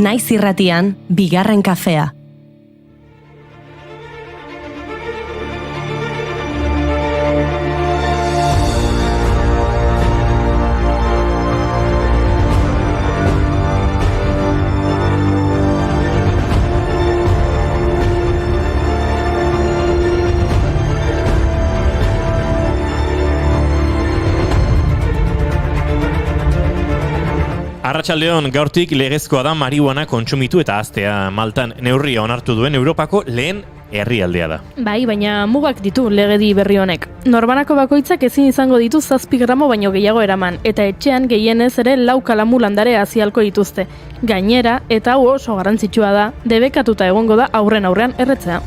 Naiz irratian, bigarren kafea. Arratsaldeon, gaurtik legezkoa da marihuana kontsumitu eta haztea. Maltan neurria onartu duen Europako lehen herrialdea da. Bai, baina mugak ditu legedi berri honek. Norbanako bakoitzak ezin izango ditu 7 gramo baino gehiago eraman, eta etxean gehienez ere 4 kalamu landare hazialko dituzte. Gainera, eta hau oso garrantzitsua da, debekatuta egongo da aurrean erretzea.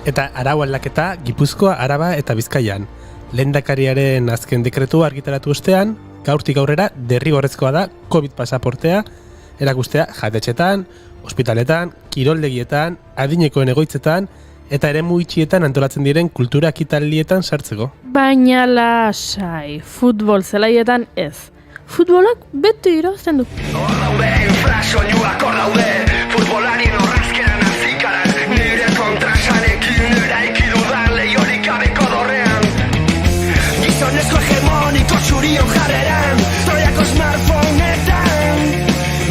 Eta arau aldaketa Gipuzkoa, Araba eta Bizkaian. Lehendakariaren azken dekretua argitaratu ostean, gaurtik aurrera derrigorrezkoa da COVID pasaportea erakustea jatetxetan, ospitaletan, kiroldegietan, adinekoen egoitzetan eta eremu itxietan antolatzen diren kultura ekitaldietan sartzeko. Baina lasai, futbol zelaietan ez. Futbolak beti irabazten du. Hor daude, infrasoinuak hor daude, futbolarien horrazkeran azikaran, nire kontrasanekin eraiki dudan lehiorik gabeko dorrean. Gizonezko hegemoniko txurion jarreran, troiako smartphoneetan,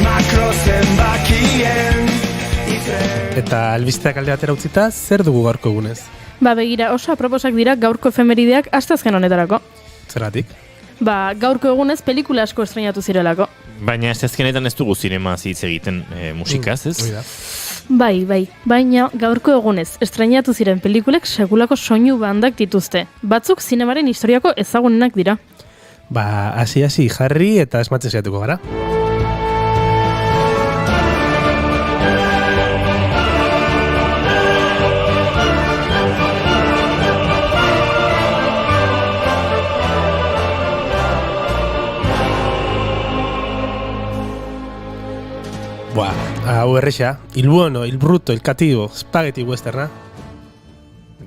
makro zenbakien. Eta albisteak alde batera utzita, zer dugu gaurko egunez? Begira, oso aproposak dira gaurko efemerideak asteazken honetarako. Zergatik? Gaurko egunez pelikula asko estrenatu zirelako. Baina azkenetan ez dugu zinema hitz egiten musikaz, ez? Bai, baina gaurko egunez estrenatu ziren pelikulek sekulako soinu bandak dituzte. Batzuk zinemaren historiako ezagunenak dira. Hasi jarri eta esmatzen saiatuko gara. Hau erresa, il buono, il brutto, il cattivo, spaghetti westerna.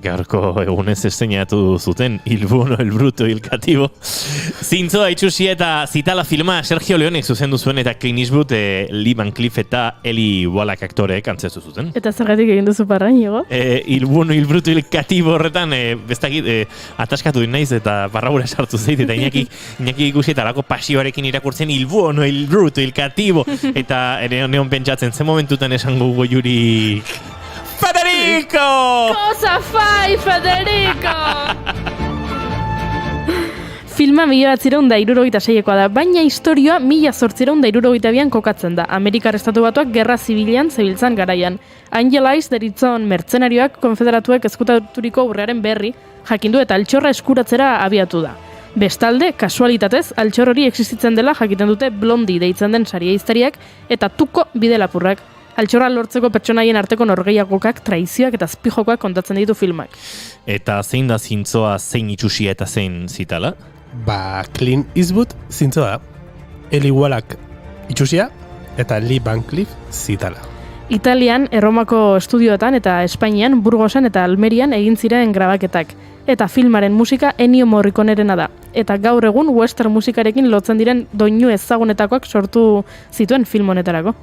Gaurko egunez estrenatu zuten il buono, il brutto, il cattivo. Zintzoa itxusi eta zitala filma Sergio Leonek zuzendu zuen eta Clint Eastwood, Lee Van Cleef eta Eli Wallach aktoreek antzestu zuten. Eta zergatik egin duzu parrainigo? Il buono, il brutto, il cattivo horretan bestakit ataskatu din naiz eta barrabura sartu zait eta Iñaki ikusi eta lako pasioarekin irakurtzen il buono, il brutto, il cattivo eta neon pentsatzen zen momentutan esango goiuri Federico! Cosa fai, Federico? Filma 1966koa da, baina historioa 1862an kokatzen da. Amerikar Estatu Batuak gerra zibilean zebiltzan garaian. Angel Eyes deritzon mertzenarioak konfederatuek ezkutaturiko urrearen berri jakindu eta altxorra eskuratzera abiatu da. Bestalde, kasualitatez, altxor hori existitzen dela jakiten dute Blondie deitzen den saria-iztariak eta Tuko bide-lapurrak. Altxorra lortzeko pertsonaien arteko norgehiagokak, traizioak eta azpijokoak kontatzen ditu filmak. Eta zein da zintzoa, zein itxusia eta zein zitala? Clint Eastwood zintzoa da. Eli Wallach itxusia eta Lee Van Cleef zitala. Italian, Erromako estudioetan eta Espainian, Burgosan eta Almerian egin ziren grabaketak. Eta filmaren musika Ennio Morriconerena da. Eta gaur egun western musikarekin lotzen diren doinu ezagunetakoak sortu zituen film honetarako.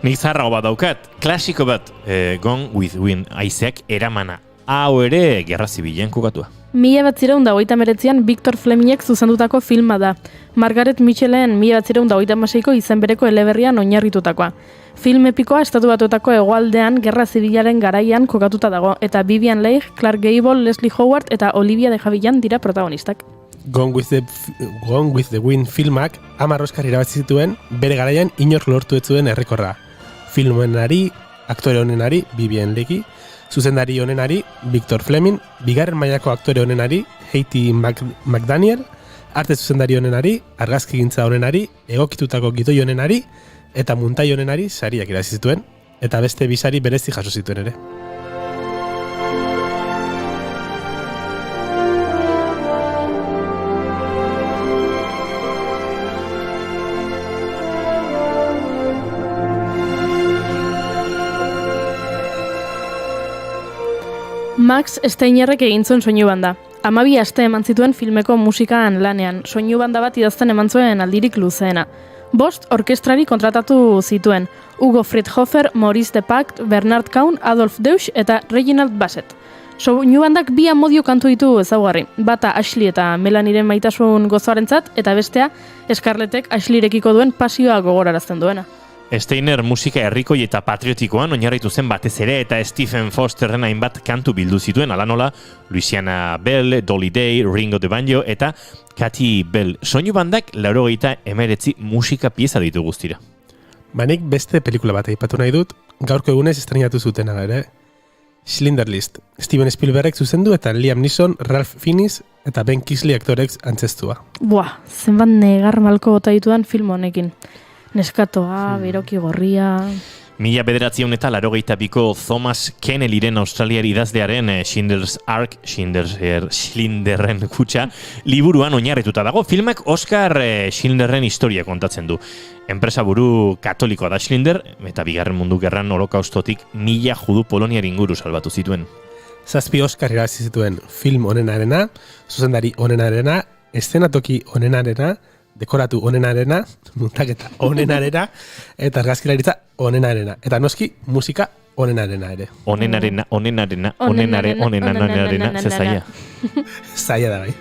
Nik zaharrago bat daukat, klasiko bat, Gone with Wind haizeak eramana. Hau ere gerra zibilean kokatua. 1989an Victor Flemingek zuzendutako filma da. Margaret Mitchellen 1986ko izen bereko eleberrian oinarritutakoa. Film epikoa Estatu Batuetako hegoaldean gerra zibilaren garaian kokatuta dago, eta Vivian Leigh, Clark Gable, Leslie Howard eta Olivia de Havilland dira protagonistak. Gone with the Wind filmak 10 Oscar irabazi zituen, bere garaian inork lortu ez zuen errekorra. Film honenari, aktore honenari, Vivian Leigh, zuzendari honenari, Victor Fleming, bigarren mailako aktore honenari, Hattie McDaniel, arte zuzendari honenari, argazkigintza honenari, egokitutako gidoi honenari, eta muntai honenari sariak irabazi zituen, eta beste bi sari berezi jaso zituen ere. Max Steinerrek egin zuen soinu banda. 12 aste eman zituen filmeko musikan lanean, soinu banda bat idazten eman zuen aldirik luzeena. 5 orkestrari kontratatu zituen, Hugo Friedhofer, Maurice Depact, Bernard Kaun, Adolf Deutsch eta Reginald Bassett. Soinu bandak bi amodio kantu ditu ezaugarri, bata Ashley eta Melaniren maitasun gozoarentzat, eta bestea Scarlettek Ashleyrekiko duen pasioa gogorarazten duena. Steiner musika herrikoi eta patriotikoan oinarritu zen batez ere eta Stephen Fosterren hainbat kantu bildu zituen, ala nola Louisiana Bell, Dolly Day, Ringo the Banjo eta Katy Bell. Soinu bandak 89 musika pieza ditu guztira. Nik beste pelikula bat aipatu nahi dut, gaurko egunez estrenatu zutena ere. Schindler List, Steven Spielbergek zuzendu eta Liam Neeson, Ralph Fiennes eta Ben Kingsley aktorek antzestua. Zenbat negar malko bota ditudan film honekin. Neskatoa, beroki gorria... 1982ko Thomas Kennelyren australiar idazlearen Schindler's Ark, Schindlerren kutxa, liburuan oinarrituta dago. Filmak Oscar Schindlerren historia kontatzen du. Enpresa buru katolikoa da Schindler, eta Bigarren Mundu Gerran holokaustotik 1000 judu Poloniar inguru salbatu zituen. 7 Oscar irabazi zituen film onenarena, zuzendari onenarena, eszenatoki onenarena, dekoratu onenarena, muntaketa onenarena, eta argazkilaritza onenarena. Eta noski, musika onenarena ere. Onenarena, ze zaila. Zaila da bai.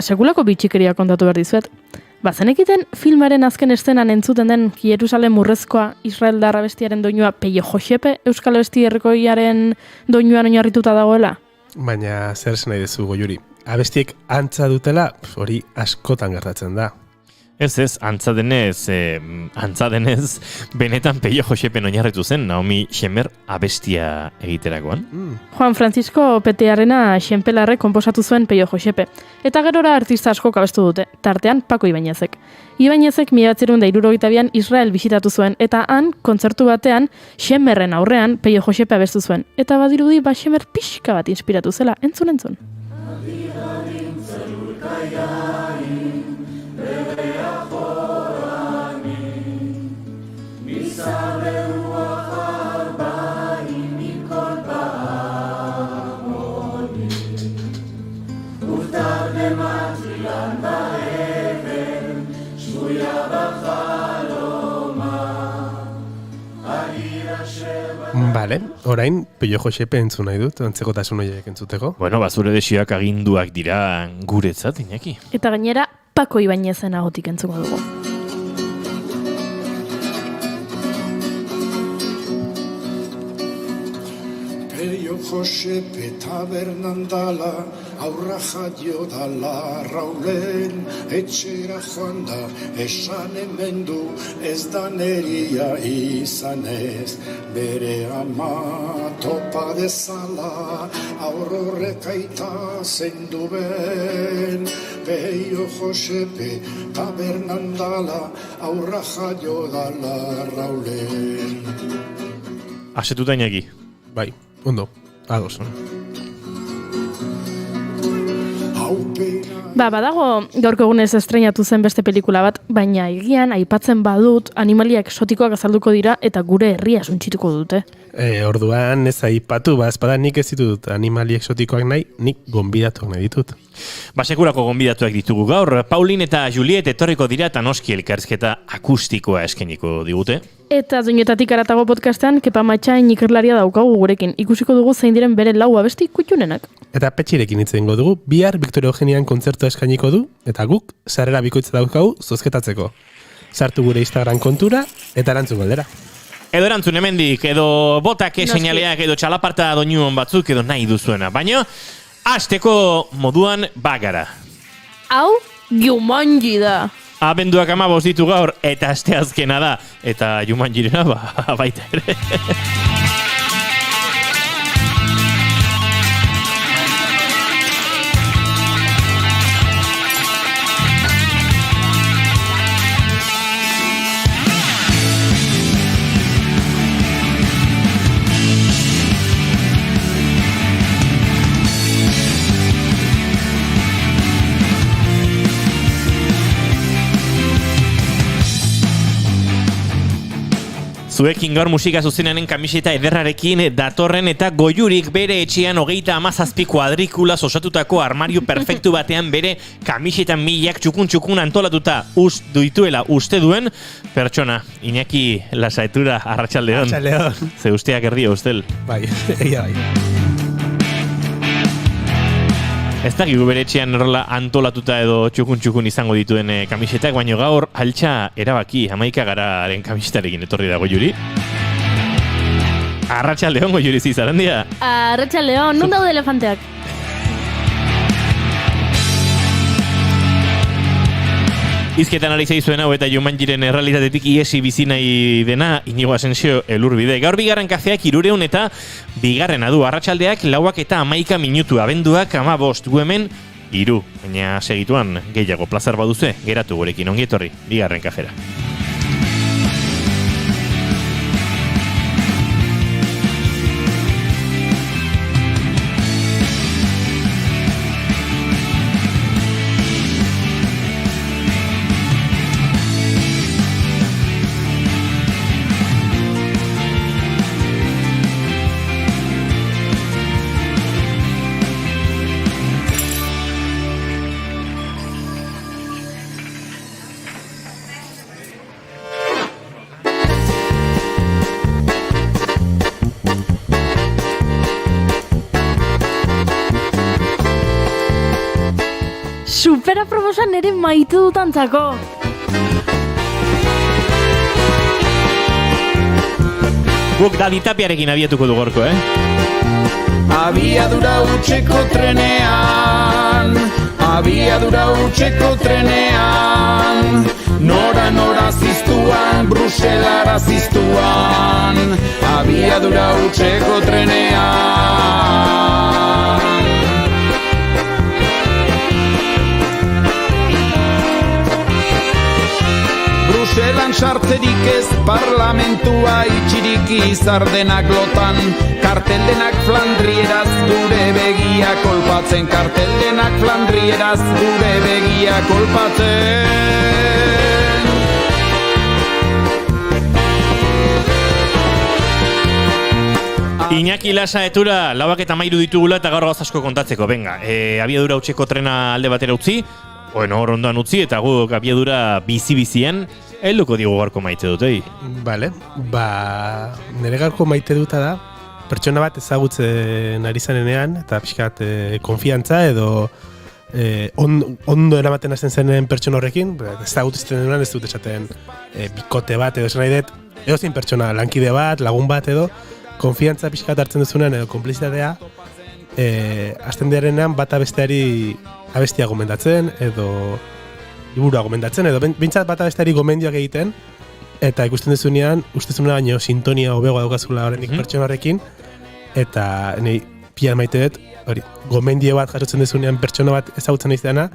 Sekulako bitxikeria kontatu behar dizuet. Zenekiten filmaren azken estenan entzuten den Jerusalem urrezkoa Israeldar abestiaren doinua Peio Josepe Euskal Abesti Herrikoiaren doinuan oinarrituta dagoela? Baina zer esan nahi dezu, Goiuri? Abestiek antza dutela, hori askotan gertatzen da. Ez, antza denez, benetan Peio Josepen oinarritu zen Naomi Shemer abestia egiterakoan. Juan Francisco Petearrena Xenpelarrek konposatu zuen Peio Josepe. Eta gerora artista askok abestu dute, tartean Paco Ibañezek. Ibañezek 1962an Israel bisitatu zuen, eta han, kontzertu batean, Shemerren aurrean Peio Josepe abestu zuen. Eta badirudi Shemer pixka bat inspiratu zela, entzun. Bale, orain Peio Josepe entzun nahi dut, antzekotasun horiek entzuteko. Zure desioak aginduak dira guretzat, Iñaki. Eta gainera, Paco Ibañezen ahotik entzuko dugu. Peio Josepe tabernan dala, aurra jaio dala raulen, etxera joan da, esan hemen du, ez da neria izan ez, bere ama topa dezala, aurrorek aita zendu ben, Peio Josepe tabernan dala, aurra jaio dala raulen. Asetuta, Iñaki. Bai, ondo, ados. Badago gaurko egunez estreinatu zen beste pelikula bat, baina egian aipatzen badut animalia exotikoak azalduko dira eta gure herria suntsituko dute. Orduan ez aipatu, espada nik ez ditut animali exotikoak nahi, nik gonbidatuak nahi ditut. Sekulako gonbidatuak ditugu gaur, Paulin eta Juliet etorriko dira eta noski elkarrizketa akustikoa eskainiko digute. Eta doinetatik aratago podcastean, Kepa Matxain ikerlaria daukagu gurekin. Ikusiko dugu zein diren bere 4 abesti kutxunenak. Eta Petxirekin hitz egingo dugu, bihar Victoria Eugenian kontzertua eskainiko du, eta guk sarrera bikoitza daukagu zozketatzeko. Sartu gure Instagram kontura, eta erantzun galdera. Edo erantzun hemendik, edo botak seinaleak, edo txalaparta doinuon batzuk, edo nahi duzuena. Baina, hasteko moduan bagara. Hau, Jumanji da. Abenduak 15 ditu gaur, eta asteazkena da. Eta Jumanjirena baita ere. Zuekin gaur musika zuzenaren kamiseta ederrarekin datorren eta Goiurik bere etxean 37 kuadrikulas osatutako armario perfektu batean bere kamiseta milak txukun antolatuta dituela uste duen pertsona. Iñaki Lasaetura, arratsaldeon. Arratsaldeon. Ze usteak erdia ustel. Bai, egia bai. Ez dakigu bere etxean errola antolatuta edo txukun izango dituen kamisetak, baina gaur altxa erabaki 11 gararen kamisetarekin etorri da Goiuri. Arratsaldeon Goiuri Zarandia. Arratsaldeon, non daude elefanteak? Izketan ari zaizuen hau eta Jumanjiren errealitatetik iesi bizi nahi dena Inigo Asensio Elurbide. Gaur bigarren kafeak 300 eta bigarrena du. Arratsaldeak 4:11 minutu, abenduak 15 gu hemen 3. Baina segituan gehiago plazar baduze, geratu gurekin ongi etorri bigarren kafera. Supera promosan ere maite dutantzako. Guk Daditapiarekin abiatuko du gorko, Abiadura hutseko trenean, abiadura hutseko trenean, nora ziztuan, Bruselara ziztuan, abiadura hutseko trenean. Bruselan sartzerik ez parlamentua itxirik izardenak lotan, karteldenak Flandrieraz gure begia kolpatzen, karteldenak Flandrieraz gure begia kolpatzen. Iñaki Lasaetura, 4:13 ditugula eta gaur gauz asko kontatzeko. Venga, abiadura hutseko trena alde batera utzi, hor ondoan utzi, eta guk abiadura bizi-bizian, helduko digu gaurko maite dutei. Vale, nire gaurko maite duta da, pertsona bat ezagutzen ari zanenean, eta pixkat konfiantza edo ondo eramaten hasten zenen pertsona horrekin, ezagutzen denean ez dut esaten bikote bat edo esan nahi dut, edozein pertsona, lankide bat, lagun bat edo, konfiantza pixkat hartzen duzunean edo konplizitatea, hasten diarenean bata besteari abestia gomendatzen edo liburua gomendatzen edo bintzat bata besteari gomendioak egiten eta ikusten duzunean ustezuna baino sintonia hobegoa daukazula horrenik pertsona horrekin eta nahi pia maite dut hori gomendio bat jasotzen duzunean pertsona bat ezagutzen nahi dena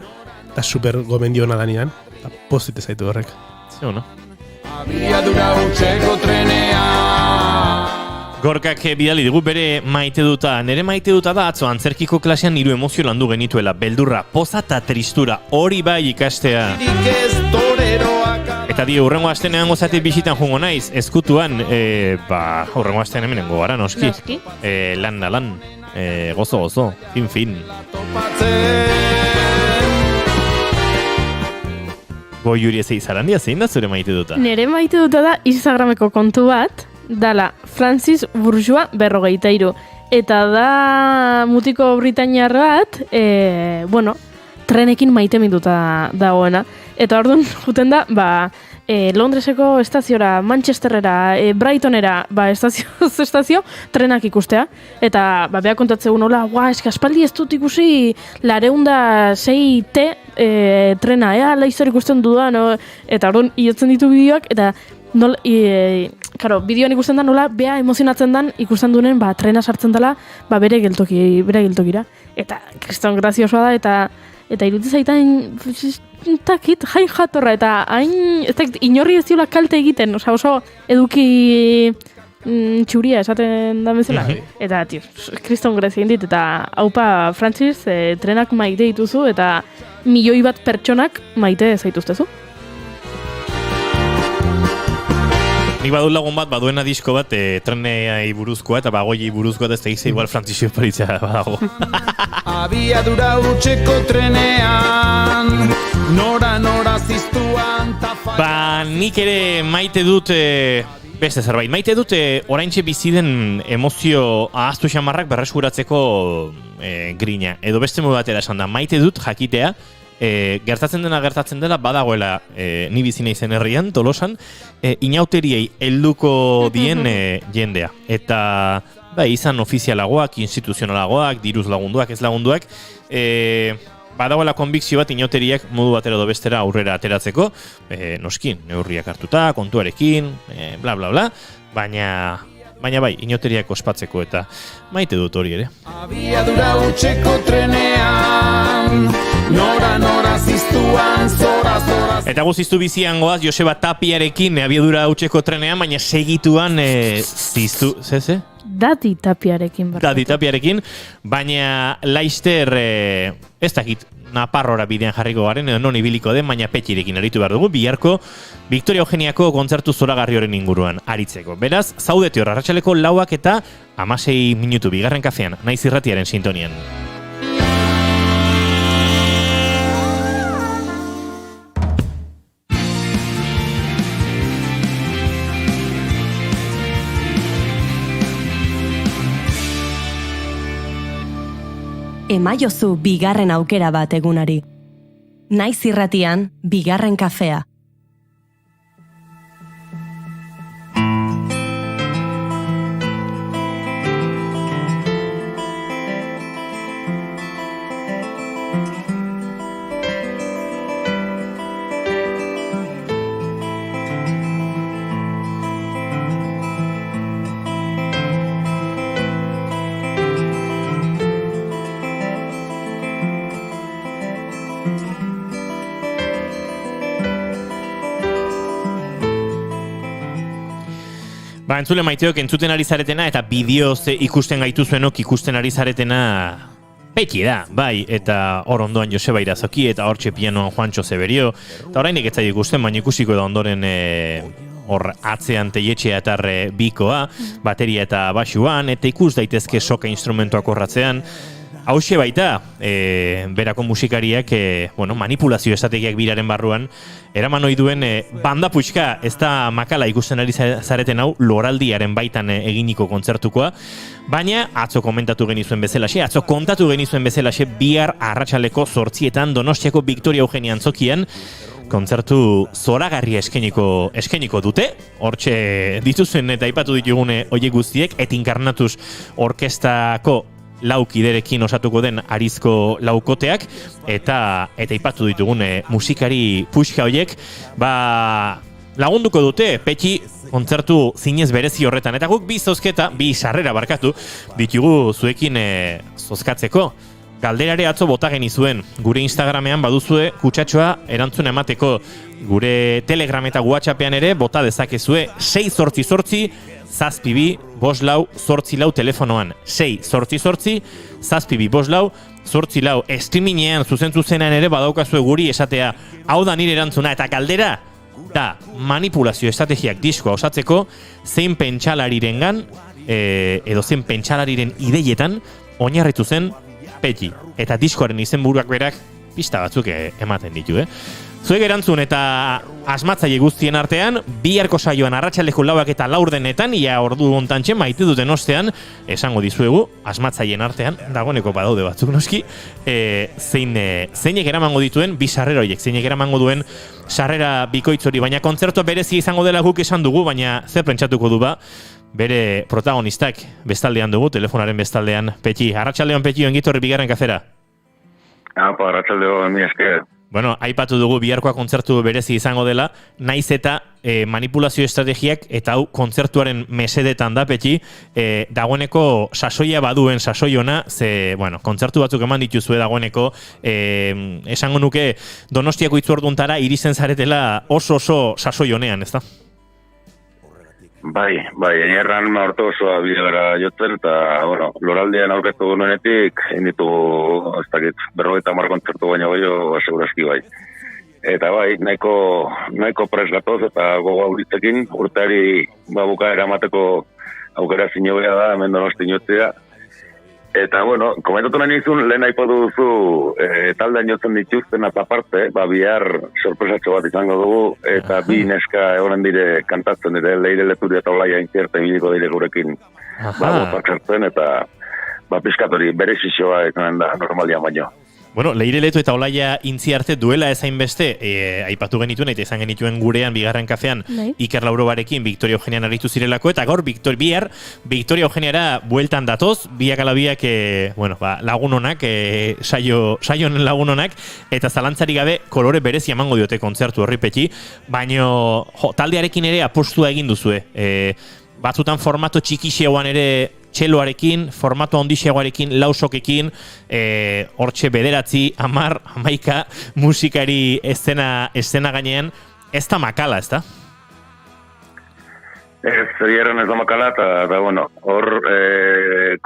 eta super gomendio hona danean eta pozite zaitu horrek. Zeo, no? Abiadura hutseko trenean. Gorkak bidali digu bere maite duta. Nere maite duta da atzo antzerkiko klasean 3 emozio landu genituela. Beldurra, poza eta tristura. Hori bai ikastea. Eta hurrengo astenean gozatik bisitan jungo naiz. Ezkutuan, hurrengo astean hemenengo gara, noski. Lan. Gozo. Fin. Goiuri ezei Zarandia, zein da zure maite duta? Nere maite duta da Instagrameko kontu bat, dala Francis Bourgeois 43. Eta da mutiko britainiar bat, trenekin maite minduta dagoena. Eta orduan juten da, Londreseko estaziora, Manchesterrera, Brightonera, estazio, trenak ikustea. Eta beha kontatzegun hola, eska aspaldi ez dut ikusi 206T trena, ala historik ikusten dudan, eta orduan iotzen ditu bideoak, eta bideoan ikusten da nola, beha emozionatzen dan ikusten duen, trena sartzen dela, bere geltokira. Eta kriston graziosoa da, eta iruditzen zaitan, jai jatorra, eta hain, inorri ez diola kalte egiten, oso eduki txuria esaten da bezala. Eta, kriston grazia indit, eta haupa, Francis, trenak maite dituzu, eta milioi bat pertsonak maite zaituztezu. Nik badut lagun bat, baduena disko bat, trenei buruzkoa, eta bagoiei buruzkoa, ez da izan igual Frantzisio Paritza badago. Abiadura utxeko trenean, nora ziztuan Ba, nik ere maite dut, beste zerbait, maite dut oraintxe bizi den emozio ahaztu xamarrak berreskuratzeko grina. Edo beste modu batera esan da, maite dut jakitea, gertatzen dela badagoela ni bizi naizen herrian, Tolosan, inauteriei helduko dien jendea. Eta izan ofizialagoak, instituzionalagoak, diruz lagunduak, ez lagunduak, badagoela konbikzio bat inauteriak modu batera edo bestera aurrera ateratzeko, noskin, neurriak hartuta, kontuarekin, bla bla bla, baina bai, inauteriak ospatzeko eta maite dut hori ere. Abiadura utxeko trenean, nora ziztuan, zora. Eta guziztu bizian goaz Joseba Tapiarekin abiadura utxeko trenean, baina segituan ziztu, ze? Dati Tapiarekin. Dati Tapiarekin, baina laister, ez dakit, Naparrora bidean jarriko garen, edo non ibiliko den, baina Petxirekin aritu behar dugu, biharko Victoria Eugeniako kontzertu zoragarri horren inguruan aritzeko. Beraz, zaudete hor, arratsaleko 4 eta 16 minutu bigarren kafean, naiz irratiaren sintonian. Emaiozu bigarren aukera bat egunari. Naiz irratian, bigarren kafea. Ba, entzule maiteok entzuten ari zaretena eta bideoz ikusten gaituzuenok ikusten ari zaretena Petxi da, bai, eta hor ondoan Joseba Irazoki eta hortxe pianoan Juancho Zeberio, eta orainik ez zait ikusten, baina ikusiko da ondoren hor atzean teietxea eta bikoa, bateria eta basuan, eta ikus daitezke soka instrumentuak horratzean. Hauxe baita, berako musikariak manipulazio estrategiak biraren barruan, eraman ohi duen banda puxka, ez da makala ikusten ari zareten hau, loraldiaren baitan eginiko kontzertukoa, baina atzo komentatu genizuen bezalaxe, atzo kontatu genizuen bezalaxe, bihar arratsaleko 8etan Donostiako Victoria Eugenia antzokian, kontzertu zoragarria eskeniko dute, hortxe dituzuen eta aipatu ditugune horiek guztiek, et Incarnatus orkestako laukiderekin osatuko den arizko laukoteak, eta aipatu ditugune musikari puxka horiek, lagunduko dute, Petxi kontzertu zinez berezi horretan, eta guk bi sarrera barkatu, ditugu zuekin zozkatzeko. Galderare atzo bota genizuen, gure Instagramean baduzue kutsatxoa erantzun emateko, gure Telegram eta WhatsAppean ere bota dezakezue 688 zazpibi, 5-4 telefonoan, 6-8 zazpibi, 5-4 streamingean zuzenean ere badaukazue guri esatea, hau da nire erantzuna, eta galdera da manipulazio estrategiak diskoa osatzeko, zein pentsalarirengan edo zein pentsalariren ideietan oinarritu zen Petxi, eta diskoaren izenburuak berak pista batzuk ematen ditu, Zuek erantzun eta asmatzaile guztien artean, biharko saioan arratsaldeko 4 eta 4 ia ordu hontantxe maite duten ostean, esango dizuegu, asmatzaileen artean, dagoeneko badaude batzuk noski, zeinek eramango dituen, bi sarrera horiek, zeinek eramango duen sarrera bikoitz hori, baina kontzertua berezia izango dela guk esan dugu, baina zer pentsatuko du bere protagonistak bestaldean dugu, telefonaren bestaldean, Petxi. Arratsaldeon Petxi, ongitorri bigarren kafera. Arratsaldeon, mi esker. Bueno, aipatu dugu biharkoa kontzertu berezi izango dela, naiz eta manipulazio estrategiak eta hau kontzertuaren mesedetan da, Petxi, dagoeneko sasoia baduen sasoiona, kontzertu batzuk eman dituzue dagoeneko, esango nuke Donostiako itzorduntara irizen zaretela oso sasoionean, ez da? Bai, enerran orto osoa bidegara jotzen, eta, loraldean aurkeztu nuenetik, inditu, ez dakit, 50 kontzertu baina goio, segurazki bai. Eta bai, nahiko pres gatoz eta gogo auritzekin, urteari bukaera emateko aukera zinobea da, hemen Donosti inotzea. Eta, bueno, komentatu nahi nizun, lehen aipatu duzu taldean jotzen dituzten aparte, bihar sorpresatxo bat izango dugu, eta bi neska egonen dire kantatzen dire, Leire Leturi eta Olaia Intzierten biliko dire gurekin botak sartzen, eta pizkatori bere xixoa izanen da normalian baino. Bueno, Leire Leto eta Olaia Intziarte duela ezain beste, aipatu genituen eta izan genituen gurean bigarren kafean Iker Laurobarekin Victoria Eugenian aritu zirelako, eta gaur bihar Victoria Eugeniara bueltan datoz, biak ala biak, lagunonak, saionen lagunonak, eta zalantzari gabe kolore berezi emango diote kontzertu horri Petxi, baino taldearekin ere apostua egin duzue. Batzutan formato txikixeoan ere txeloarekin, formato ondixeagoarekin, lausokekin, hortxe 9, 10, 11 musikari eszena gainean, ez da makala, ez da? Zerieran ez da makala, eta bueno, hor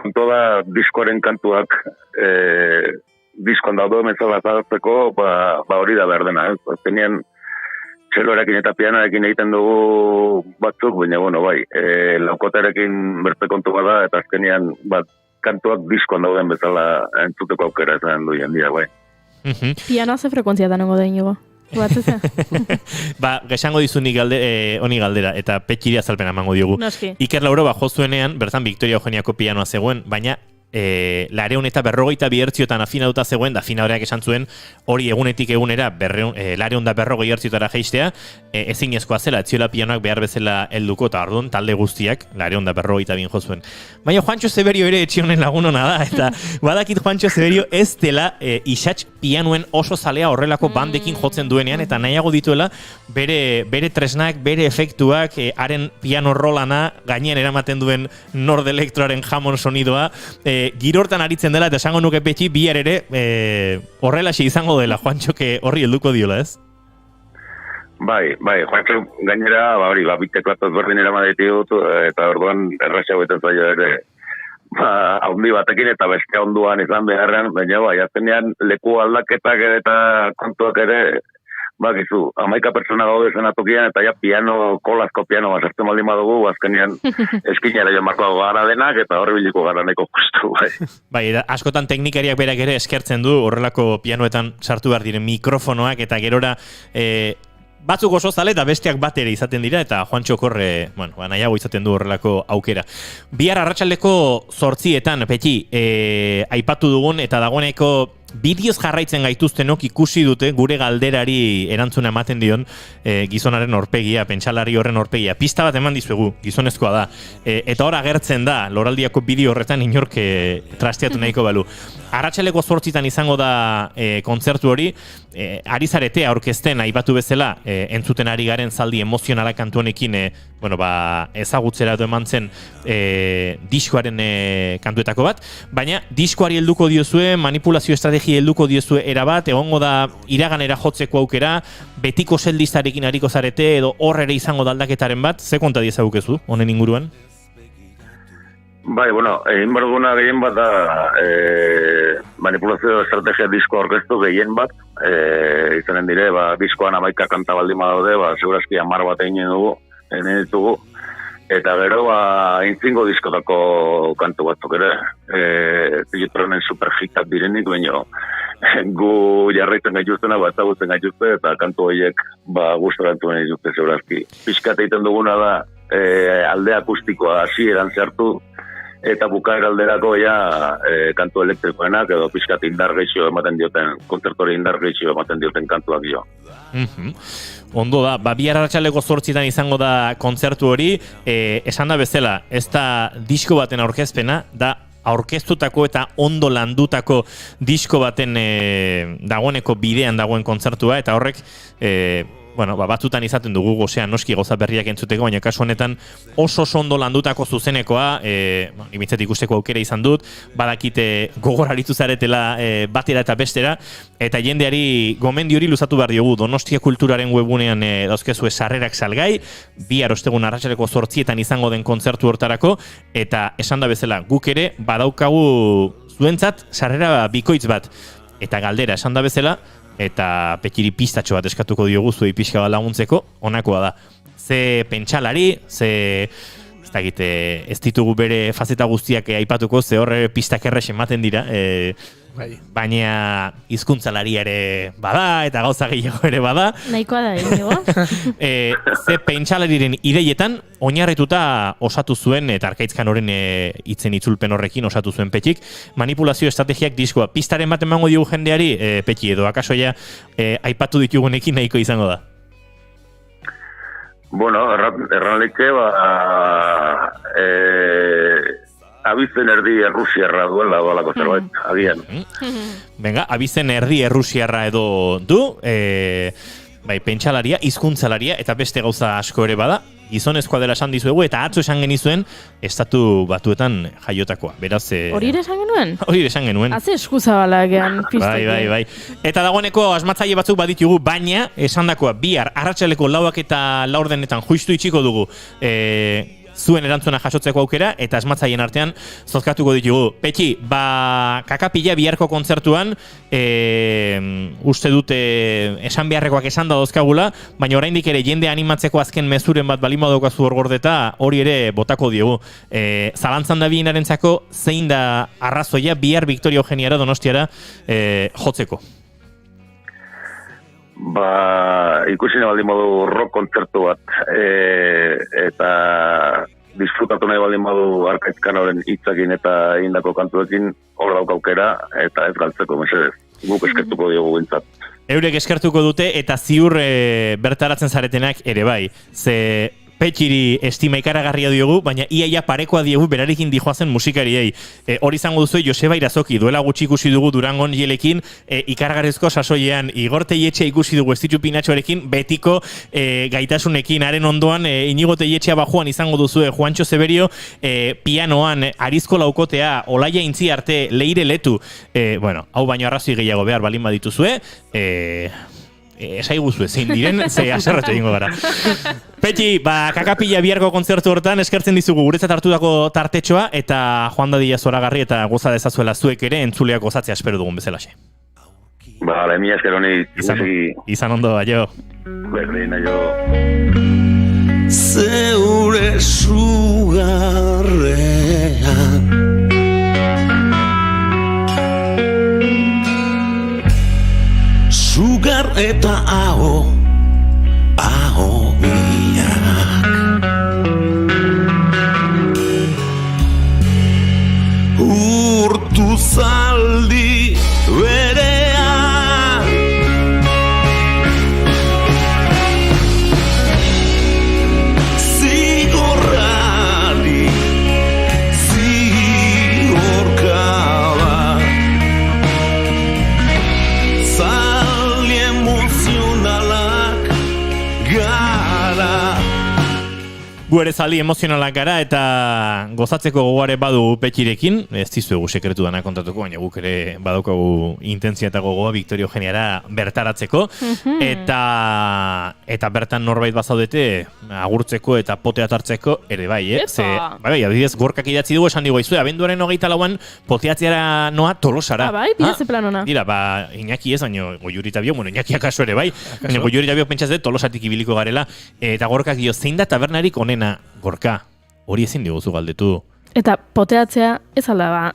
kontu da diskoaren kantuak diskoan daudo emezala zadatzeko, hori da behar dena, ez? Azkenean, txeloarekin eta pianoarekin egiten dugu batzuk, baina, bueno, bai, laukotarekin bertze kontu bada, eta azkenean, kantuak diskoan dauden bezala entzuteko aukera ezan du jendia, bai. Pianoa ze frekuentzia da nengo da inigo? Gesango dizu honi galdera, eta Petxiri azalpena emango diogu. Noski. Iker Lauroba jozuenean, bertan Victoria Eugeniako pianoa zegoen, baina 242 hertziotan afinatuta zegoen, da afinadoreak esan zuen, hori egunetik egunera 240 hertziotara jaistea, ezinezkoa zela, etziola pianoak behar bezala helduko, eta orduan talde guztiak 242 jo zuen. Baina Juancho Severio ere etxionen lagunona da, eta badakit Juancho Severio ez dela isatx pianuen oso zalea horrelako bandekin jotzen duenean, eta nahiago dituela bere tresnak, bere efektuak, haren piano rolana, gainean eramaten duen Nord Electroaren Hammond sonidoa, girortan aritzen dela, eta esango nuke Petxi, bihar ere horrelaxe izango dela, Juantxoke horri helduko diola, ez? Bai, Juantxo gainera, biteko atoz berdin eramadeti dut, eta orduan erraxago eten zailo ere, haundi batekin eta beste onduan izan beharrean, baina azkenean leku aldaketak eta kontuak ere, bakizu, 11 pertsona gaude zenatokian, eta ja kolazko piano bazartzen baldin badugu, azkenean eskinera joan marko gara denak, eta horri biliko gara neko justu, bai. Bai, askotan teknikariak berak ere eskertzen du, horrelako pianoetan sartu behar diren mikrofonoak, eta gerora batzuk oso zale eta besteak bat ere izaten dira, eta Juantxo korre, nahiago izaten du horrelako aukera. Bihar arratsaldeko 8 Petxi, aipatu dugun, eta dagoeneko bideoz jarraitzen gaituztenok ikusi dute gure galderari erantzuna ematen dion gizonaren aurpegia, pentsalari horren aurpegia. Pista bat eman dizuegu, gizonezkoa da. Eta hor agertzen da, loraldiako bideo horretan inork trasteatu nahiko balu. Arratsaleko 8 izango da kontzertu hori, ari zarete aurkezten aipatu bezala, entzuten ari garen zaldi emozionala kantu honekin ezagutzera eman zen diskoaren kantuetako bat, baina diskoari helduko diozue, manipulazio estrategia helduko diozue erabat, egongo da iraganera jotzeko aukera, betiko zeldistarekin ariko zarete, edo hor ere izango daldaketaren bat, ze konta diezagukezu, honen inguruan? Bai, egin behar duguna gehien bat da manipulazio estrategia disko orkestu gehien bat, izanen dire, diskoan 11 kanta baldin badaude, segurazki 10 bat egin dugu, ditugu, eta gero intzingo diskotako kantu batzuk ere, zigitronen superhitak direnik, baina gu jarraitzen gaituztena, ezagutzen gaituzte, eta kantu horiek gustora entuen dituzte segurazki. Piskat egiten duguna da, alde akustikoa hasieran zertu, eta bukaera alderako kantu elektrikoenak, edo piskat indar gehiago ematen dioten, kontzertori indar gehiago ematen dioten kantuak jo. Ondo da, bihar arratsaleko 8 izango da kontzertu hori, esan da bezala, ez da disko baten aurkezpena, da aurkeztutako eta ondo landutako disko baten dagoeneko bidean dagoen kontzertua, eta horrek batzutan izaten dugu gozean noski gauza berriak entzuteko, baina kasu honetan oso ondo landutako zuzenekoa, imitzat ikusteko aukera izan dut, badakite gogoraritu zaretela batera eta bestera, eta jendeari gomendi hori luzatu behar diogu, Donostia Kulturaren webunean dauzkezue sarrerak salgai, bihar ostegun arratsaleko 8 izango den kontzertu hortarako, eta esan da bezala, guk ere badaukagu zuentzat sarrera bikoitz bat, eta galdera esan da bezala, eta Petxiri pistatxo bat eskatuko diogu zuei pixka bat laguntzeko, honakoa da. Ze pentsalari, ez ditugu bere fazeta guztiak aipatuko, ze horre pistak errex ematen dira, baina hizkuntzalari ere bada, eta gauza gehiago ere bada. Nahikoa da, inigo? Ze pentsalariren ideietan, oinarrituta osatu zuen, eta Arkaitzkan horren hitzen itzulpen horrekin osatu zuen Petxik, manipulazio estrategiak diskoa. Pistaren bat emango diogu jendeari, Petxi, edo akasoia aipatu ditugunekin nahiko izango da. Bueno, erran leke, abizen erdi errusiarra duela balako zerbait, agian. Venga, abizen erdi errusiarra edo du, pentsalaria, hizkuntzalaria eta beste gauza asko ere bada, gizonezkoa dela esan dizuegu, eta atzo esan genizuen Estatu Batuetan jaiotakoa. Beraz, hori ere esan genuen? Hori ere esan genuen. Haze eskuzabala gean pizteke. Bai. Eta dagoeneko asmatzaile batzuk baditugu, baina esandakoa bihar arratsaleko 4:04 justu itxiko dugu zuen erantzuna jasotzeko aukera, eta asmatzaileen artean zozkatuko ditugu. Petxi, kakapila biharko kontzertuan, uste dute esan beharrekoak esan da dozkagula, baina oraindik ere jende animatzeko azken mezuren bat balima daukazu hor gordeta, hori ere botako diogu. Zalantzan da bienarentzako zein da arrazoia bihar Victoria Eugeniara Donostiara jotzeko? Ikusi nahi baldin modu rock kontzertu bat, eta disfrutatu nahi baldin modu Arkaitzkan horren hitzakin eta indako kantuekin hor daukaukera, eta ez galtzeko, mesedez. Guk eskertuko diogu bintzat. Eurek eskertuko dute, eta ziur bertaratzen zaretenak ere bai. Ze Petxiri estima ikaragarria diogu, baina iaia parekoa diogu berarekin dijoazen musikariei. Hori izango duzu Joseba Irazoki, duela gutxi ikusi dugu Durangon jelekin, ikaragarrizko sasoiean, Igor Teietxea ikusi dugu Estitxu Pinatxoarekin, betiko gaitasunekin, haren ondoan Inigo Teietxea bajuan izango duzu Juancho Zeberio, pianoan, Arizko Laukotea, Olaia Intzi arte, Leire Letu, hau baino arrazoi gehiago behar balin badituzue, esaiguzu zein diren, ze aserretu egingo gara. Petxi, kakapila biharko kontzertu hortan eskertzen dizugu guretzat hartutako tartetxoa, eta Juan Dadila zoragarri eta goza dezazuela zuek ere entzuleak gozatzea espero dugun bezalaxe. Mila esker honi. Izan ondo, aio. Berdin, aio. Zeure sugarrean sugar eta aho biak urtu zaldi berean zigorrari zigorkaba Gu ere zaldi emozionalak gara eta gozatzeko gogoare badu Petxirekin, ez dizuegu sekretu dana kontatuko, baina guk ere badaukagu intentzia eta gogoa Victoria Eugeniara bertaratzeko, eta bertan norbait bazaudete agurtzeko eta potea tartzeko ere bai, adibidez gorkak idatzi dugu esan digu izue, abenduaren 24an poteatzeara noa Tolosara. Bai, bideze planona. Dira, Iñaki ez, baina Goiuri Tabio, Iñaki akaso ere bai, baina Goiuri Tabio pentsaz dut Tolosatik ibiliko garela, eta gorkak dio, zein da tabernarik onena Gorka, hori ezin diguzu galdetu. Eta poteatzea ez alda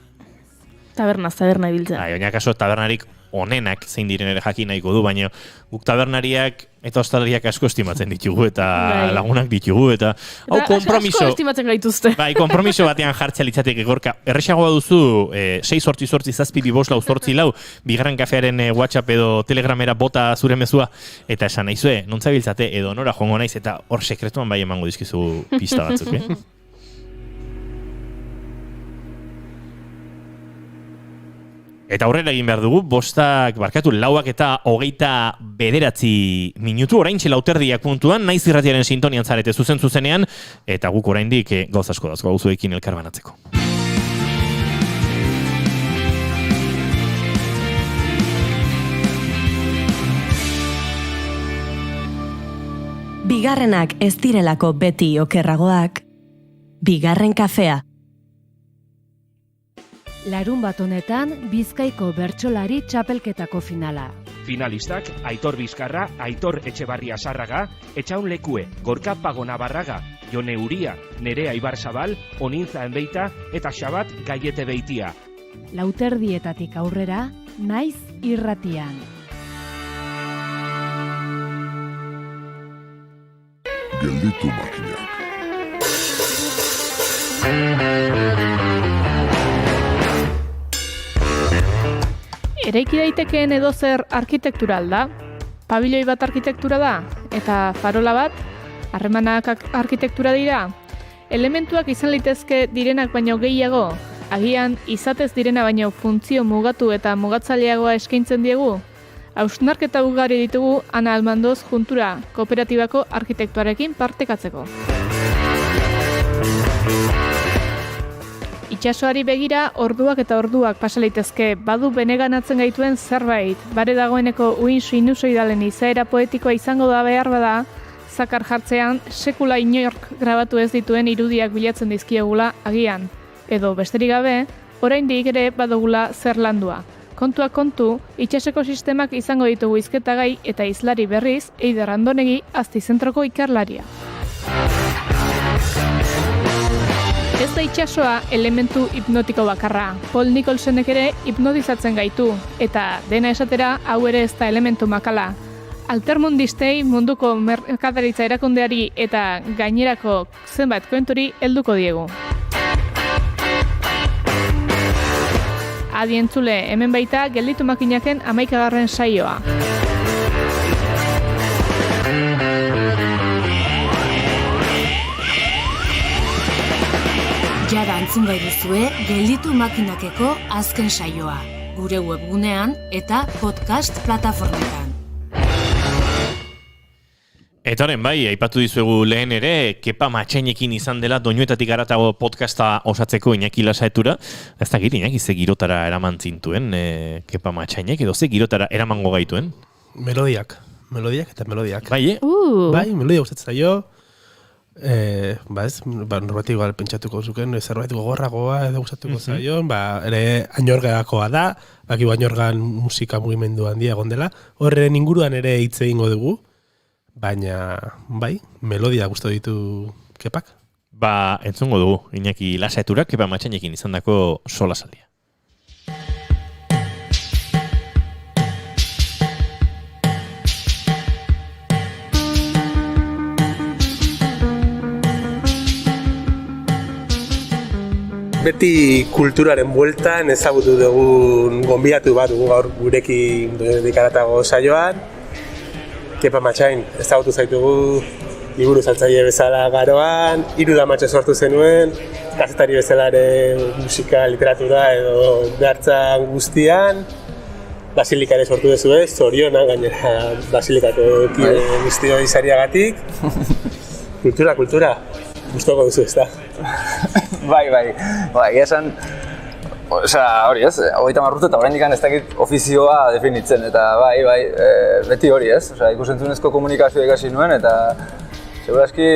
taberna ibiltzen. Baina kaso tabernarik onenak zein diren ere jakin nahiko du, baina guk tabernariak eta ostalariak asko estimatzen ditugu eta lagunak ditugu eta hau kompromiso. Asko estimatzen gaituzte. Kompromiso batean jartzea litzateke Gorka. Erresagoa duzu 6-8-8-7-2-8-4 bigarren kafearen WhatsApp edo Telegramera bota zure mezua eta esan naizue, non zabiltzate edo nora joango naiz eta hor sekretuan bai emango dizkizu pista batzuk, Eta aurrera egin behar dugu, lauak eta 29 minutu, oraintxe lauterdiak puntuan, naiz irratiaren sintonian zarete zuzenean, eta guk oraindik gauz asko dazko gauzuekin elkar banatzeko. Bigarrenak ez direlako beti okerragoak, bigarren kafea. Larun bat honetan, Bizkaiko bertsolari txapelketako finala. Finalistak Aitor Bizkarra, Aitor Etxebarria Sarraga, Etxaun Lekue, Gorka Pagona Barraga, Jone Uria, Nerea Ibarzabal, Onintza Enbeita eta Xabat Gaiete Beitia. Lauterdietatik aurrera, Naiz Irratian. Gelditu makinak. Eraiki daitekeen edozer arkitektural da. Pabilioi bat arkitektura da, eta farola bat, harremanak arkitektura dira. Elementuak izan litezke direnak baino gehiago, agian izatez direna baino funtzio mugatu eta mugatzaileagoa eskaintzen diegu. Hausnarketa ugari ditugu Ana Almandoz Juntura, kooperatibako arkitektuarekin partekatzeko. Itxasoari begira, orduak eta orduak pasa litezke, badu beneganatzen gaituen zerbait, bare dagoeneko uin sinusoidalen izaera poetikoa izango da behar bada, zakar jartzean sekula inork grabatu ez dituen irudiak bilatzen dizkiegula agian. Edo besterik gabe, oraindik ere badugula zer landua. Kontua kontu, itxaseko sistemak izango ditugu hizketagai eta hizlari berriz, Eider Andonegi Aztizentroko ikerlaria. Ez da itxasoa elementu hipnotiko bakarra. Paul Nicholsonek ere hipnotizatzen gaitu, eta dena esatera hau ere ez da elementu makala. Altermundistei munduko merkataritza erakundeari eta gainerako zenbait konturi helduko diegu. Adi entzule, hemen baita Gelditu makinaken 11. saioa. Jada entzun gai duzue Gelditu makinakeko azken saioa, gure webgunean eta podcast plataformetan. Eta horren bai, aipatu dizuegu lehen ere, Kepa Matxainekin izan dela Doinuetatik Haratago podcasta osatzeko Iñaki Lasaetura. Ez dakit, Iñaki ze girotara eraman zintuen Kepa Matxainek, edo ze girotara eramango gaituen? Melodiak eta melodiak. Bai, Bai, melodia gustatzen zaio. Norbait igual pentsatuko zuken, zerbait gogorragoa edo gustatuko zaio, ere Añorgakoa da, bakigu Añorgan musika mugimendu handia egon dela, horren inguruan ere hitz egingo dugu, baina, bai, melodia gustu ditu Kepak. Entzungo dugu, Iñaki Lasaetura, Kepa Matxainekin izandako solasaldia. Beti kulturaren bueltan ezagutu dugun gonbidatu bat dugu gaur gurekin Doinuetatik Haratago saioan. Kepa Matxain ezagutu zaitugu liburu saltzaile bezala Garoan, 3 damatxo sortu zenuen, kazetari bezala ere musika, literatura edo behartzan guztian. Basilika ere sortu duzu ez, zoriona gainera Basilikako guztio izariagatik. Kultura. Gustoko duzu ez da? Bai, esan, hori ez, 30 urte eta oraindik ez dakit ofizioa definitzen, eta bai, beti hori ez, ikusentzunezko komunikazioa ikasi nuen, eta segurazki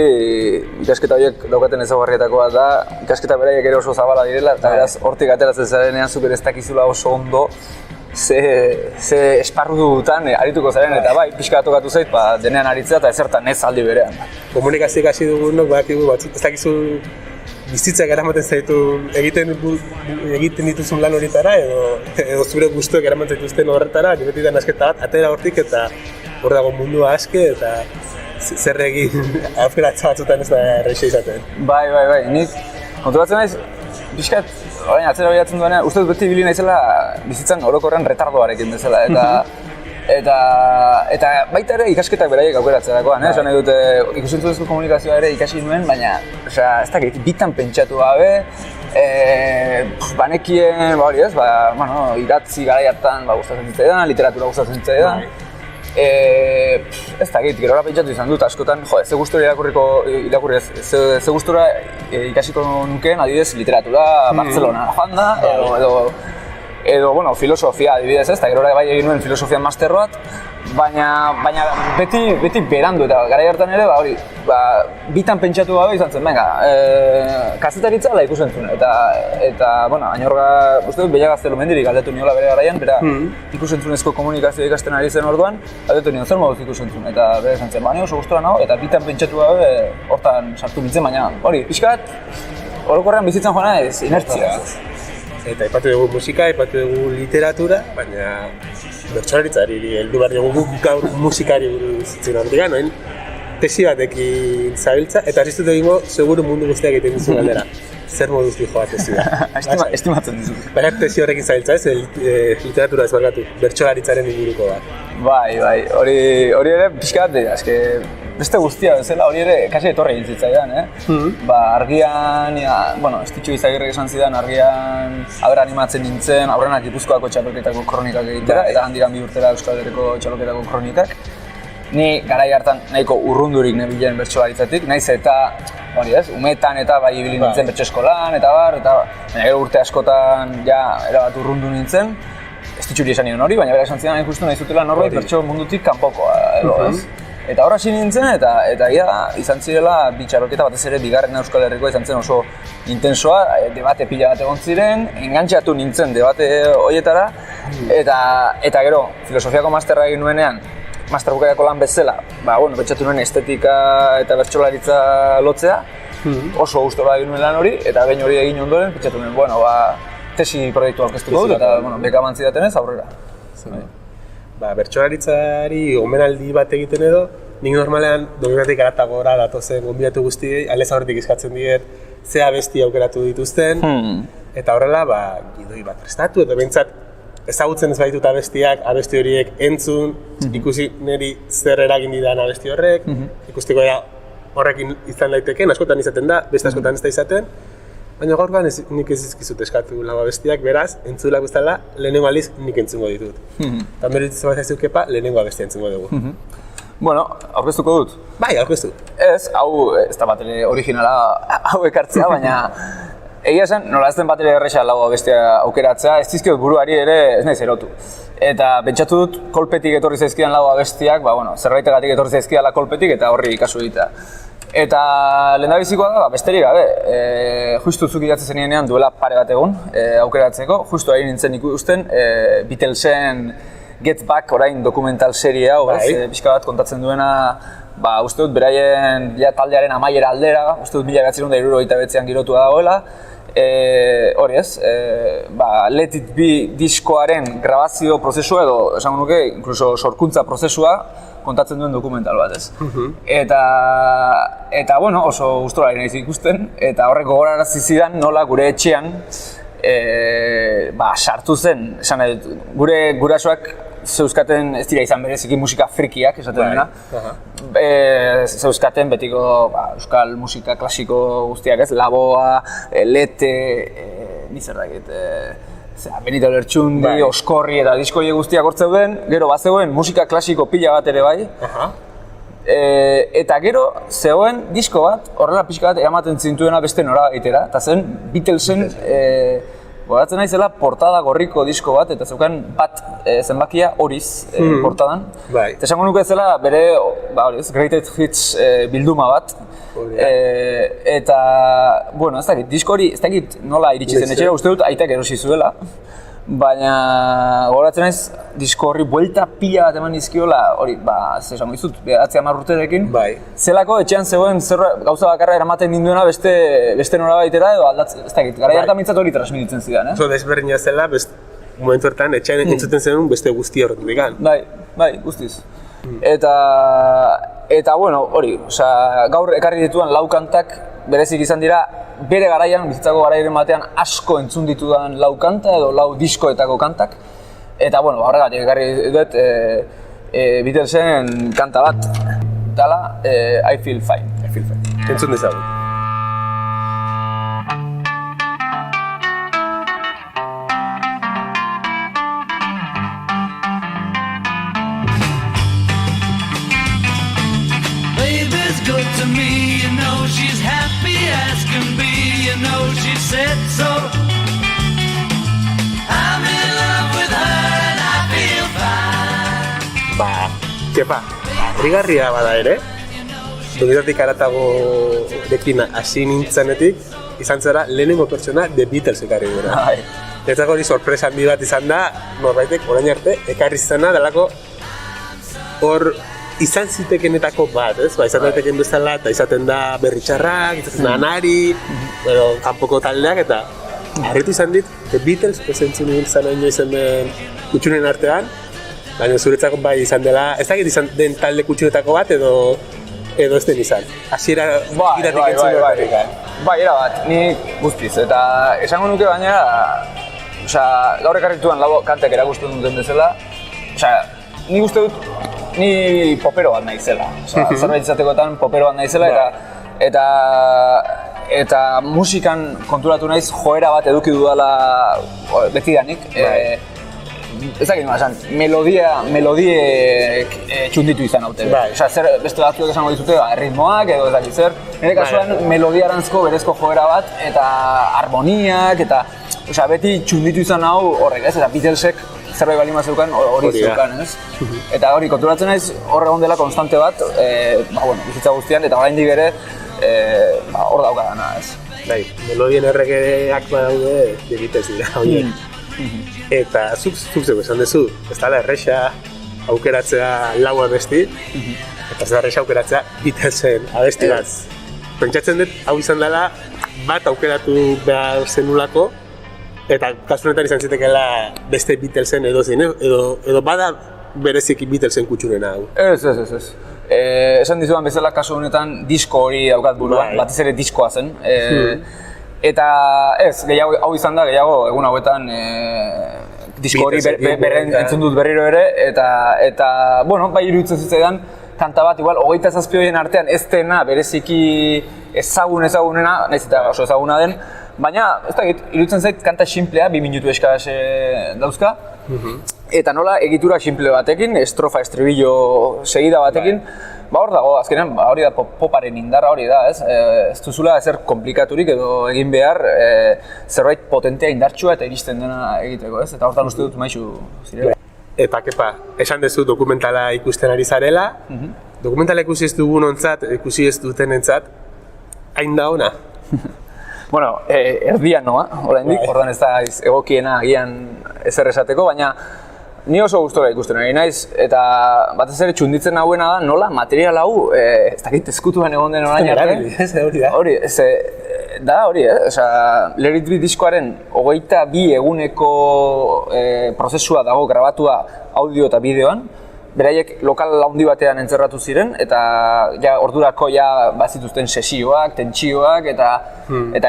ikasketa horiek daukaten ezaugarrietakoa da, ikasketa beraiek ere oso zabala direla, eta beraz hortik ateratzen zarenean zuk ere ez dakizula oso ondo ze esparru dutan arituko zaren, eta bai, pixka tokatu zait, denean aritzea eta ezertan ez aldi berean. Komunikazio ikasi dugunok, ez dakizu bizitzak eramaten zaitu egiten dituzun lan horitara, edo zure gustuek eramaten dituzten horretara, beti da nasketa bat, atera hortik eta hor dago mundua aske, eta zer egin aukeratza batzutan ez da erreixa izaten. Bai, nik konturatzen naiz, pixkat, orain atzera bilatzen duenean, uste dut beti ibili naizela bizitzan orokorren retardoarekin bezala, eta baita ere ikasketak beraiek aukeratzerakoan, esan nahi dute ikusentzunezko komunikazioa ere ikasi nuen, baina ez dakit, bitan pentsatu gabe, banekien, hori ez, idatzi garaiatan gustatzen zitzaidan, literatura gustatzen zitzaidan, ez dakit, gerora pentsatu izan dut, askotan, ze gustura ze gustura ikasiko nukeen, adibidez, literatura, Barcelona joan da, edo edo, bueno, filosofia adibidez, ez, eta gero bai egin nuen filosofia master bat, baina beti berandu, eta garai hartan ere, hori, bitan pentsatu gabe izan zen, venga, kazetaritza ala ikusentzun, eta, bueno, Añorga, uste dut, Bella Gaztelu mendirik galdetu niola bere garaian, bera ikusentzunezko komunikazioa ikasten ari zen orduan, galdetu nion zer moduz ikusentzun, eta bere izan zen, bani oso gustora nago, eta bitan pentsatu gabe hortan sartu nintzen, baina, hori, pixkat, orokorrean bizitzen joan ez, inertzia. Eta aipatu dugu musika, aipatu dugu literatura, baina bertsolaritzari heldu behar dugu gaur musikari buruz zitzen handiga, noen tesi batekin zabiltza, eta hasistu egingo seguru mundu guztiak egiten dizu galdera. Zer moduz dijoa tesi da? Estimatzen dizu. Baina tesi horrekin zabiltza ez, literatura ez barkatu, bertsolaritzaren inguruko bat. Bai, hori ere pixkat, beste guztia bezala hori ere kasi etorri egin zitzaidan, Argian, Estitxu Izagirrek esan zidan, Argian haber animatzen nintzen, aurrenak Gipuzkoako txaloketako kronikak egitera, eta handikan 2 urtera Euskal Herriko txaloketako kronikak. Ni garai hartan nahiko urrundurik nebilen bertsolaritzatik, naiz eta hori ez, umetan eta bai ibili nintzen bertso eskolan, eta baina gero urte askotan ja erabat urrundu nintzen. Estitxuri esan nion hori, baina bera esan zidan hain justu nahi zutela norbait bertso mundutik kanpokoa, ez? Eta horra hasi nintzen, eta izan zirela bi txaloketa batez ere bigarren Euskal Herrikoa izan zen oso intensoa, debate pila bat egon ziren, engantxatu nintzen debate horietara, eta gero, filosofiako masterra egin nuenean, master bukaerako lan bezala, pentsatu nuen estetika eta bertsolaritza lotzea, oso gustora egin nuen lan hori, eta behin hori egin ondoren, pentsatu nuen, tesi proiektu aurkeztuko dut, eta beka eman zidatenez aurrera. Bertsolaritzari omenaldi bat egiten edo, nik normalean dominatik garatagora datozen gonbidatu guztiei, aldez aurretik eskatzen diet ze abesti aukeratu dituzten, eta horrela, gidoi bat prestatu, eta behintzat ezagutzen ez baditut abestiak, abesti horiek entzun, ikusi niri zer eragin didan abesti horrek, ikusteko horrekin izan daiteken, askotan izaten da, beste askotan ez da izaten, baina gaurkoan nik ez izkizut eskatu lau abestiak, beraz, entzulak guztala, lehenengo aldiz nik entzungo ditut. Eta meritzitzen bat zaizu kepa, lehenengo abestia entzungo dugu. Bueno, aurkeztuko dut? Bai, aurkeztu. Ez, hau, ez da bat ere originala hau ekartzea, baina egia esan, nola ez den bat ere erresa lau abestia aukeratzea, ez dizkiot buruari ere ez naiz erotu. Eta pentsatu dut, kolpetik etorri zaizkidan lau abestiak, zerbaitegatik etorri zaizkidala kolpetik eta horri kasu egitea. Eta lehendabizikoa da, besterik gabe, justu zuk idatzi zenienean duela pare bat egun aukeratzeko, justu ari nintzen ikusten Beatlesen Get Back orain dokumental serie hau, pixka bat kontatzen duena, uste dut beraien taldearen amaiera aldera, uste dut 1979an girotua dagoela, hori ez, Let It Be diskoaren grabazio prozesua edo, esango nuke, inkluso sorkuntza prozesua, kontatzen duen dokumental bat ez. Eta oso gustora ari naiz ikusten, eta horrek gogorarazi zidan nola gure etxean sartu zen, esan nahi dut, gure gurasoak zeuzkaten ez dira izan bereziki musika frikiak esaten dena. Zeuzkaten betiko euskal musika klasiko guztiak ez, Laboa, Lete, nizer dakit, Benito Lertxundi, Oskorri eta disko horiek guztiak hortzeuden, gero bazegoen musika klasiko pila bat ere bai. Eta gero zegoen disko bat, horrela pixka bat eramaten zintuena beste norabaitera, eta zen Beatlesen goratzen naizela portada gorriko disko bat, eta zeukan bat zenbakia horiz portadan. Eta esango nuke zela bere Greatest Hits bilduma bat. Eta, ez dakit, disko hori ez dakit nola iritsi zen etxera, uste dut aitak erosi zuela. Baina, gogoratzen naiz, disko horri buelta pila bat eman dizkiola, hori, esango dizut, 10 urterekin. Zelako etxean zegoen gauza bakarra eramaten ninduena beste norabaitera edo aldatzen, ez dakit, garai hartan mintzat hori transmititzen zidan, Oso desberdina zela, momentu hortan etxean entzuten zenun beste guzti horretu digan. Bai, guztiz. Eta hori, gaur ekarri dituan lau kantak berezik izan dira bere garaian, bizitzako garairen batean asko entzun ditudan lau kanta edo lau diskoetako kantak. Eta horregatik ekarri dut Beatlesen kanta bat dala I Feel Fine. Entzun dezagun. Good to me, you know she's happy as can be, you know she said so. I'm in Kepa, harrigarria bada ere, dugitatik aratago dekin hasi nintzenetik, izan zara lehenengo pertsona The Beatles ekarri dira. Netzako hori sorpresa handi bat izan da, norbaitek orain arte, ekarri zena delako hor izan zitekenetako bat, ez? Ba, izan daiteken bezala, eta izaten da berritxarrak, izaten da anari, kanpoko taldeak, eta harritu izan dit, The Beatles presentzun egin zan oino izan den kutxunen artean, baina zuretzako bai izan dela, ez dakit izan den talde kutxunetako bat, edo ez den izan. Hasiera iratik entzun dut. Bai, erabat, ni guztiz, eta esango nuke baina, gaur ekarrituan lau kantek erakusten duten bezala, ni uste dut, ni popero bat naizela. Zerbait izatekotan popero bat naizela, eta musikan konturatu naiz joera bat eduki dudala betidanik. Ez dakit nola esan, melodiek txunditu izan haute. Zer beste batzuek esango dituzte, ritmoak edo ez dakit zer. Nire kasuan melodiarantzko berezko joera bat, eta harmoniak, eta beti txunditu izan hau horrek, ez? Eta Beatlesek zerbait bali mazeukan hori zeukan, ez? Eta hori, konturatzen naiz hor egon dela konstante bat, bizitza guztian, eta oraindik ere hor daukadana, ez? Bai, melodien erregeak badaude The Beatles dira, horiek. Eta zuk zego esan duzu, ez dala erresa aukeratzea lau abesti, eta ez da erresa aukeratzea Beatlesen abesti bat. Pentsatzen dut, hau izan dela bat aukeratu behar zenulako, eta kasu honetan izan zitekeela beste Beatlesen edo bada bereziki Beatlesen kutxunena hau. Ez. Esan dizudan bezala kasu honetan disko hori daukat buruan, batez ere diskoa zen. Eta ez, hau izan da, gehiago egun hauetan disko hori entzun dut berriro ere, eta bai iruditzen zitzaidan kanta bat, igual, 27 horien artean ez dena bereziki ezagunena, nahiz eta oso ezaguna den, baina, ez dakit, iruditzen zait kanta simplea, 2 minutu eskaz dauzka, eta nola egitura simple batekin, estrofa, estribillo segida batekin, hor dago, azkenean, hori da poparen indarra hori da, ez? Ez duzula ezer komplikaturik edo egin behar zerbait potentea indartsua eta iristen dena egiteko, ez? Eta hortan uste dut maizu zirela. Eta kepa, esan dezu dokumentala ikusten ari zarela, dokumentala ikusi ez dugunontzat, ikusi ez dutenentzat, hain da ona? Bueno, erdian noa, oraindik, ordan ez da egokiena agian ezer esateko, baina ni oso gustora ikusten ari naiz, eta batez ere txunditzen hauena da, nola material hau, ez dakit ezkutuan egon den orain arte. Hori, Let It Be diskoaren 22 eguneko prozesua dago grabatua audio eta bideoan, beraiek lokal handi batean entzerratu ziren, eta ordurako bazituzten sesioak, tentsioak, eta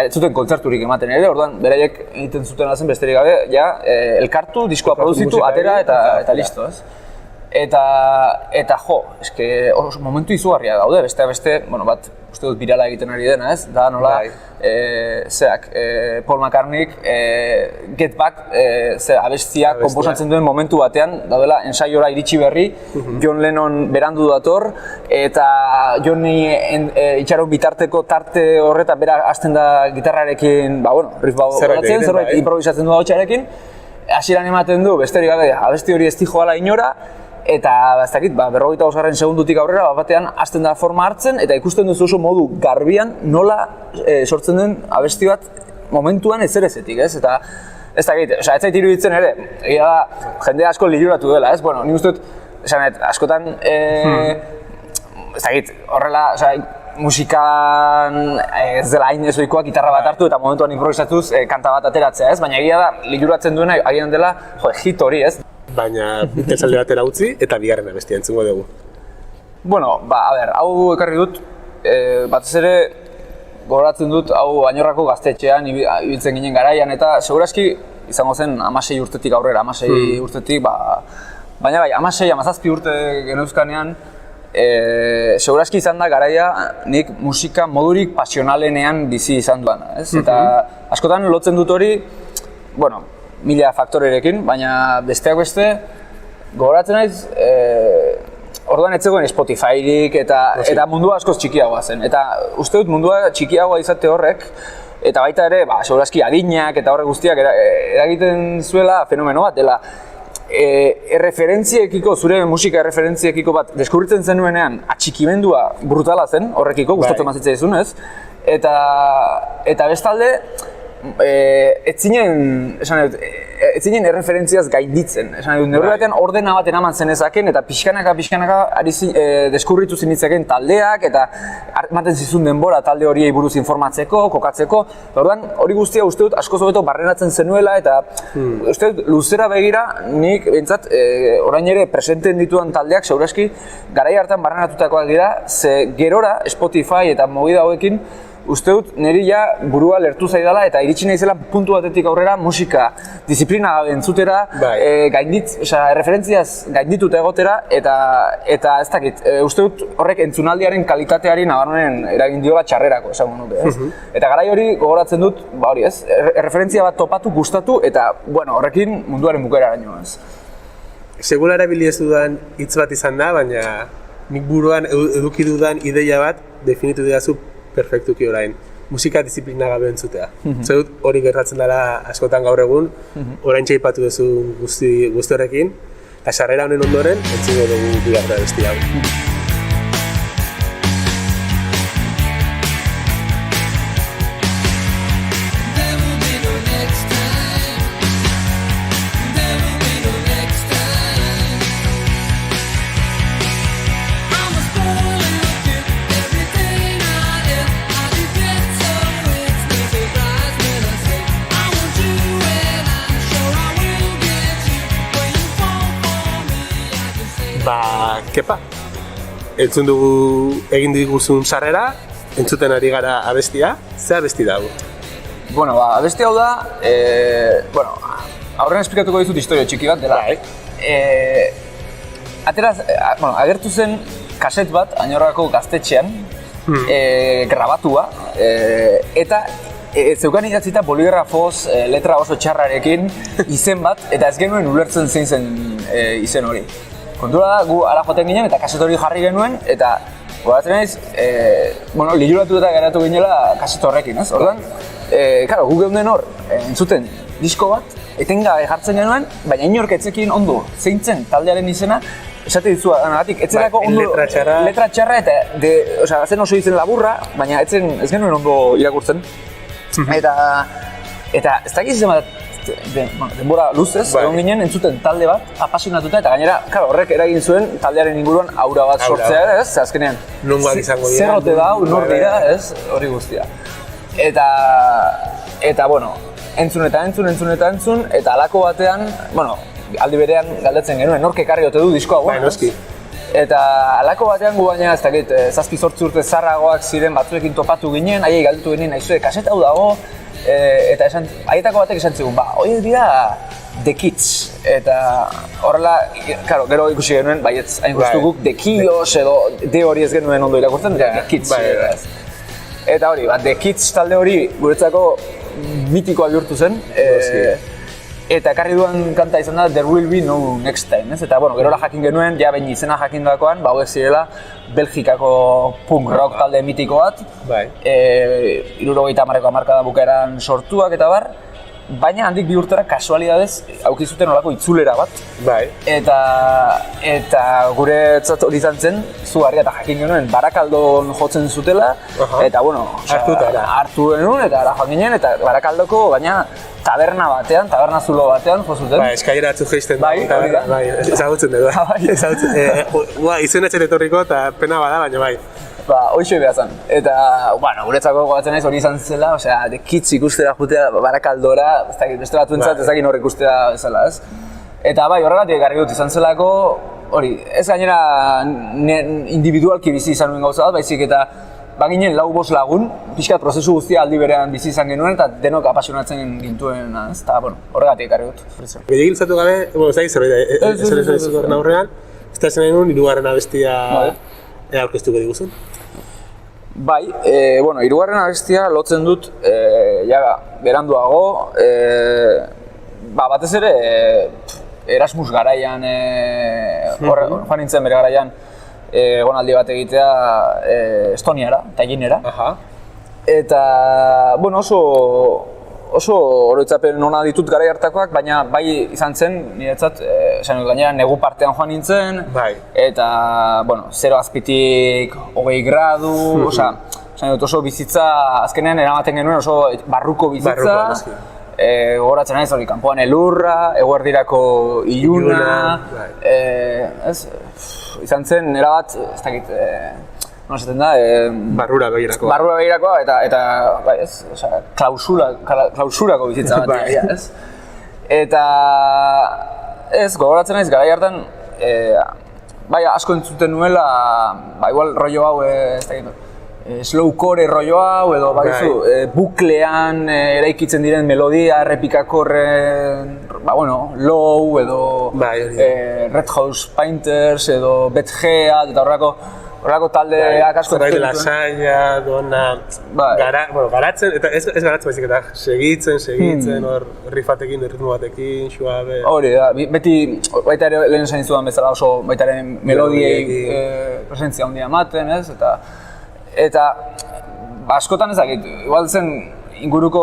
ez zuten kontzerturik ematen ere, orduan beraiek egiten zuten zen besterik gabe, elkartu, diskoa produzitu, atera eta listo, ez? Eta eske momentu izugarria daude, beste, bat, uste dut birala egiten ari dena, ez? Da nola, Paul McCartneyk Get Back abestia konposatzen duen momentu batean, daudela ensaiora iritsi berri, John Lennon berandu dator, eta Johnny itxaron bitarteko tarte horretan bera hasten da gitarrarekin, riff horatzen, zerbait improvisatzen du hautsarekin, hasieran ematen du, besterik gabe, abesti hori ez dijoala inora, eta ez dakit, 45 segundutik aurrera batean hasten da forma hartzen, eta ikusten duzu oso modu garbian nola sortzen den abesti bat momentuan ezerezetik, ez? Eta ez dakit, ez zait iruditzen ere, egia da, jende asko liluratu dela, ez? Bueno, ni uste dut, askotan, ez dakit, horrela, musikan ez dela hain ezoikoak gitarra bat hartu eta momentuan improvisatuz kanta bat ateratzea, ez? Baina egia da, liluratzen duena agian dela, hit hori, ez? Baina Beatles alde batera utzi eta bigarren abestia entzungo dugu. Bueno, hau ekarri dut, batez ere gogoratzen dut hau Añorrako gaztetxean ibiltzen ginen garaian eta segurazki izango zen 16 urtetik aurrera, 16 urtetik, baina 16-17 urte geneuzkanean segurazki izan da garaia nik musika modurik pasionalenean bizi izan duana, ez? Eta askotan lotzen dut hori, bueno, 1000 faktorerekin, baina besteak beste gogoratzen naiz orduan ez zegoen Spotifyrik eta mundua askoz txikiagoa zen. Eta uste dut mundua txikiagoa izate horrek, eta baita ere, segurazki adinak eta horrek guztiak eragiten zuela fenomeno bat dela. erreferentziekiko, zure musika erreferentziekiko bat deskubritzen zenuenean atxikimendua brutala zen horrekiko, gustatzen mazitzaizun, ez? Eta bestalde, ez zinen erreferentziaz gainditzen. Esan dut, neurri batean ordena baten eman zenezaken eta pixkanaka deskubritu zinitzaken taldeak eta ematen zizun denbora talde horiei buruz informatzeko, kokatzeko. Orduan, hori guztia uste dut askoz hobeto barrenatzen zenuela eta uste dut luzera begira nik behintzat orain ere presenten ditudan taldeak segurazki garai hartan barrenatutakoak dira, ze gerora Spotify eta movida hauekin uste dut niri ja burua lertu zaidala eta iritsi naizela puntu batetik aurrera musika disiplina gabe entzutera, erreferentziaz gaindituta egotera eta ez dakit, uste dut horrek entzunaldiaren kalitateari nabarmen eragin diola txarrerako, esango nuke, ez? Eta garai hori gogoratzen dut, hori ez, erreferentzia bat topatu, gustatu eta, bueno, horrekin munduaren bukaeraraino, ez? Segula erabili ez dudan hitz bat izan da, baina nik buruan eduki dudan ideia bat definitu didazu perfektuki orain. Musika disiplina gabe entzutea. Zer dut hori gertatzen dela askotan gaur egun, orain txaipatu duzu guzti horrekin, eta sarrera honen ondoren, entzungo dugu bigarra besti hau. Kepa, entzun dugu egin diguzun sarrera, entzuten ari gara abestia, ze abesti dago? Bueno, abesti hau da, aurrean esplikatuko dizut historio txiki bat dela. Agertu zen kaset bat, Añorrako gaztetxean, grabatua, eta zeukan idatzita boligrafoz, letra oso txarrarekin izen bat, eta ez genuen ulertzen zein zen izen hori. Kontura da, gu ara joten ginen eta kaset hori jarri genuen eta goratzen naiz, liluratu eta geratu ginela kaset horrekin, ez? Orduan, gu geunden hor, entzuten disko bat, etengabe jartzen genuen, baina inork etzekin ondo zeintzen taldearen izena, esate dizu, anagatik, etzelako ondo letra txarra eta zen oso izen laburra, baina ez genuen ondo irakurtzen. Eta ez dakiz izan bat, denbora luzez, egon ginen entzuten talde bat, apasionatuta eta gainera, horrek eragin zuen taldearen inguruan aura bat sortzea, ez? Azkenean, zerrote da, nor dira, ez? Hori guztia. Eta, bueno, entzun, eta halako batean, aldi berean galdetzen genuen, nork ekarri ote du disko hau, ez? Eta halako batean gu baina, ez dakit, 7-8 urte zarragoak ziren batzuekin topatu ginen, haiei galdetu ginen, naizue, kaset hau dago, eta haietako batek esan zigun, horiek dira The Kids, eta horrela, gero ikusi genuen, baietz hain guztu guk, The Kios edo D hori ez genuen ondo irakurtzen, The Kids. Eta hori, The Kids talde hori guretzako mitikoa bihurtu zen, eta ekarri duan kanta izan da There Will Be No Next Time, eta gerola jakin genuen, ja baina izena jakindakoan, hauek zirela Belgikako punk rock talde mitiko bat, 70ko hamarkada bukaeran sortuak eta bar, baina handik bi urtera kasualidadez aukizuten olako itzulera bat, eta guretzat hori izan zen, zugarria eta jakin genuen Barakaldon jotzen zutela, eta hartu genuen eta ara joan ginen, eta Barakaldoko baina taberna batean, taberna zulo batean jo zuten. Eskaira atzu geisten da, ezagutzen dugu. Izen etxen etorriko eta pena bada, baina bai. Hoixo behar zen. Eta, guretzako gogatzen naiz hori izan zela, The Kids ikustera jutea Barakaldora, beste batuentzat ez dakit hor ikustera bezala, ez? Eta horregatik ekarri dut izan zelako, hori, ez gainera individualki bizi izan nuen gauza bat, baizik eta baginen 4-5 lagun, pixkat prozesu guztia aldi berean bizi izan genuen eta denok apasionatzen gintuen, ez? Eta, horregatik ekarri dut. Gehiagiltzatu gabe, ez dakit zerbait, ez horren aurrean, ez da zen egun, hirugarren abestia aurkeztuko diguzun? Bai, hirugarren abestia lotzen dut, beranduago, batez ere Erasmus garaian, joan nintzen bere garaian, egonaldi bat egitea Estoniara, Tallinnera. Eta, oso oroitzapen ona ditut garai hartakoak, baina bai izan zen, niretzat, gainera negu partean joan nintzen, eta, bueno, 0 azpitik 20 gradu, oso bizitza, azkenean eramaten genuen oso barruko bizitza, gogoratzen naiz hori, kanpoan elurra, eguerdirako iluna, izan zen, erabat, ez dakit, no esaten da, barrura begirakoa. Barrura begirakoa eta bai, ez, klausurako bizitza bat, ez? Eta ez, gogoratzen naiz garai hartan, bai, asko entzuten nuela, ba, igual rollo hau, ez dakit, slowcore rollo hau, edo bakizu, buklean eraikitzen diren melodia, errepikakorren, ba, bueno, Low, edo Red House Painters, edo Beth Head, eta horrelako taldeak asko entzuten duen. Lasaia, dona, garatzen, eta ez garatzen baizik, eta segitzen, hor rifatekin, ritmo batekin, suabe. Hori da, beti, baita ere lehen esan dizudan bezala oso, baita ere melodiei presentzia handia ematen, ez, eta askotan ezakit, igual zen inguruko,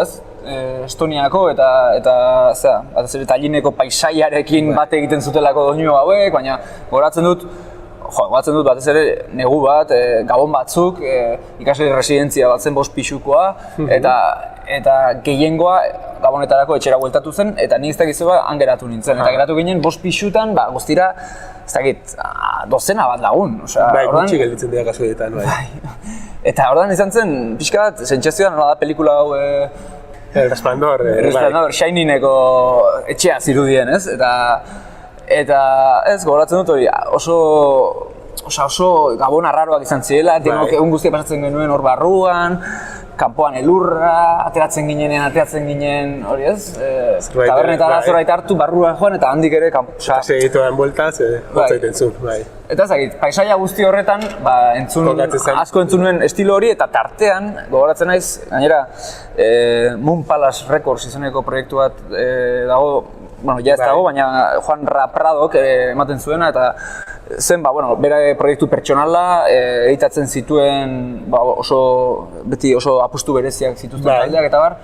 ez, Estoniako eta Tallinneko paisaiarekin bate egiten zutelako doinu hauek, baina goratzen dut batez ere negu bat, gabon batzuk, ikasle residentzia bat zen 5 pixukoa, eta gehiengoa gabonetarako etxera bueltatu zen, eta ni ez dakizu han geratu nintzen. Eta geratu ginen 5 pixutan, guztira, ez dakit, 12 bat lagun. Bai, gutxi gelditzen dira kasuetan, bai. Eta ordan izan zen, pixka bat, sentsazioa nola da pelikula hau, El Resplandor, Shiningeko etxea zirudien, ez? Eta ez, gogoratzen dut hori, oso gabon arraroak izan zirela, denok egun guztia pasatzen genuen hor barruan, kanpoan elurra, ateratzen ginen, hori ez? Tabernetara zorait hartu, barruan joan, eta handik ere Eta segituan bueltaz, hotzaiten zuen, bai. Eta ezagit, paisaia guzti horretan, asko entzun nuen estilo hori, eta tartean, gogoratzen naiz, gainera, Moon Palace Records izeneko proiektu bat dago, bueno, ja ez dago, baina Juan Rapradok ematen zuena, eta zen, bere proiektu pertsonala, editatzen zituen, beti oso apustu bereziak zituzten taldeak eta bar,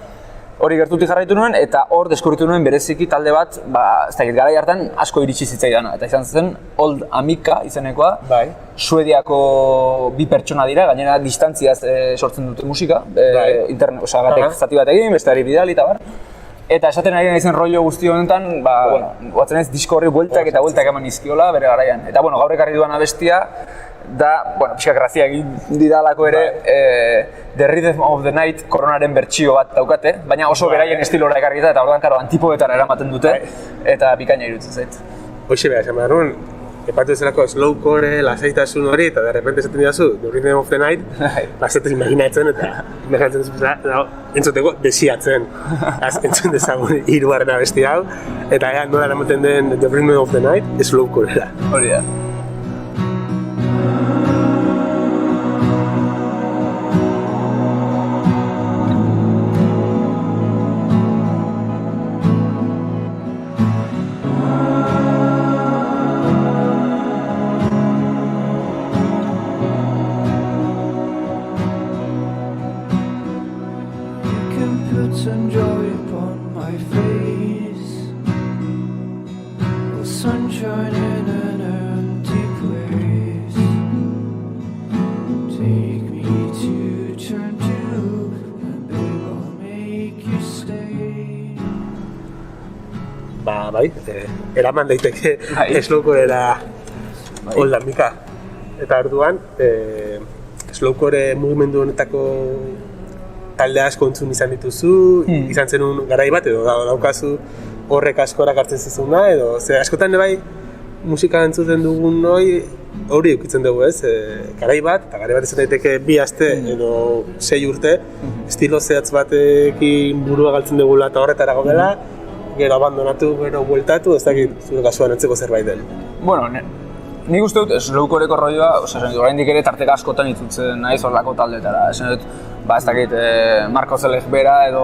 hori gertutik jarraitu nuen, eta hor deskubritu nuen bereziki talde bat, ez dakit, garai hartan asko iritsi zitzaidana, eta izan zen Old Amica izenekoa, Suediako 2 pertsona dira, gainera distantziaz sortzen dute musika, batek zati bat egin, besteari bidali eta bar. Eta esaten ari naizen rollo guzti honetan, guatzen ez disko horri bueltak eta bueltak eman izkiola bere garaian. Eta gaur ekarri duan abestia, da, pixka grazia egin didalako ere, The Rhythm of the Night koronaren bertsio bat daukate, baina oso beraien estilora ekarrita eta ordan, antipoetara eramaten dute, eta bikaina iruditzen zait. Hoxe beha, esan behar nuen, epatu ezerako slowcore, lasaitasun hori, eta de repente esaten didazu, The Rhythm of the Night, lasaitez imaginatzen eta entzuteko desiatzen. Entzun dezagun 3. abesti hau, eta nola eramaten den The Rhythm of the Night, slowcore da. Hori da. Eraman daiteke slowcorera Old Amica. Eta orduan, slowcore mugimendu honetako talde asko entzun izan dituzu, izan zenun garai bat, edo daukazu horrek askorak hartzen zizuna, edo askotan bai musika entzuten dugun hori eukitzen dugu, ez? Garai bat, eta garai bat izan daiteke 2 aste edo 6 urte, estilo zehatz batekin burua galtzen dugula eta horretara gaudela, gero abandonatu, gero bueltatu, ez dakit zure kasuan antzeko zerbait den. Bueno, nik uste dut slowcoreko rolloa, oraindik ere tarteka askotan itzutzen naiz horrelako taldeetara. Esan dut, ez dakit, Marko Zelek bera edo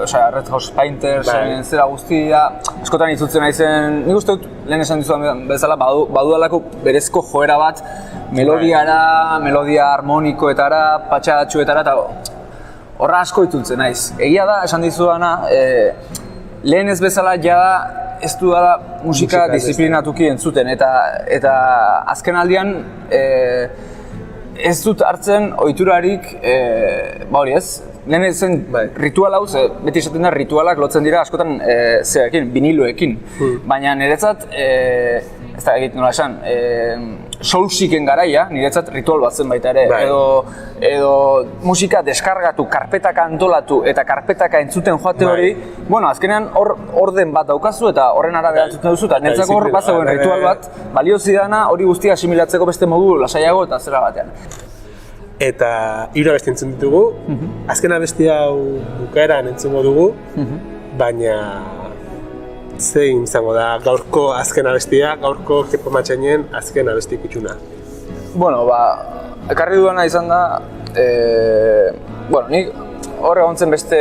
Red House Painters, zera guztia, askotan itzutzen naizen, nik uste dut, lehen esan dizudan bezala, badudalako berezko joera bat, melodiara, melodia harmonikoetara, patxadatxuetara, eta horra asko itzultzen naiz. Egia da, esan dizudana, lehen ez bezala jada ez dudala musika disiplinatuki entzuten, eta azken aldian ez dut hartzen ohiturarik, hori ez, lehen zen ritual hau, beti esaten da ritualak lotzen dira askotan viniloekin, baina niretzat, ez da egit nola esan, soulsiken garaia, niretzat ritual bat zen baita ere, edo musika deskargatu, karpetaka antolatu eta karpetaka entzuten joate hori, bueno, azkenean orden bat daukazu eta horren arabera entzuten duzu, eta niretzako hor bat zegoen ritual bat, balio zidana hori guztia asimilatzeko beste modu lasaiago eta zera batean. Eta 3 abesti entzun ditugu, azken abesti hau bukaeran entzungo dugu, baina zein izango da gaurko azken abestia, gaurko Kepa Matxainen azken abesti kutxuna? Bueno, ekarri duena izan da, nik hor egon zen beste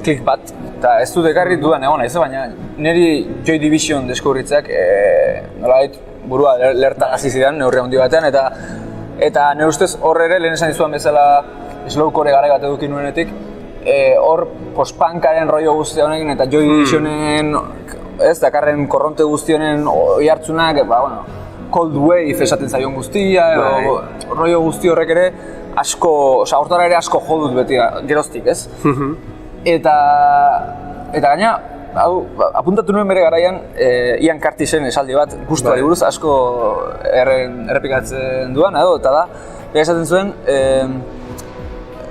klik bat, eta ez dut ekarri dudan egon naiz, baina niri Joy Division deskubritzeak nolabait burua lerta hasi zidan neurri handi batean, eta nire ustez hor ere lehen esan dizudan bezala slowcore garai bat eduki nuenetik, hor post-punkaren rollo guzti honekin eta Joy Divisionen dakarren korronte guzti honen oihartzunak, Cold Wave esaten zaion guztia, rollo guzti horrek ere asko, hortara ere asko jodut beti geroztik, ez? Eta gaina, apuntatu nuen bere garaian Ian Curtisen esaldi bat gustuari buruz asko errepikatzen duan, eta da, esaten zuen,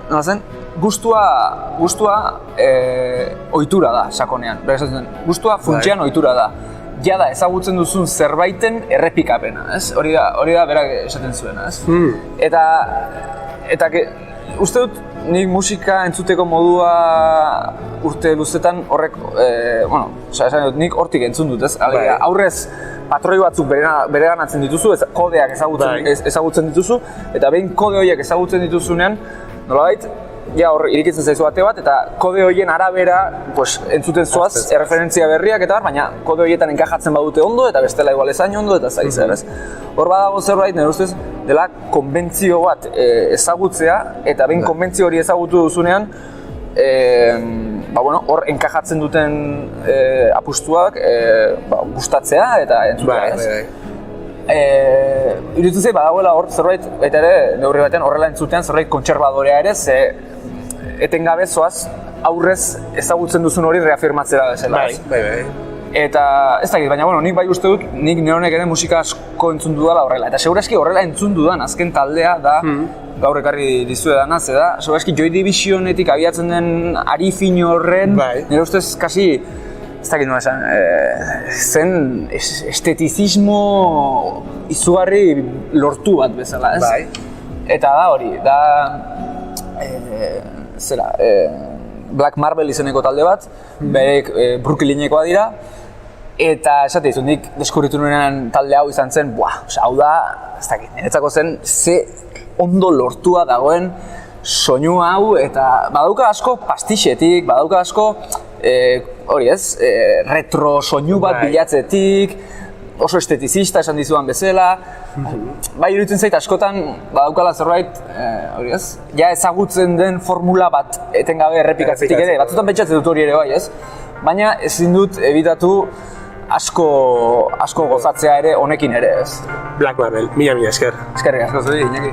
nola zen, gustua ohitura da sakonean. Gustua funtsian ohitura da. Jada ezagutzen duzun zerbaiten errepikapena, ez? Hori da berak esaten zuena, ez? Eta uste dut nik musika entzuteko modua urte luzetan horrek, esan dut nik hortik entzun dut, ez? Aurrez patroi batzuk bereganatzen dituzu, kodeak ezagutzen dituzu, eta behin kode horiek ezagutzen dituzunean, nolabait, hor irikitzen zaizu bate bat, eta kode horien arabera entzuten zoaz erreferentzia berriak eta baina kode horietan enkajatzen badute ondo eta bestela igual ezain ondo eta zari zer, ez? Hor badago zerbait, nire ustez, dela konbentzio bat ezagutzea, eta behin konbentzio hori ezagutu duzunean, hor enkajatzen duten apustuak gustatzea eta entzutea, ez? Iruditzen badagoela hor zerbait, baita ere, neurri batean horrela entzutean zerbait kontserbadorea ere, ze etengabe zoaz aurrez ezagutzen duzun hori reafirmatzera bezala. Eta ez dakit, baina nik bai uste dut, nik neronek ere musika asko entzun dudala horrela. Eta segurazki horrela entzun dudan azken taldea da, gaur ekarri dizuedana, ze da, segurazki Joy Divisionetik abiatzen den ari fin horren, nire ustez kasi, ez dakit nola esan, zen estetizismo izugarri lortu bat bezala, ez? Eta da hori, da Black Marble izeneko talde bat, berek Brooklynekoa dira, eta esate dizu, nik deskubritu nuenean talde hau izan zen, hau da, ez dakit, niretzako zen, ze ondo lortua dagoen soinu hau, eta badauka asko pastixetik, badauka asko, hori ez, retro soinu bat bilatzetik, oso estetizista esan dizudan bezala, bai iruditzen zait askotan badaukala zerbait, hori ez, ja ezagutzen den formula bat etengabe errepikatzetik ere, batzutan pentsatzen dut hori ere bai ez, baina ezin dut ebitatu asko gozatzea ere honekin ere ez. Black Marble, mila esker. Eskerrik asko zuri, Iñaki.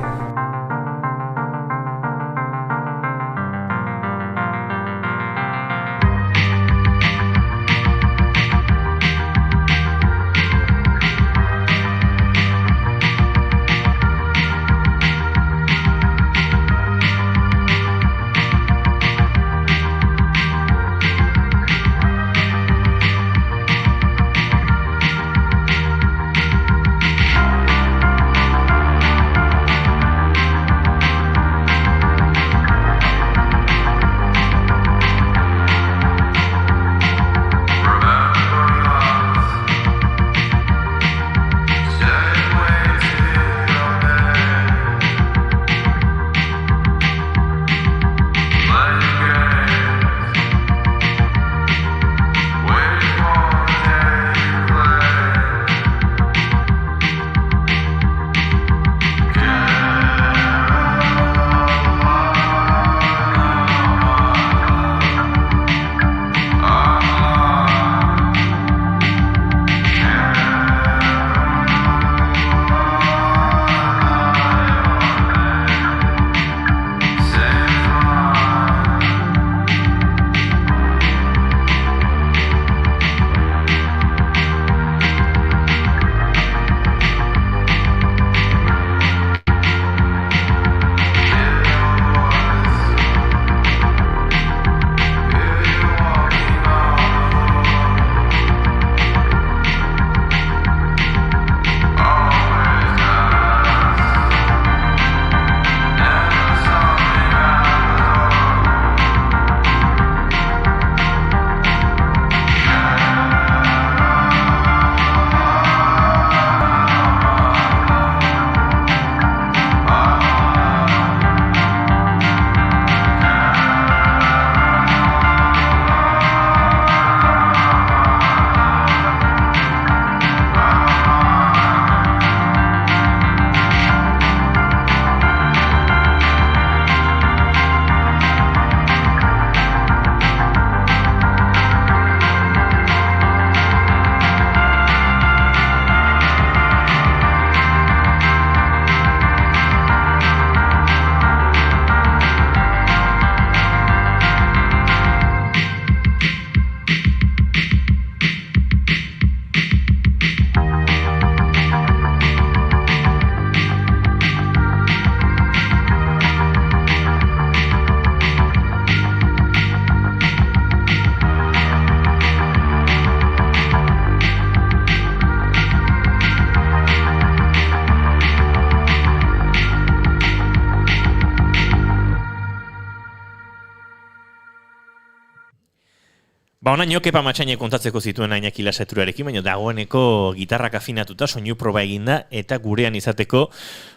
Ba, onaino Kepa Matxainek kontatzeko zituen Iñaki Lasaiturarekin, baina dagoeneko gitarrak afinatuta, soinu proba eginda, eta gurean izateko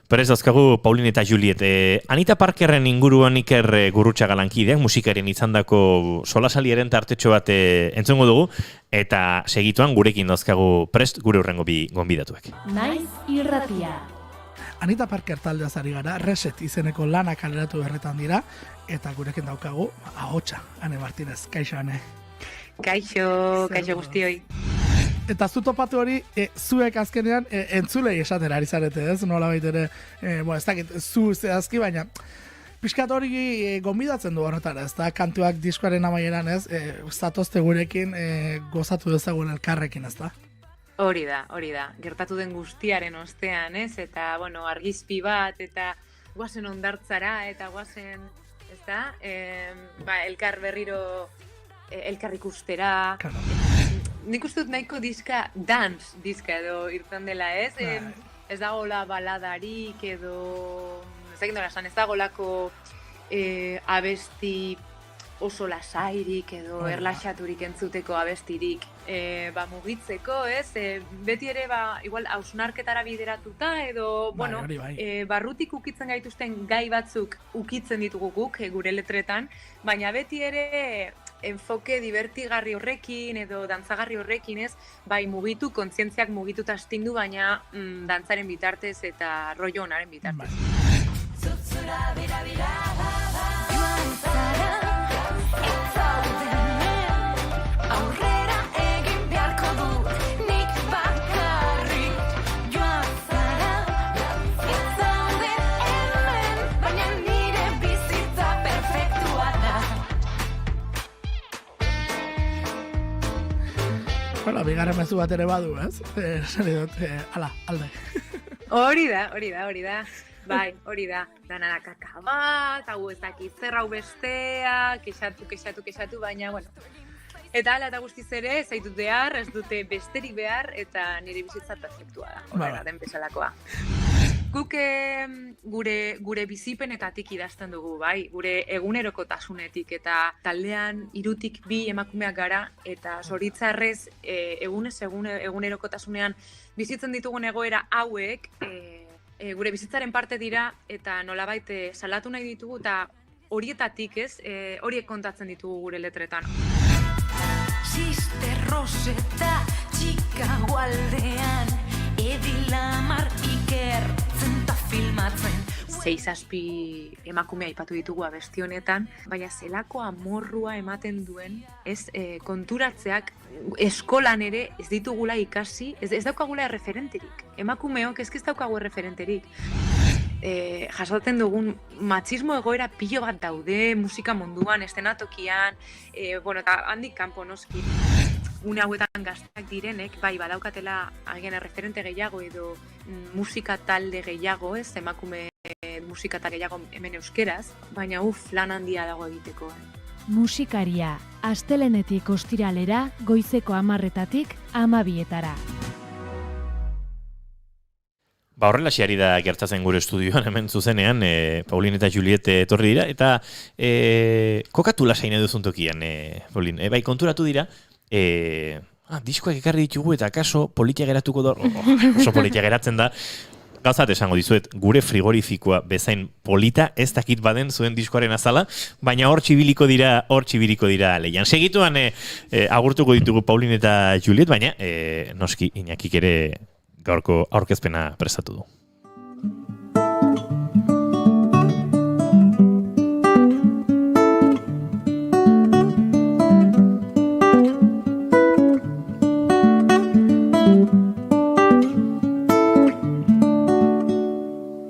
prez dauzkagu Paulin eta Juliet. Anita Parkerren inguruan Iker Gurrutxaga lankideak, musikarien izandako solasaliaren tartetxo bat entzungo dugu, eta segituan gurekin dauzkagu prest gure hurrengo bi gonbidatuek. Naiz irratia. Anita Parker taldeaz ari gara, Reset izeneko lanak kaleratu berretan dira, eta gurekin daukagu ahotsa, Ane Martinez. Kaixo, Ane. Kaixo guztioi. Eta zu topatu hori, zuek azkenean entzulei esatera ari zarete, ez? Nola baitere, ez dakit, zu zehazki, baina pixkat hori gonbidatzen du horretara, ez da, kantuak diskoaren amaieran, ez? Zatozte gurekin gozatu dezagun elkarrekin, ez da? Hori da. Gertatu den guztiaren ostean, ez? Eta, argizpi bat, eta guazen ondartzara, eta guazen, ez da? Elkar berriro, elkar ikustera. Nik uste dut nahiko dance diska edo irten dela, ez? Ez dagoela baladarik edo, ez dagolako abesti oso lasairik edo erlaxaturik entzuteko abestirik mugitzeko, ez? Beti ere, igual, hausnarketara bideratuta edo, barrutik ukitzen gaituzten gai batzuk ukitzen ditugu guk gure letretan, baina beti ere enfoke divertigarri horrekin edo dantzagarri horrekin, ez? Mugitu, kontzientziak mugitu eta astindu, baina dantzaren bitartez eta rollo honaren bitartez. Bigarren mezu bat ere badu, ez? Zari dut, alde. Hori da. Bai, hori da. Dana da kaka bat, hau ez dakit zerrau bestea, kexatu, baina, Eta ala eta guztiz ere, ez zaitut behar, ez dute besterik behar, eta nire bizitza perfektua da. Horrela den bezalakoa. Guk gure bizipenetatik idazten dugu, bai, gure egunerokotasunetik eta taldean 3 bi emakumeak gara eta zoritzarrez egunerokotasunean bizitzen ditugun egoera hauek gure bizitzaren parte dira eta nolabait salatu nahi ditugu eta horietatik horiek kontatzen ditugu gure letretan. Sister Rosetta, txika gualdean, Edilamar Iker zenta filmatzen. 6-7 emakume aipatu ditugu abesti honetan, baina zelako amorrua ematen duen, konturatzeak eskolan ere ez ditugula ikasi, ez daukagula erreferenterik. Emakumeok ez daukagu erreferenterik. Jasotzen dugun matxismo egoera pilo bat daude, musika munduan, estenatokian, eta handik kanpo noski. Une hauetan gazteak direnek, badaukatela agian erreferente gehiago edo musika talde gehiago, ez, emakume musika talde gehiago hemen euskeraz, baina lan handia dago egiteko. Musikaria, astelenetik ostiralera, goizeko 10:00 12:00. Horrela xeari da gertatzen gure estudioan hemen zuzenean, Paulin eta Juliet etorri dira, eta kokatu lasain eduzun tokian, Paulin. Bai, konturatu dira, diskoak ekarri ditugu eta akaso politia geratuko da, oso politia geratzen da, gauzat esango dizuet, gure frigorifikoa bezain polita, ez dakit baden zuen diskoaren azala, baina hor txibiliko dira leian. Segituan agurtuko ditugu Paulin eta Juliet, baina noski Iñakik ere gaurko aurkezpena prestatu du.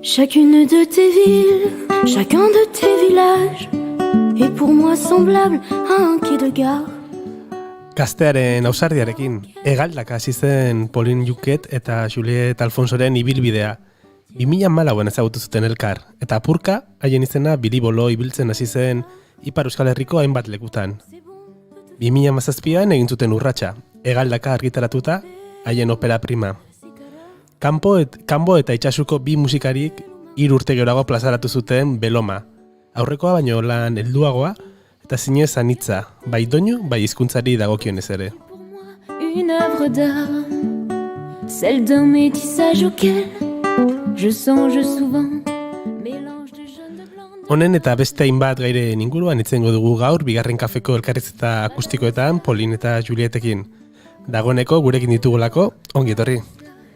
Chacune de tes villes, chacun de tes villages est pour moi semblable à un quai de gare. Gaztearen ausardiarekin, hegaldak hasi zen Paulin Juliet eta Juliet Alfonsoren ibilbidea. 2014an ezagutu zuten elkar, eta apurka haien izena biribolo ibiltzen hasi zen Ipar Euskal Herriko hainbat lekutan. 2017an egin zuten urratsa, hegaldaka argitaratuta haien opera prima. Kanpo eta Itsasuko 2 musikarik 3 urte geroago plazaratu zuten Beloma. Aurrekoa baino lan helduagoa eta zinez anitza, bai doinu, bai hizkuntzari dagokionez ere. Une œuvre d'art, celle d'un métissage auquel je songe souvent. Honen eta beste hainbat gairen inguruan itzengo dugu gaur, bigarren kafeko elkarrizketa akustikoetan, Polin eta Julietekin. Dagoeneko gurekin ditugulako, ongi etorri.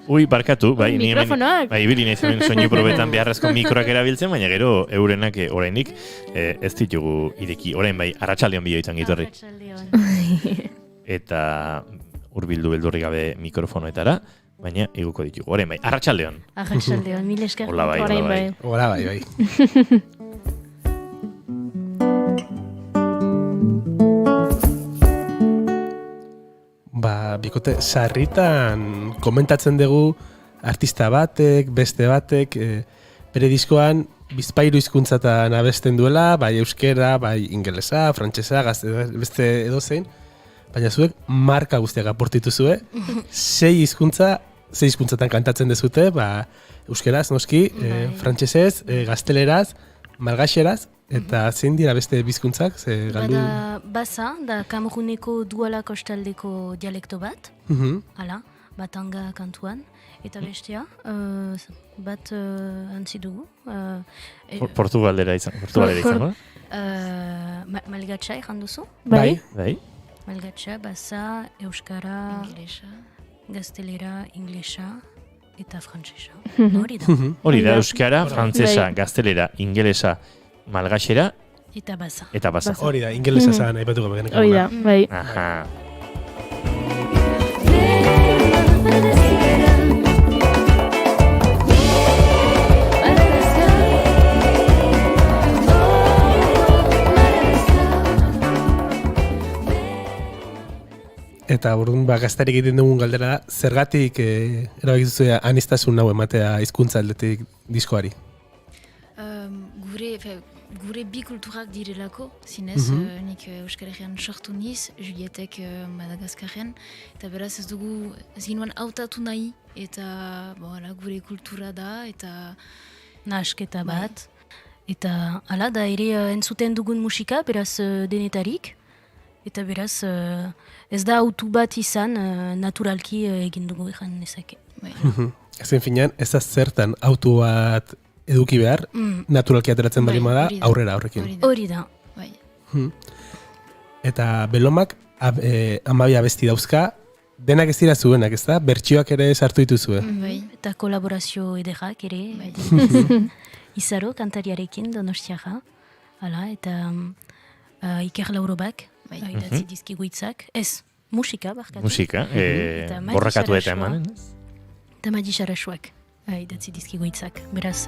Ui, barkatu, bai, ni hemen, Mikrofonoak. bai, ibili naiz hemen soinu probetan beharrezko mikroak erabiltzen, baina gero eurenak orainik ez ditugu ireki. Orain bai, arratsaldeon bio izan gitorri. Eta hurbildu beldurri gabe mikrofonoetara, baina iguko ditugu. Orain bai, arratsaldeon. Arratsaldeon, mil esker. Hola bai, hola bai. Hola bai. Bikote, sarritan komentatzen dugu artista batek, beste batek, bere diskoan bizpairu hizkuntzatan abesten duela, bai euskera, bai ingelesa, frantsesa, beste edozein, baina zuek marka guztiak aportituzue, sei hizkuntzatan kantatzen dezute, euskeraz, noski, frantsesez, gazteleraz, malgaxeraz, eta zein dira beste bizkuntzak? Bada basa, da Kameruneko duala kostaldeko dialekto bat, hala, batanga kantuan, eta bestea, bat antzi dugu. Portugalera izango? Malgatxa ikan duzu? Bai. Malgatxa, basa, euskara, gaztelera, inglesa, eta frantsesa. Hori da, euskara, frantsesa, gaztelera, ingelesa, malgaxera eta basa. Hori da, ingelesa zan, aipatuko begenek. Hori da, bai. Aha. Eta orduan gaztarik egiten dugun galdera da, zergatik erabakizuzue aniztasun hau ematea hizkuntza aldetik diskoari? Gure bi kulturak direlako, zinez, nik Euskal Herrian sortu niz, Julietek Madagaskarren, eta beraz ez dugu, ez ginoan hautatu nahi, eta gure kultura da, eta nahasketa bat, eta hala da ere entzuten dugun musika, beraz denetarik, eta beraz ez da autu bat izan naturalki egin dugu egin nezake. Ezen finean, ez da zertan autu bat eduki behar, naturalki ateratzen balima da, aurrera horrekin. Hori da, bai. Eta Belomak 12 abesti dauzka, denak ez dira zuenak, ez da? Bertsioak ere sartu dituzue. Bai, eta kolaborazio ederrak ere. Izaro, kantariarekin, Donostiara, hala, eta Iker Laurobak, idatzi dizkigu hitzak. Ez, musika, barkatu. Musika, borrakatu eta emanen. Eta Madi Sarasuak, idatzi dizkigu hitzak. Beraz,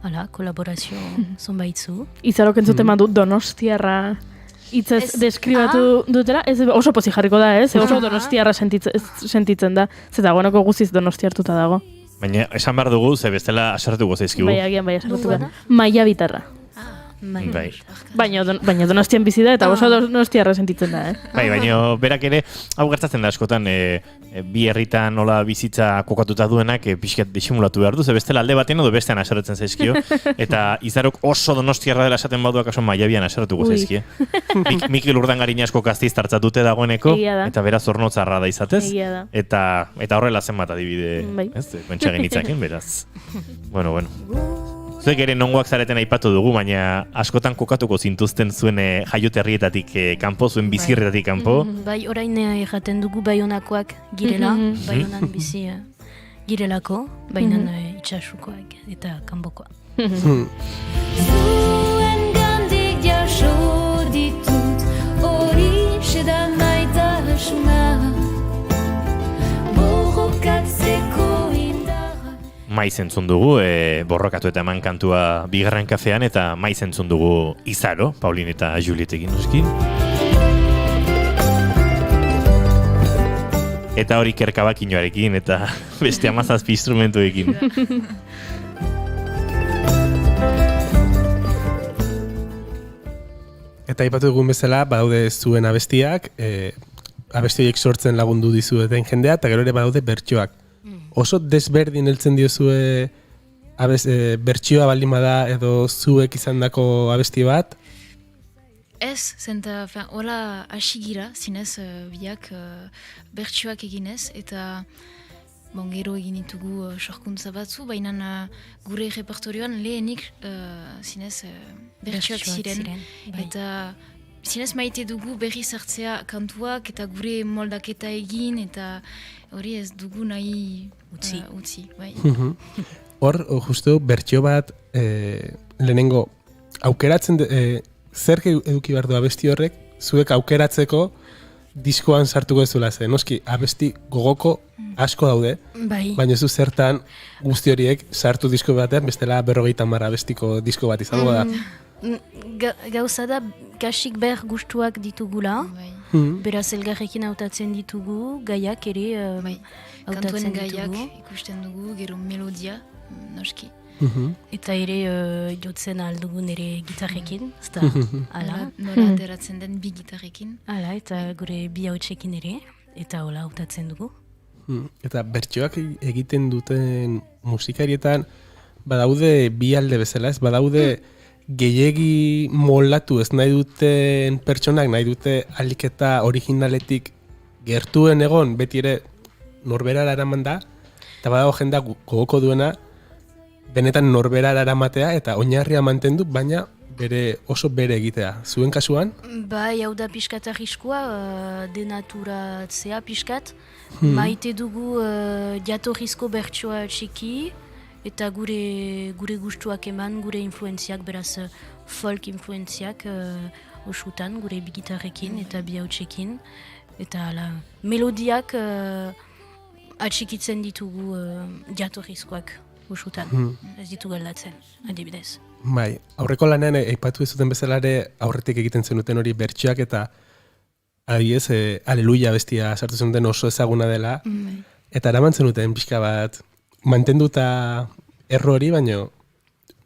hala, kolaborazio zonbaitzu. Izarok entzuten madu Donostiarra hitzez deskribatu dutela, ez oso pozik jarriko da, ez? Oso Donostiarra sentitzen da. Zeta, guanoko guziz Donostiartuta dago. Baina, esan behar dugu, ze bestela asartuko zaizkigu. Bai, agian bai asartuko da. Maia bitarra. Bai. Baina Donostian bizi da eta oso Donostiarra sentitzen da, Bai, baina berak ere, hau gertatzen da askotan, bi herritan nola bizitza kokatuta duenak pixkat disimulatu behar du, ze bestela alde batean edo bestean asartzen zaizkio, eta Izarok oso Donostiarra dela esaten baduak aso Maiabian asartuko zaizkie. Mikel Urdangarin asko gaztiz tartzatute dagoeneko, eta beraz zornotzarra da izatez, eta horrela zenbat adibide, pentsa genitzaken, beraz. Bueno. Zuek ere nongoak zareten aipatu dugu, baina askotan kokatuko zintuzten zuen jaioterrietatik kanpo, zuen bizirretatik kanpo. Bai, orain erraten dugu Baionakoak girela, Baionan bizi girelako, bainan itxasukoak eta kanbokoa. Zuen gandik jaso ditut, hori da maitasuna, borrokatzeko Maiz entzun dugu, borrokatu eta eman kantua bigarren kafean, eta maiz entzun dugu Izaro, Paulin eta Julietekin nuskin. Eta hori kerkabakinoarekin, eta beste 17 instrumentuekin. Eta aipatu dugun bezala, badaude zuen abestiak, abesti horiek sortzen lagundu dizueten jendea, eta gero ere badaude bertsioak. Oso desberdin heltzen diozue bertsioa baldin bada edo zuek izandako abesti bat? Ez, zenta, hola hasi gira, zinez, biak bertsioak eginez, eta gero egin ditugu sorkuntza batzu, baina gure repertorioan lehenik zinez bertsioak ziren. Eta zinez maite dugu berri sartzea kantuak eta gure moldaketa egin, eta hori ez dugu nahi utzi. Bai. Hor, justu, bertsio bat lehenengo aukeratzen zer eduki behar du abesti horrek, zuek aukeratzeko diskoan sartuko ez duela zen. Noski, abesti gogoko asko daude, baina zu zertan guzti horiek sartu disko batean, bestela 50 abestiko disko bat izango da. Gauza da, kasik behar gustuak ditugula, beraz elgarrekin hautatzen ditugu, gaiak ere hautatzen ditugu. Kantuen gaiak ikusten dugu, gero melodia, noski. Eta ere jotzen aldugun ere gitarrekin, ezta? Nola ateratzen den bi gitarrekin. Eta gure bi hautsekin ere, eta hola hautatzen dugu. Eta bertsioak egiten duten musikarietan badaude bi alde bezala, ez? Badaude gehiegi moldatu ez nahi duten pertsonak, nahi dute aliketa originaletik gertuen egon, beti ere norberara eraman da, eta badago jendea gogoko duena, benetan norberara eramatea eta oinarria mantendu, baina oso bere egitea. Zuen kasuan? Bai, hau da pixkat arriskua, denaturatzea pixkat. Maite dugu jatorrizko bertsoa txiki, eta gure gustuak eman, gure influenziak, beraz folk influenziak osutan, gure bigitarrekin eta bi hautsekin. Eta melodiak atxikitzen ditugu jatorrizkoak. Ez ditu galdatzen, adibidez. Bai, aurreko lanean aipatu zuten bezala ere aurretik egiten zenuten hori bertsioak eta adibidez, Aleluia bestia sartu zenuten oso ezaguna dela, eta eraman zenuten pixka bat mantenduta erro hori, baina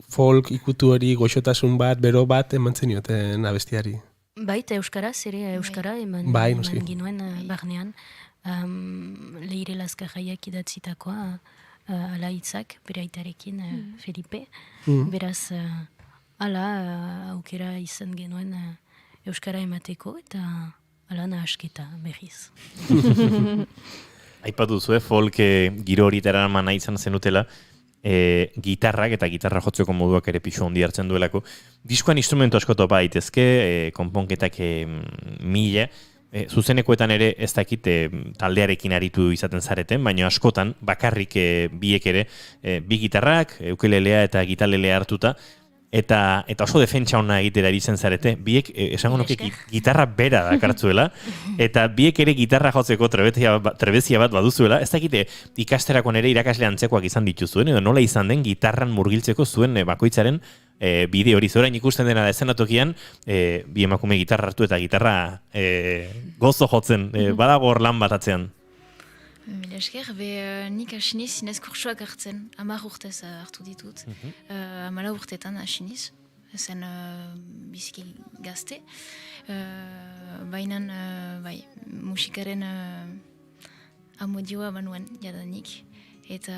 folk ikutu hori goxotasun bat, bero bat eman zenioten abestiari. Bai, eta euskaraz ere, euskara eman ginuen barnean, Leire Lazkarraiak idatzitakoa, ala hitzak, bere aitarekin, Felipe. Beraz, aukera izan genuen euskara emateko eta ala nahasketa berriz. Aipatu zuen, folk giro hori eraman nahi izan zenutela, gitarrak eta gitarra jotzeko moduak ere pixu handi hartzen duelako. Diskoan instrumento asko topa daitezke, konponketak mila, zuzenekoetan ere ez dakit taldearekin aritu izaten zareten, baina askotan bakarrik biek ere bi gitarrak, ukelelea eta gitarlelea hartuta, eta oso defentsa ona egitera erizen zarete, biek esango nuke gitarra bera dakartzuela, eta biek ere gitarra jotzeko trebezia bat baduzuela, ez dakite ikasterakoan ere irakasle antzekoak izan dituzuen, edo nola izan den gitarran murgiltzeko zuen bakoitzaren bide hori. Zorain ikusten dena da esenatokian, bi emakume gitarra hartu eta gitarra gozo jotzen, badago hor lan bat atzean. Mila esker, nik asiniz zinez kurtsuak hartzen, 10 urtez hartu ditut, 10 urtetan asiniz, zen biziki gazte, baina musikaren amodioa banuen jadanik, eta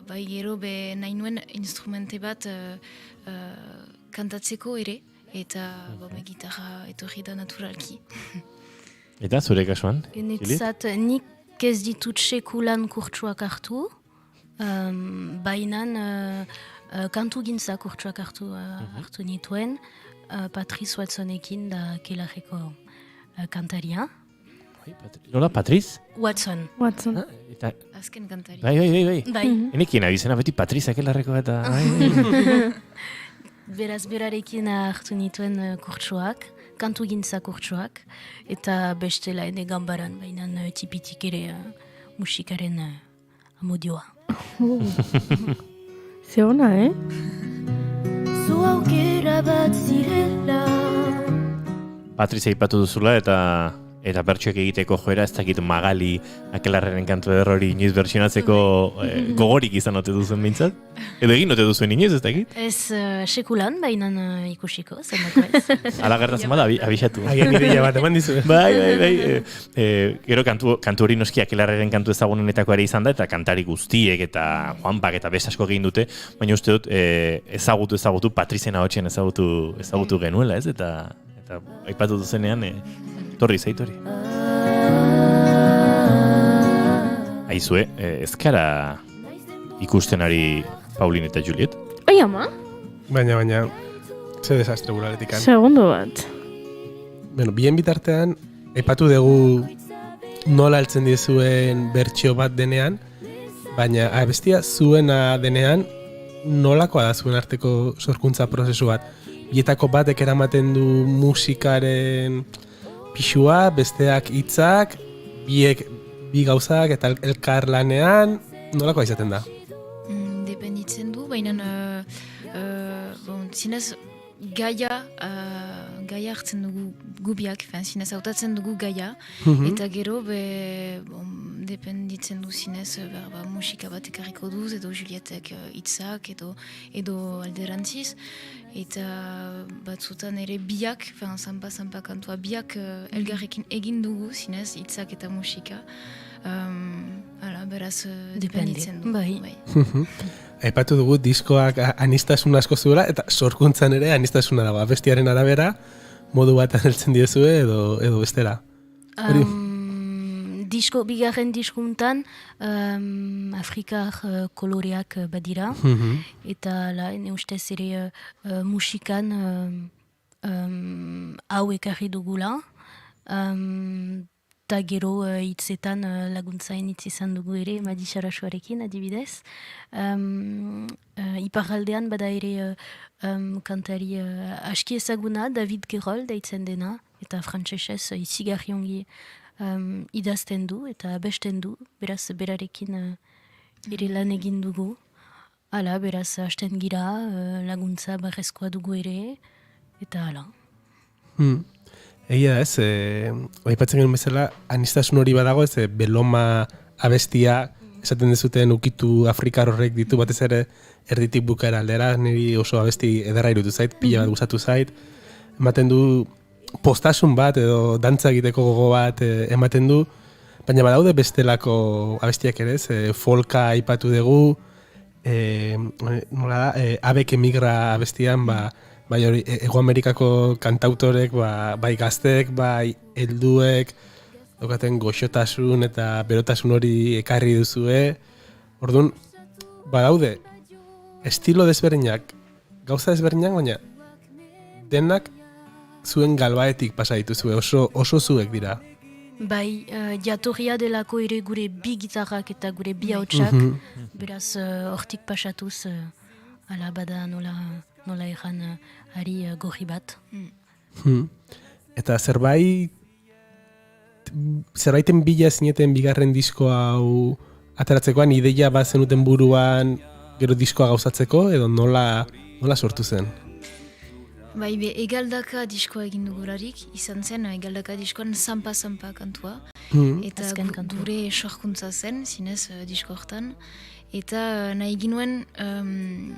bai gero nahi nuen instrumente bat kantatzeko ere, eta gitarra etorri da naturalki. Eta zure kasuan? Nik ez ditut sekulan kurtsuak hartu, baina kantu gintza kurtsuak hartu nituen, Patrice Watsonekin da Kelarreko kantaria. Nola, Patrice? Watson. Azken kantaria. Bai. Enekin abizena beti Patrice Kelarreko eta... Beraz, berarekin hartu nituen kurtsuak, kantu gintza kurtsuak, eta bestela ene gambaran, baina tipitik ere musikaren amodioa. Ze ona, Zu aukera bat zirela. Patrice aipatu duzula eta bertsoak egiteko joera, ez dakit Magali Akelarraren kantu ederrori inoiz bertsionatzeko gogorik izan ote duzuen bintzat? Edo egin ote duzuen inoiz, ez dakit? Ez sekulan, baina ikusiko, zenako ez. Ala gertatzen bada, abixatu. Agian ideia bat eman dizu. Bai. Gero kantu hori noski Akelarraren kantu ezagunenetako ere izan da, eta kantari guztiek eta Juanpak eta beste asko egin dute, baina uste dut ezagutu Patricena hotxen ezagutu genuela, ez? Eta Eta aipatu duzenean, torri zaitori. Aizue, ezkara ikusten ari Paulin eta Juliet? Oi, ama? Baina, ze desastre buraletikan. Segundo bat. Bueno, bien bitartean, aipatu dugu nola heltzen dizuen bertsio bat denean, baina abestia zuena denean nolakoa da zuen arteko sorkuntza prozesu bat. Bietako batek eramaten du musikaren pixua, besteak hitzak, bi gauzak eta elkar lanean, nolakoa izaten da? Dependitzen du, baina zinez gaia hartzen dugu gubiak, zinez hautatzen dugu gaia, eta gero dependitzen du zinez musika bat ekarriko duz, edo Julietek hitzak, edo alderantziz, eta batzutan ere biak, zanpa kantua, biak elgarrekin egin dugu zinez hitzak eta musika. Beraz, dependitzen du. Bai. Aipatu dugu diskoak anistasun asko zuela, eta sorkuntzan ere anistasuna dago. Abestiaren arabera, modu bat heltzen diezue edo bestera. Bigarren diskuntan Afrikar koloreak badira, eta ene ustez ere musikan hau ekarri dugula, eta gero hitzetan laguntzain hitz izan dugu ere, Madi Sarasuarekin adibidez. Iparraldean bada ere kantari aski ezaguna, David Gerol deitzen dena, eta frantsesez izigarri ongi idazten du eta abesten du, beraz berarekin ere lan egin dugu. Hala, beraz hasten gira, laguntza barrezkoa dugu ere, eta hala. Egia ez, aipatzen genuen bezala, anistasun hori badago, ez Beloma abestia, esaten dezuten ukitu Afrikar horrek ditu, batez ere erditik bukaera aldera, niri oso abesti ederra irutu zait, pila bat gustatu zait, ematen du postasun bat edo dantza egiteko gogo bat ematen du, baina badaude bestelako abestiak ere, folka aipatu dugu, nola da, Abek emigra abestian, bai hori, Ego Amerikako kantautorek, bai gaztek, bai helduek, daukaten goxotasun eta berotasun hori ekarri duzue. Orduan, badaude, estilo desberdinak, gauza desberdinak, baina denak zuen galbaetik pasa dituzue, oso zuek dira. Bai, jatorria delako ere gure bi gitarrak eta gure bi hautsak, beraz hortik pasatuz, ala bada nola erran ari gorri bat. Eta zerbaiten bila zineten bigarren disko hau ateratzekoan, ideia bat zenuten buruan gero diskoa gauzatzeko, edo nola sortu zen? Bai, egaldaka diskoa egin dugularik, izan zen egaldaka diskoan Sampa kantua, eta gure sorkuntza zen, zinez disko hortan. Eta nahi ginuen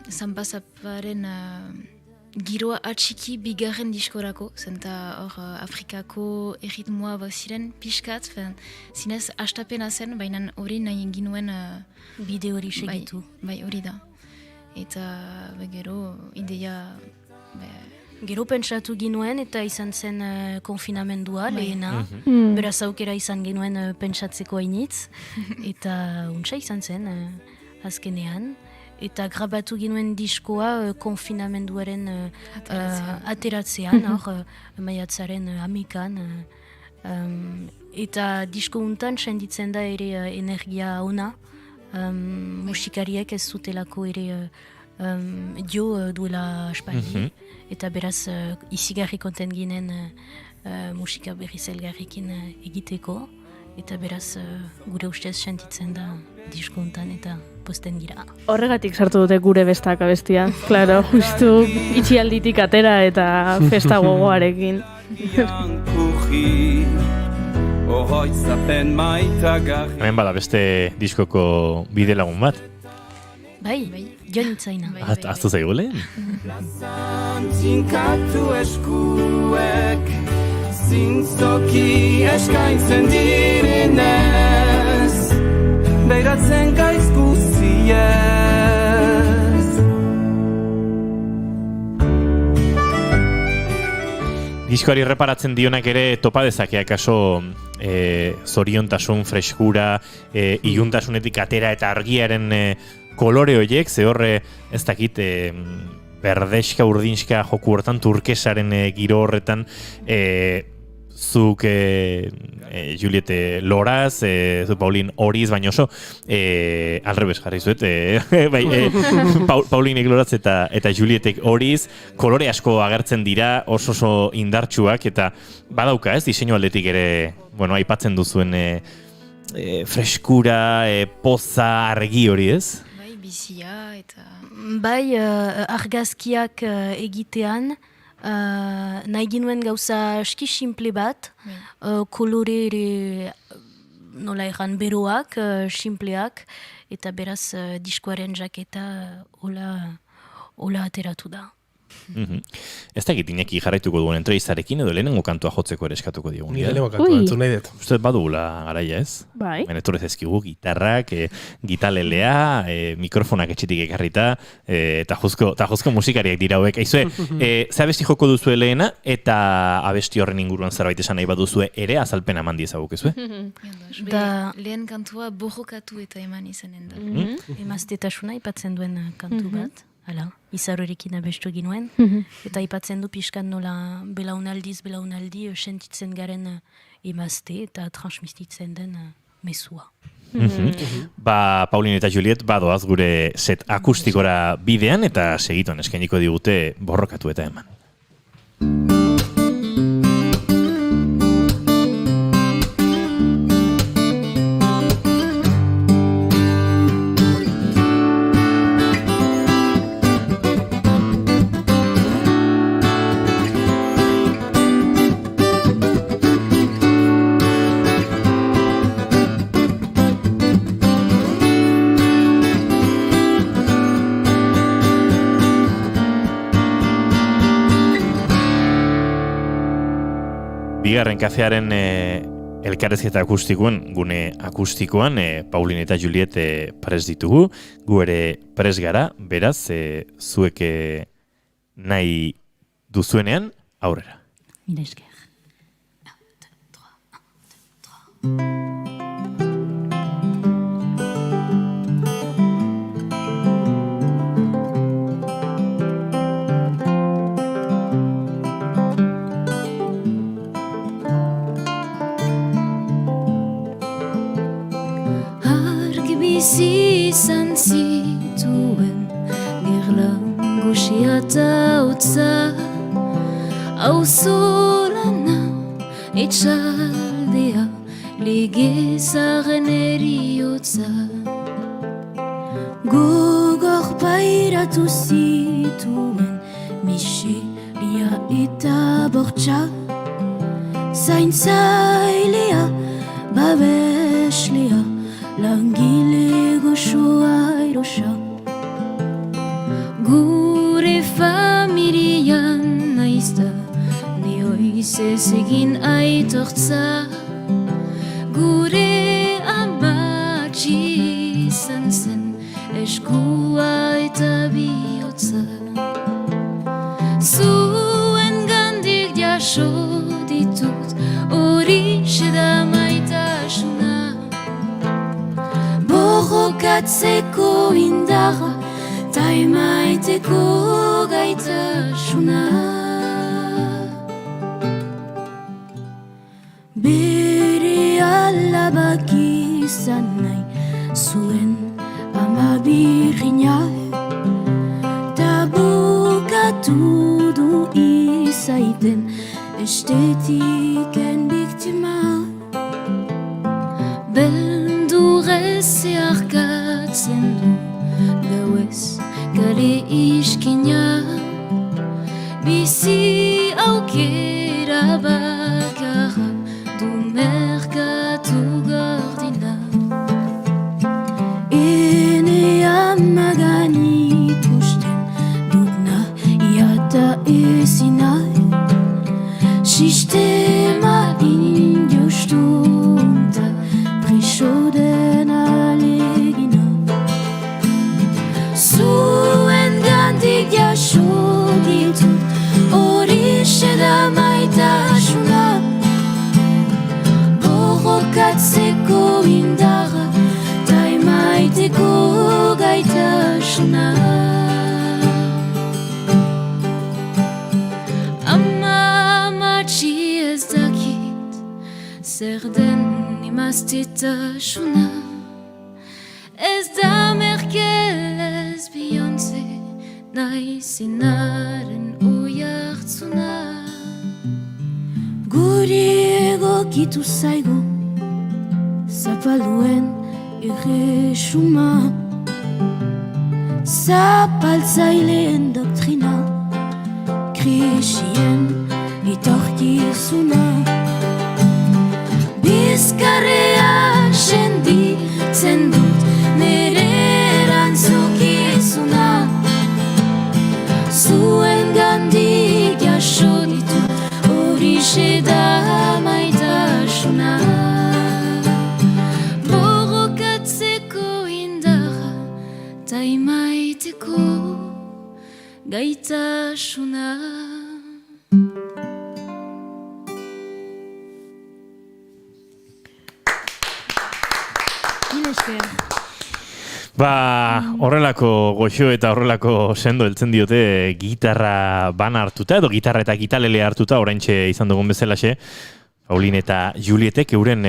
Zamparen giroa atxiki bigarren diskorako, zenta hor Afrikako erritmoa baziren pixkat, zinez hastapena zen, baina hori nahi ginuen bide hori segitu. Bai, hori da. Eta gero ideia... Gero pentsatu ginuen eta izan zen konfinamendua lehena. Beraz aukera izan genuen pentsatzeko hainitz. Eta untsa izan zen azkenean. Eta grabatu ginuen diskoa konfinamenduaren ateratzean, hor maiatzaren amikan. Eta disko untan senditzen da ere energia ona. Musikariek ez zutelako ere duela aspaldi. Eta beraz izigarri konten ginen musika berriz elgarrekin egiteko. Eta beraz gure ustez sentitzen da disko untan eta posten gira. Horregatik sartu dute gure bestak abestia. Claro, justu itxialditik atera eta festa gogoarekin. Hemen bada beste diskoko bide lagun bat. Bai, Jon Itzaina. Aztu zaigu lehen? Zinkatu eskuek zintzoki eskaintzen direnez beiratzen gaiz guziez. diskoari reparatzen dionak ere topa dezake akaso zoriontasun, freskura, iluntasunetik atera eta argiaren kolore horiek, ze horre ez dakit berdeska, urdinska joku hortan, turkesaren giro horretan zuk Juliette Loraz, zu Paulin Horiz, baina oso alrebes jarri zuet, Paulinek Loraz eta Julietek Horiz, kolore asko agertzen dira, oso indartsuak, eta badauka ez, diseinu aldetik ere, bueno, aipatzen duzuen freskura, poza, argi hori ez? Bai, bizia eta... Bai, argazkiak egitean, nahi ginuen gauza aski simple bat, kolore ere nola egan beroak, simpleak, eta beraz diskoaren jaketa hola ateratu da. Ez da egitinek jarraituko duen entrevistarekin edo lehenengo kantua jotzeko ere eskatuko diogun. Lehenengo kantua entzun nahi dut. Uste badugula garaia ez? Bai. Etorrez ezkigu gitarrak, gitalelea, mikrofonak etxetik ekarrita, eta jozko musikariak dira hauek. Aizue, ze abesti joko duzue lehena, eta abesti horren inguruan zerbait esan nahi baduzue ere azalpena eman diezaguk, ezue? Lehen kantua borrokatu eta eman izanen da. Emaztetasuna ipatzen duen kantu bat. Hala, izarrorekin abestu ginuen, eta aipatzen du pixkan nola belaunaldi sentitzen garen emazte eta transmititzen den mesua. Paulin eta Juliet badoaz gure set akustikora bidean eta segituan eskainiko digute borrokatu eta eman. Bigarren kafearen elkarrezketa akustikoan, gune akustikoan, Paulin eta Juliet prez ditugu, gu ere prez gara, beraz, zuek nahi duzuenean, aurrera. Mila esker. Bizi izan zituen gerlan goxia eta hotza auzolana etxaldea legezaren eriotza gogor pairatu zituen miseria eta bortxa zaintzailea babeslea langile goxoa erosa gure familian naizta neoiz ez egin aitortza gure amatxi izan zen eskua eta bihotza zuen gandik jaso ditut horixe da maitasuna borrokatzeko indarra ta emaiteko gaitasuna bere alabak izan nahi zuen ama birgina ta bukatu du izaiten estetiken biktima beldurez zeharkatzen du gauez gale iskina bizi aukera bakarra du merkatu gordina ene amagan ikusten dutna iata ezina sistema injustunta priso den alegina zuen gandik jaso ditut horixe da gaitasuna ez da Merkel ez Beyoncé nahi zinaren oiartzuna guri egokitu zaigu zapalduen erresuma zapaltzaileen doktrina krisien etorkizuna bizkarrea senditzen dut nere erantzukizuna zuen gandik jaso ditut horixe da maitasuna borrokatzeko indarra ta imaiteko gaitasuna. Horrelako goxo eta horrelako sendo heltzen diote gitarra bana hartuta edo gitarra eta gitalele hartuta oraintxe izan dugun bezalaxe Paulin eta Julietek euren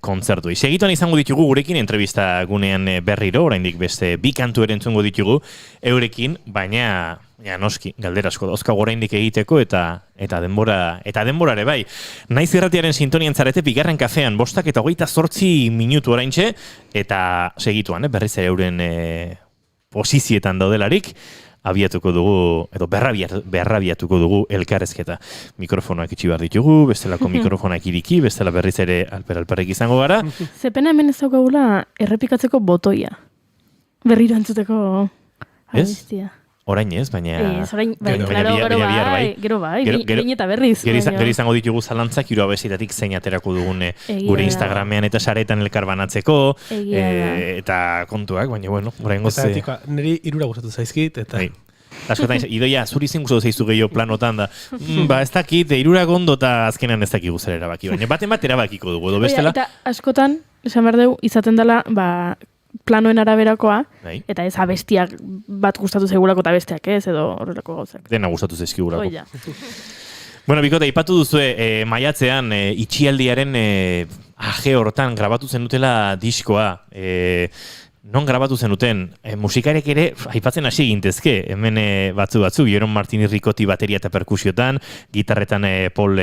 kontzertua. Segituan izango ditugu gurekin entrevista gunean berriro, oraindik beste bi kantu ere entzungo ditugu eurekin, baina noski galdera asko dauzka oraindik egiteko eta denborare bai. Naiz irratiaren sintonian zarete bigarren kafean 5:28 minutu oraintxe eta segituan berriz ere euren posizietan daudelarik abiatuko dugu, edo berrabiatuko dugu elkarrezketa. Mikrofonoak itxi behar ditugu, bestelako mikrofonak iriki, bestela berriz ere alperrek izango gara. Zepena hemen ez daukagula errepikatzeko botoia. Berriro entzuteko abestia. Orain ez, baina... Gero bai, behin eta berriz. Gero izango ditugu zalantzak, hiru abesitatik zein aterako dugun gure Instagramean eta saretan elkar banatzeko, eta kontuak, baina bueno, orain goze... Neri irura gustatu zaizkit, eta... Askotan, Idoia, zuri zen gustatu zaizu gehiago planotan da. Ez dakit, irurak ondo eta azkenan ez dakik guzera erabaki, baina baten bat erabakiko dugu, edo bestela... Eta askotan, esan behar dugu, izaten dela, planoen araberakoa, eta ez abestiak bat gustatu zaigulako eta besteak ez, edo horrelako gauzak. Dena gustatu zaizkigulako. Bueno, bikote, ipatu duzue maiatzean itxialdiaren aje hortan grabatu zenutela diskoa. Non grabatu zenuten, musikariek ere aipatzen hasi gintezke, hemen batzu, Jeron Martini Ricotti bateria eta perkusiotan, gitarretan Paul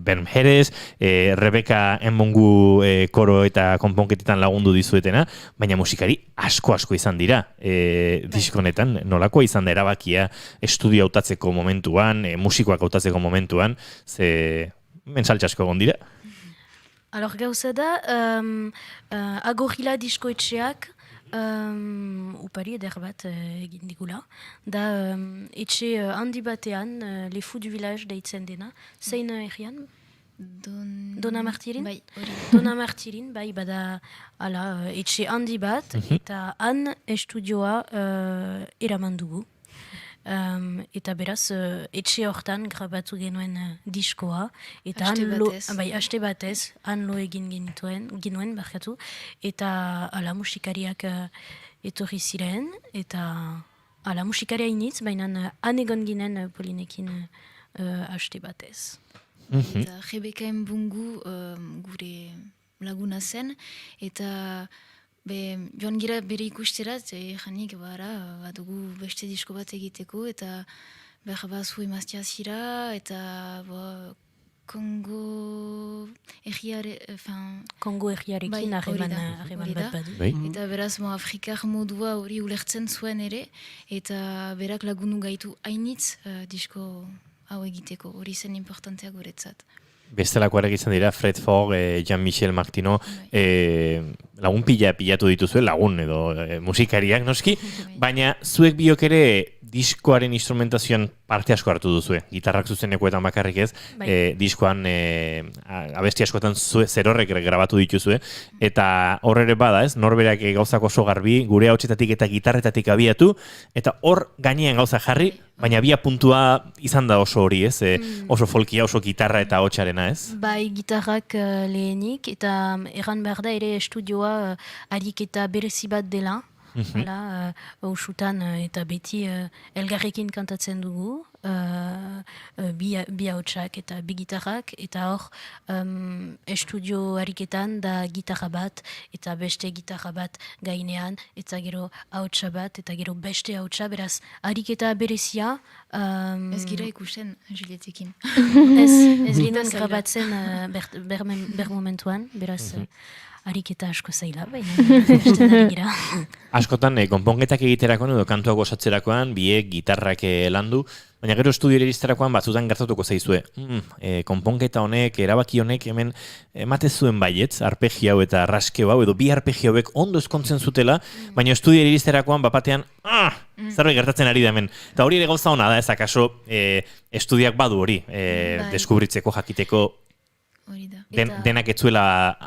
Bernheres, Rebeka Enbongu koro eta konponketetan lagundu dizuetena, baina musikari asko izan dira diskonetan, nolakoa izan da erabakia estudio hautatzeko momentuan, musikoak hautatzeko momentuan, ze mensaltxe asko egon dira. Alors gauza da, Agorila diskoetxeak upari eder bat egin digula. Da etxe handi batean, Le Fou du Village deitzen dena. Zein errian? Dona Martirin? Bai, Dona Martirin, bai, bada etxe handi bat, eta han estudioa eraman dugu. Eta beraz, etxe hortan grabatu genuen diskoa. Eta haste batez, han lo egin genuen, barkatu. Eta musikariak etorri ziren, eta musikaria initz, baina han egon ginen Polinekin haste batez. Eta Rebeka Enbongu gure laguna zen, eta joan gira bere ikusterat, janik badugu beste disko bat egiteko, eta behar zu emaztia zira, eta Kongo erriarekin harreman bat badu. Eta beraz, Afrikar modua hori ulertzen zuen ere, eta berak lagundu gaitu hainitz disko hau egiteko, hori zen importantea guretzat. Bestelakoarak izan dira, Fred Fogg, Jean-Michel Martino, lagun pilatu dituzue, lagun edo musikariak noski, baina zuek biok ere diskoaren instrumentazioan parte asko hartu duzue, gitarrak zuzenekoetan bakarrik ez, diskoan abesti askoetan zerorrek grabatu dituzue, eta hor ere bada ez, norberak gauzako oso garbi, gure hautsetatik eta gitarretatik abiatu, eta hor gainean gauza jarri, baina bia puntua izan da oso hori ez, oso folkia, oso gitarra eta hotsarena ez? Bai, gitarrak lehenik, eta erran behar da ere estudioa ariketa berezi bat dela, Hala, hausutan eta beti elgarrekin kantatzen dugu, bi hautsak eta bi gitarrak, eta hor estudio hariketan da gitarra bat eta beste gitarra bat gainean, eta gero hautsa bat eta gero beste hautsa, beraz hariketa berezia. Ez gira ikusten, Julietekin. Ez ginen grabatzen ber momentuan, beraz ariketa asko zaila, baina Askotan, konponketak egiterakoan edo kantuak osatzerakoan, biek gitarrak landu, baina gero estudiora iristerakoan batzutan gertatuko zaizue. Konponketa honek, erabaki honek, hemen emate zuen baietz, arpegio hau eta raskeo hau, edo bi arpegio hauek ondo eskontzen zutela, baina estudiora iristerakoan bapatean, zerbait gertatzen ari da hemen. Eta hori ere gauza hona da, ez akaso estudiak badu hori, deskubritzeko, jakiteko, denak etzuela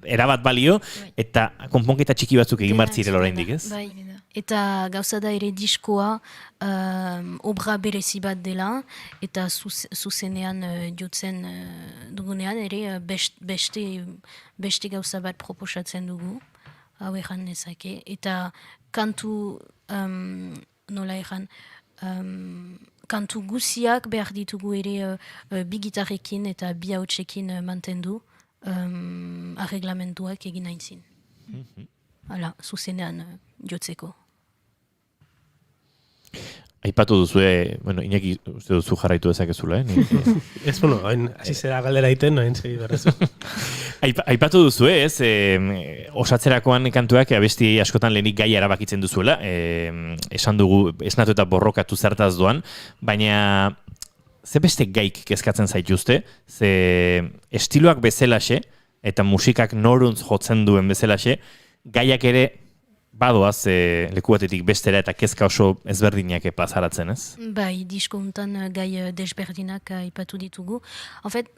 erabat balio, eta konponketa txiki batzuk egin bartzirela oraindik, ez? Bai, eta gauza da ere diskoa obra berezi bat dela, eta zuzenean jotzen dugunean ere beste gauza bat proposatzen dugu, hau egan nezake, eta kantu, nola egan, kantu guziak behar ditugu ere bi gitarrekin eta bi hautsekin mantendu arreglamentuak egin aintzin. Hala, zuzenean jotzeko. Aipatu duzue, Iñaki, uste duzu jarraitu dezakezula, Ez, hasi zera galdera iten, noen segi berrezu. Aipatu duzue, ez, osatzerakoan kantuak abesti askotan lehenik gaia erabakitzen duzuela, esan dugu esnatu eta borrokatu zertaz doan, baina ze beste gaik kezkatzen zaituzte, ze estiloak bezalaxe, eta musikak noruntz jotzen duen bezalaxe, gaiak ere badoaz leku batetik bestera eta kezka oso ezberdinak plazaratzen, ez? Bai, disko untan gai desberdinak aipatu ditugu. En fait,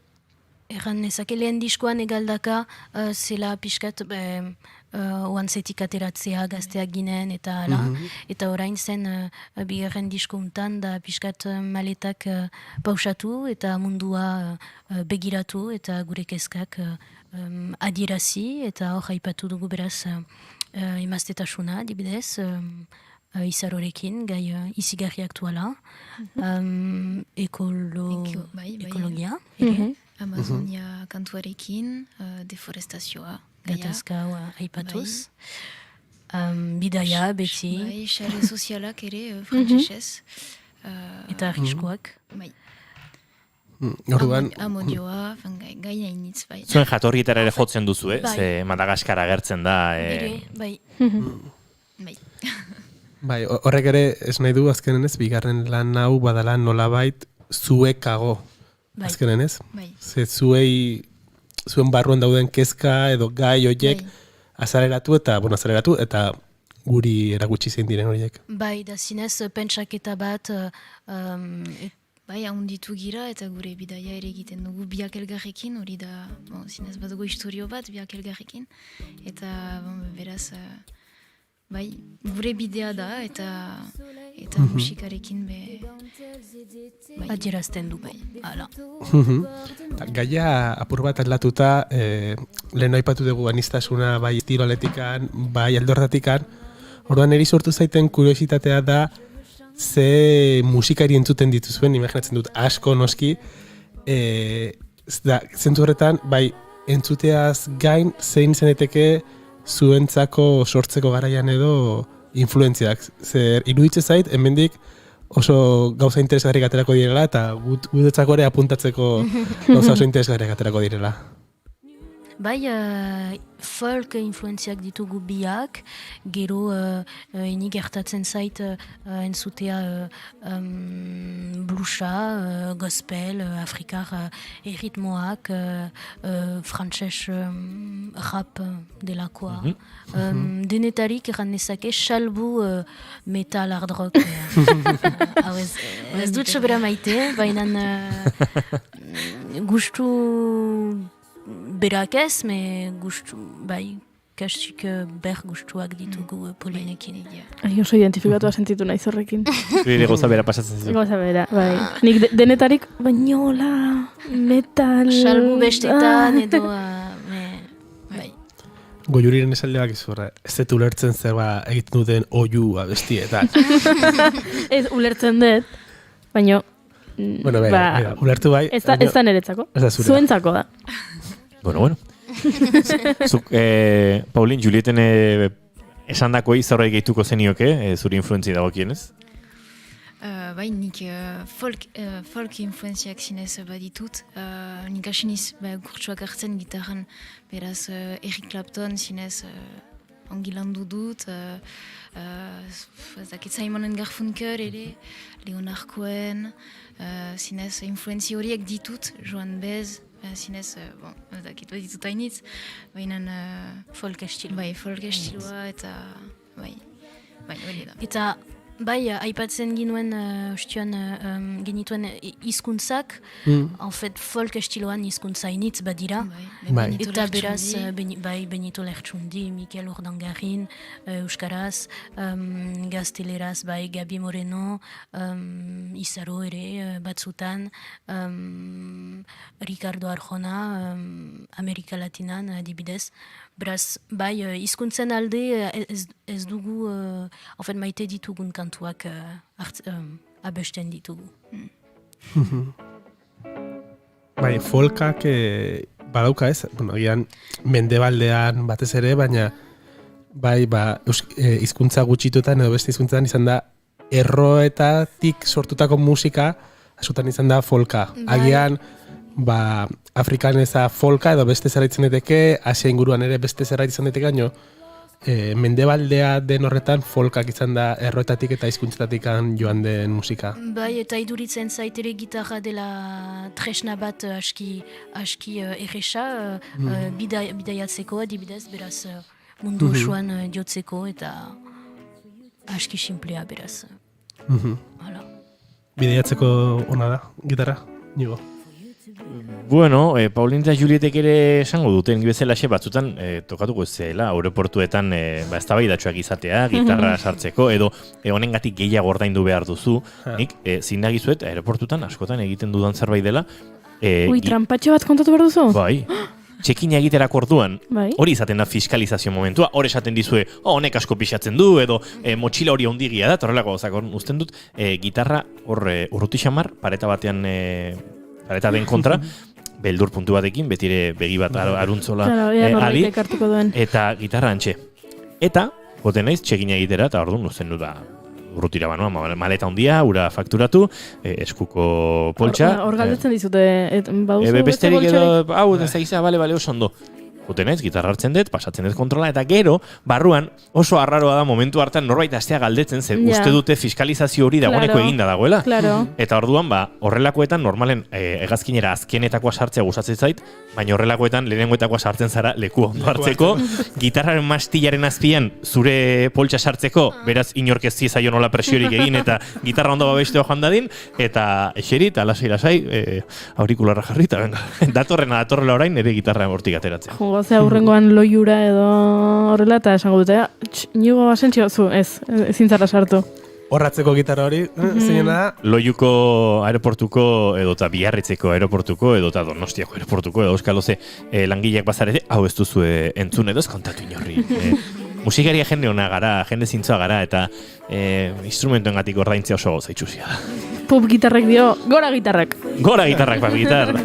erran nezake lehen diskoan egaldaka zela pixkat oantzetik ateratzea gazteak ginen eta ala. Eta orain zen bigarren disko untan da pixkat maletak pausatu eta mundua begiratu eta gure kezkak adierazi eta hor aipatu dugu beraz emaztetasuna, dibidez, izarorekin, gai izigarri aktuala, ekologia, Amazonia kantuarekin, deforestazioa, gatazka aipatuz, bidaia, beti. Bai, xare sozialak ere, frantzesez. Eta arriskoak. Bai. Amodioa, gaina initz, bai. Zuen jatorrietara ere jotzen duzu, ze Madagaskar agertzen da. Bai. Bai, horrek ere ez nahi du azkenen ez, bigarren lan hau badala nolabait zuekago. Azkenen ez? Ze zuen barruan dauden kezka edo gai horiek azaleratu eta guri erakutsi zein diren horiek. Bai, da zinez pentsaketa bat Bai, ahonditu gira eta gure bidaia ere egiten dugu biak elgarrekin, hori da, zinez badugu historio bat biak elgarrekin, eta beraz, bai, gure bidea da eta musikarekin adierazten du, bai, hala. Gaia apur bat aldatuta, lehen aipatu dugu aniztasuna bai estiloletikan, bai aldordatikan, orduan eri sortu zaiten kuriositatea da, ze musikari entzuten dituzuen, imaginatzen dut asko noski, zentu horretan, bai, entzuteaz gain zein zeneteke zuentzako sortzeko garaian edo influentziak. Zer, iruditzen zait, hemendik oso gauza interesgarriak aterako direla eta guretzako ere apuntatzeko gauza oso interesgarriak aterako direla. Bai, folk influenziak ditugu biak, gero ini gertatzen zait entzutea blusa, gospel, afrikar erritmoak, frantses rap delakoa. Denetarik erran nezake salbu metal hard rock. Ez dut sobera maite, baina gustu berak ez, gustu, bai, kasik ber gustuak ditugu polinekin. Oso identifikatua sentitu nahi zorrekin. Zure goza bera pasatzen zu. Goza bera, bai. Nik denetarik, bainola, metal... Salbu bestetan edo... bai. Goiuriren esaldeak izurra, ez dut ulertzen zer egiten duten oiu abestietan. Ez ulertzen dut, baina... Bueno, bai, ulertu bai. Ez da niretzako. Zuentzako da. Bueno. Zuk, Paulin, Julieten esan dako izorra egituko zenioke, zuri influenzi dagokienez? Bai, nik folk influenziak zinez baditut. Nik asiniz kurtsuak hartzen gitarran, beraz Eric Clapton zinez ongi landu dut. Simon & Garfunkel ere, Leonard Cohen, zinez influenzi horiek ditut, Joan Bez, zinez, baditut hainitz, baina folk estiloa eta bai, hori da. Eta bai, aipatzen ginuen, genituen hizkuntzak, en fait, folk estiloan hizkuntza initz badira. Eta beraz, Benito Lertxundi, Mikel Urdangarin, Euskaraz, gazteleraz, bai, Gabi Moreno, Izaro ere, batzutan, Ricardo Arjona, Amerika Latinan, adibidez. Beraz, bai, hizkuntzen alde ez dugu, en fait, maite ditugun kantuak abesten ditugu. Bai, folkak badauka ez, bueno, gian mendebaldean batez ere, baina bai, hizkuntza gutxituetan edo beste hizkuntzan izan da erroetatik sortutako musika askotan izan da folka. Agian, Afrikan eza folka edo beste zerraitzen daiteke, Asia inguruan ere beste zerraitzen daiteke, baino mendebaldea den horretan folkak izan da erroetatik eta hizkuntzetatik joan den musika. Bai, eta iduritzen zaitere gitarra dela tresna bat aski erresa, bidaiatzeko adibidez, beraz mundu osoan jotzeko eta aski simplea beraz. Bidaiatzeko ona da, gitarra, nigo. Bueno, Paulin eta Julietek ere esango duten bezalaxe batzutan tokatuko zela aeroportuetan eztabaidatsuak izatea, gitarra sartzeko edo honengatik gehiago ordaindu behar duzu. Nik zindagizuet aeroportutan askotan egiten dudan zerbait dela. Trampatxo bat kontatu behar duzu? Bai. Txekina egiterak orduan, hori izaten da fiskalizazio momentua, hori esaten dizue, honek asko pixatzen du, edo motxila hori ondigia da, torrelako gozak, usten dut, gitarra urruti xamar, pareta batean pareta den kontra, beldur puntu batekin, betire begi bat aruntzola adi, eta gitarra antxe. Eta, goten naiz, txekina egitera, eta orduan, usten dut da, urrutira banoa, maleta ondia, ura fakturatu, eskuko poltsa. Hor galdetzen dizute, baduzu beste poltsarik? Besterik edo, hau, ez da bale, oso ondo. Goten naiz, gitarra hartzen dut, pasatzen dut kontrola, eta gero, barruan, oso arraroa da momentu hartan norbait astea galdetzen, ze uste dute fiskalizazio hori dagoeneko eginda dagoela. Eta orduan, horrelakoetan, normalen hegazkinera azkenetakoa sartzea gustatzen zait, baina horrelakoetan lehenengoetakoa sartzen zara leku ondo hartzeko, gitarraren mastillaren azpian zure poltsa sartzeko, beraz inork ez ziezaio nola presiorik egin, eta gitarra ondo babesteo joan dadin, eta eseri, eta lasai, aurikularra jarri, eta venga, datorrela orain, ere gitarra hortik ateratzea. Gozea hurrengoan loiura edo horrela eta esango dute, nigo asentxio, ezin zara sartu. Horratzeko gitarra hori, zeinena da? Loiuko aeroportuko edo eta Biarritzeko aeroportuko edo eta Donostiako aeroportuko edo euskaloze langileak bazarete, hau ez duzu entzun edo ez kontatu inorri. Musikaria jende ona gara, jende zintzoa gara eta instrumentoengatik ordaintzea oso zaitxusia da. Pup gitarrak dio, gora gitarrak. Gora gitarrak, pap gitarra.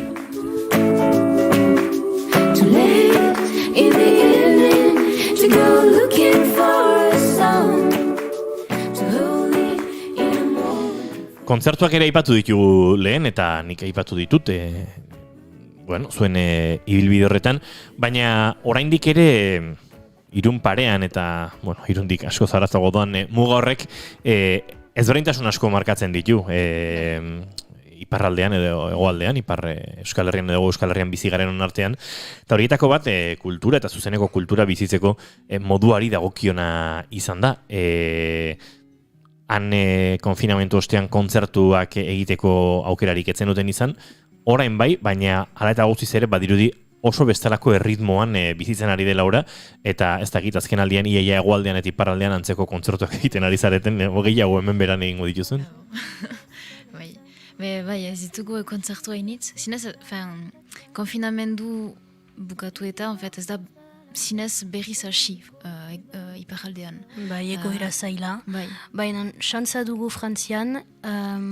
In the evening to go looking for a song to hold it in a moment. Kontzertuak ere aipatu ditugu lehen eta nik aipatu ditut zuen ibilbide horretan, baina oraindik ere Irun parean eta Irundik asko zaratzago doan muga horrek ezberdintasun asko markatzen ditu. Iparraldean edo hegoaldean, Euskal Herrian edo Euskal Herrian bizi garen artean. Eta horietako bat, kultura eta zuzeneko kultura bizitzeko moduari dagokiona izan da. Han konfinamentu ostean kontzertuak egiteko aukerarik etzen duten izan, orain bai, baina hala eta guztiz ere badirudi oso bestelako erritmoan bizitzen ari dela ora, eta ez dakit azken aldian iaia hegoaldean eta iparraldean antzeko kontzertuak egiten ari zareten, gehiago hemen beran egingo dituzuen. Bai, ez ditugu kontzertu hainitz. Zinez, konfinamendu bukatu eta, ez da zinez berriz hasi iparraldean. Bai, egoera zaila. Bai. Baina, xantza dugu Frantzian,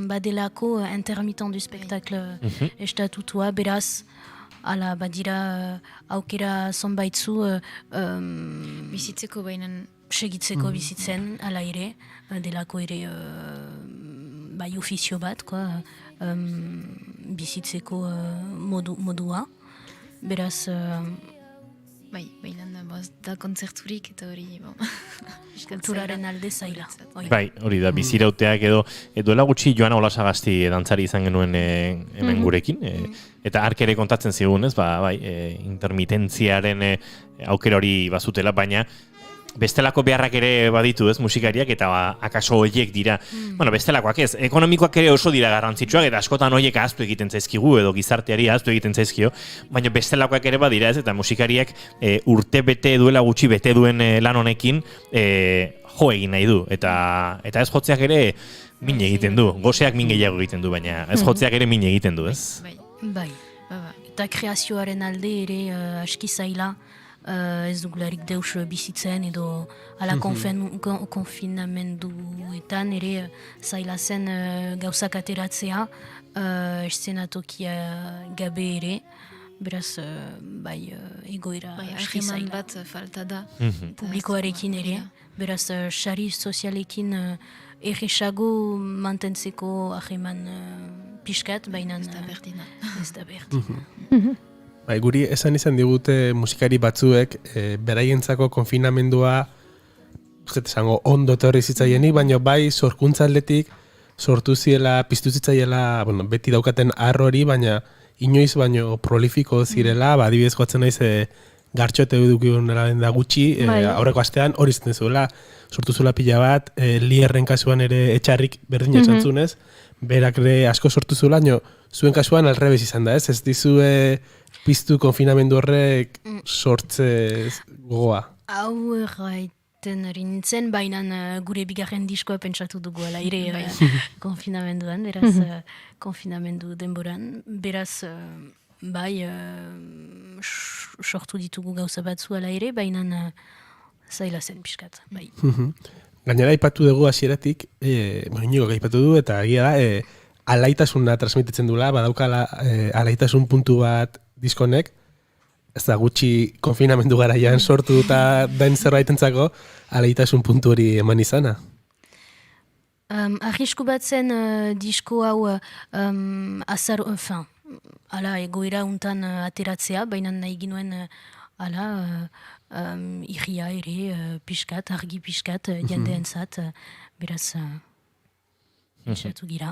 badelako intermitent du spektakle estatutua, beraz, ala, badira aukera zonbaitzu bizitzeko bainan segitzeko bizitzen, ala ere, delako ere bai ofizio bat, bizitzeko modua. Beraz, bai, bainan da kontzerturik eta hori, kulturaren alde zaila. Bai, hori da, bizirauteak edo gutxi Joana Olasagasti dantzari izan genuen hemen gurekin, eta ark ere kontatzen zigun, ez, bai, intermitentziaren aukera hori bazutela, baina bestelako beharrak ere baditu, ez, musikariak, eta akaso horiek dira, bueno, bestelakoak ez, ekonomikoak ere oso dira garrantzitsuak, eta askotan horiek ahaztu egiten zaizkigu, edo gizarteari ahaztu egiten zaizkio, baina bestelakoak ere badira, ez, eta musikariak urte bete duela gutxi bete duen lan honekin jo egin nahi du, eta ez jotzeak ere min egiten du, goseak min gehiago egiten du, baina ez jotzeak ere min egiten du, ez? Bai, eta kreazioaren alde ere aski zaila, ez dugularik deus bizitzen edo ala konfinamenduetan ere zaila zen gauzak ateratzea, eszenatokia gabe ere, beraz, bai, egoera aski zaila. Bat falta da. Publikoarekin ere, beraz, sari sozialekin erresago mantentzeko aheman pixkat, baina ez da berdina. Bai, guri esan izan digute musikari batzuek beraientzako konfinamendua esango ondo etorri zitzaienik, baina bai sorkuntza aldetik sortu ziela, piztu zitzaiela, bueno, beti daukaten arrori, baina inoiz baino prolifiko zirela, adibidez joatzen naiz gartxote edukigun da gutxi, aurreko astean hori zaten zuela, sortu zuela pila bat, Lierren kasuan ere etxarrik berdin esantzunez, berak ere asko sortu zuela, zuen kasuan alrebez izan da, ez dizue piztu konfinamendu horrek sortze gogoa. Hau erraiten ari nintzen, baina gure bigarren diskoa pentsatu dugu ala ere konfinamenduan, beraz konfinamendu denboran, beraz bai sortu ditugu gauza batzu ala ere, baina zaila zen pixkat, bai. Gainera aipatu dugu hasieratik, Inigo aipatu du, eta agia da, alaitasuna transmititzen dula, badaukala alaitasun puntu bat diskonek, ez da gutxi konfinamendu garaian sortu eta den zerbaitentzako alaitasun puntu hori eman izana. Arrisku bat zen disko hau ala egoera untan ateratzea, baina nahi ginuen irria ere pixkat, argi pixkat, jendeentzat, beraz etxatu gira.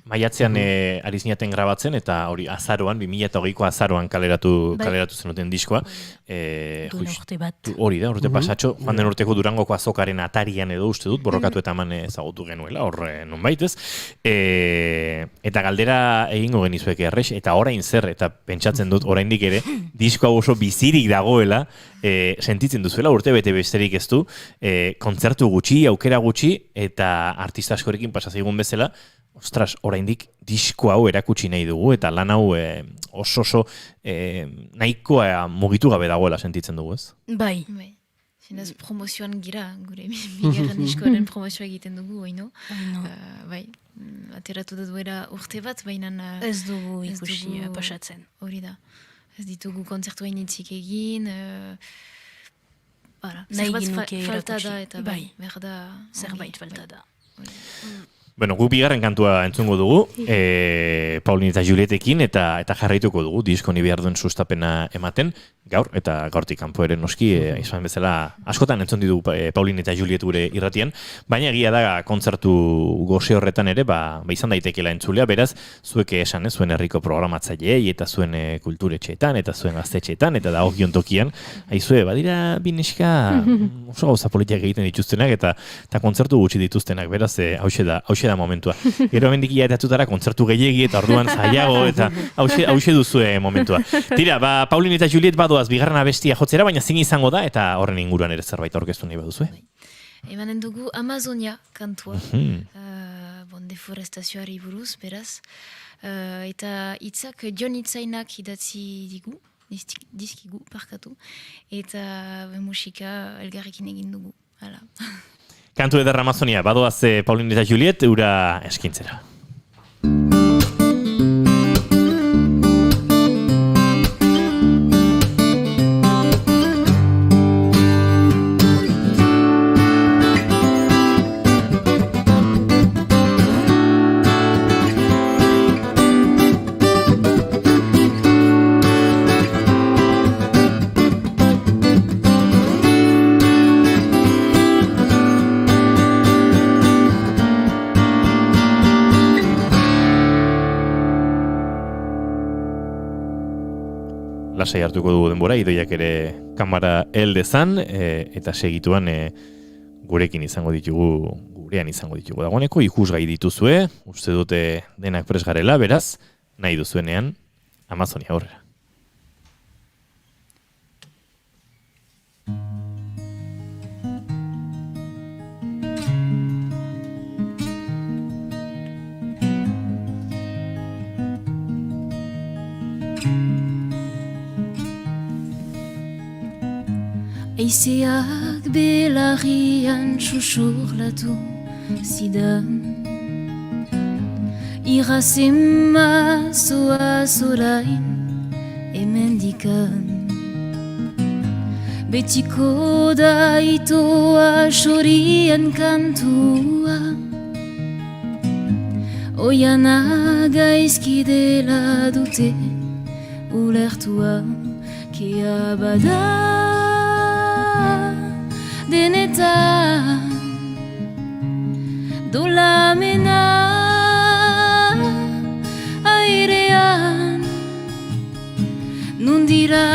Maiatzean ari zinaten grabatzen, eta hori azaroan, 2008ko azaroan kaleratu zenuten diskoa. Duela urte bat. Hori da, urte pasatxo, joan den urteko Durangoko azokaren atarian edo uste dut, borrokatu eta eman ezagutu genuela, horre non baitez. Eta galdera egingo genizuek errex, eta orain zer, eta pentsatzen dut, oraindik ere, diskoa oso bizirik dagoela, sentitzen duzuela, urte bete besterik ez du, kontzertu gutxi, aukera gutxi, eta artista askorekin pasazaigun bezala, ostras, oraindik disko hau erakutsi nahi dugu, eta lan hau oso nahikoa mugitu gabe dagoela sentitzen dugu, ez? Bai. Zinez promozioan gira, gure bigarren diskoaren promozioa egiten dugu, oino? Bai, ateratu da duera urte bat, baina ez dugu ikusi pasatzen. Hori da. Ez ditugu kontzertu hainitzik egin, zerbait falta da, eta bai, berda... Zerbait falta da. Bueno, gu bigarren kantua entzungo dugu, Paulin eta Julietekin, eta jarraituko dugu, disko ni behar duen sustapena ematen, gaur, eta gaurtik kanpo ere noski, izan bezala, askotan entzun ditu Paulin eta Juliet gure irratian, baina egia da kontzertu goze horretan ere, izan daitekela entzulea, beraz, zuek esan, zuen herriko programatzaileei, eta zuen kulturetxeetan, eta zuen gaztetxeetan, eta da okion tokian, haizue, badira bineska oso gauza politiak egiten dituztenak, eta kontzertu gutxi dituztenak, beraz, hause da momentua. Gero hemendik iateatutara kontzertu gehiegi eta orduan zailago eta hause duzue momentua. Tira, Paulin eta Juliet badoaz bigarren abestia jotzera, baina zin izango da eta horren inguruan ere zerbait aurkeztu nahi baduzue. Emanen dugu Amazonia kantua. Deforestazioari buruz, beraz. Eta hitzak Jon Itzainak idatzi digu. dizkigu, parkatu, eta musika elgarrekin egin dugu, hala. Kantu eder Amazonia, badoaz Paulin eta Juliet, ura eskintzera. Lasai hartuko dugu denbora, Idoiak ere kamara heldezan, eta segituan gurean izango ditugu. Dagoeneko ikusgai dituzue, uste dute denak prest garela, beraz, nahi duzuenean, Amazonia aurrera. Aizeak belarrian susurlatu zidan, irrazema zoaz orain hemendikan. Betiko da itoa sorian kantua, oiana gaizki dela dute ulertua, kea bada denetan dolamena airean, nundira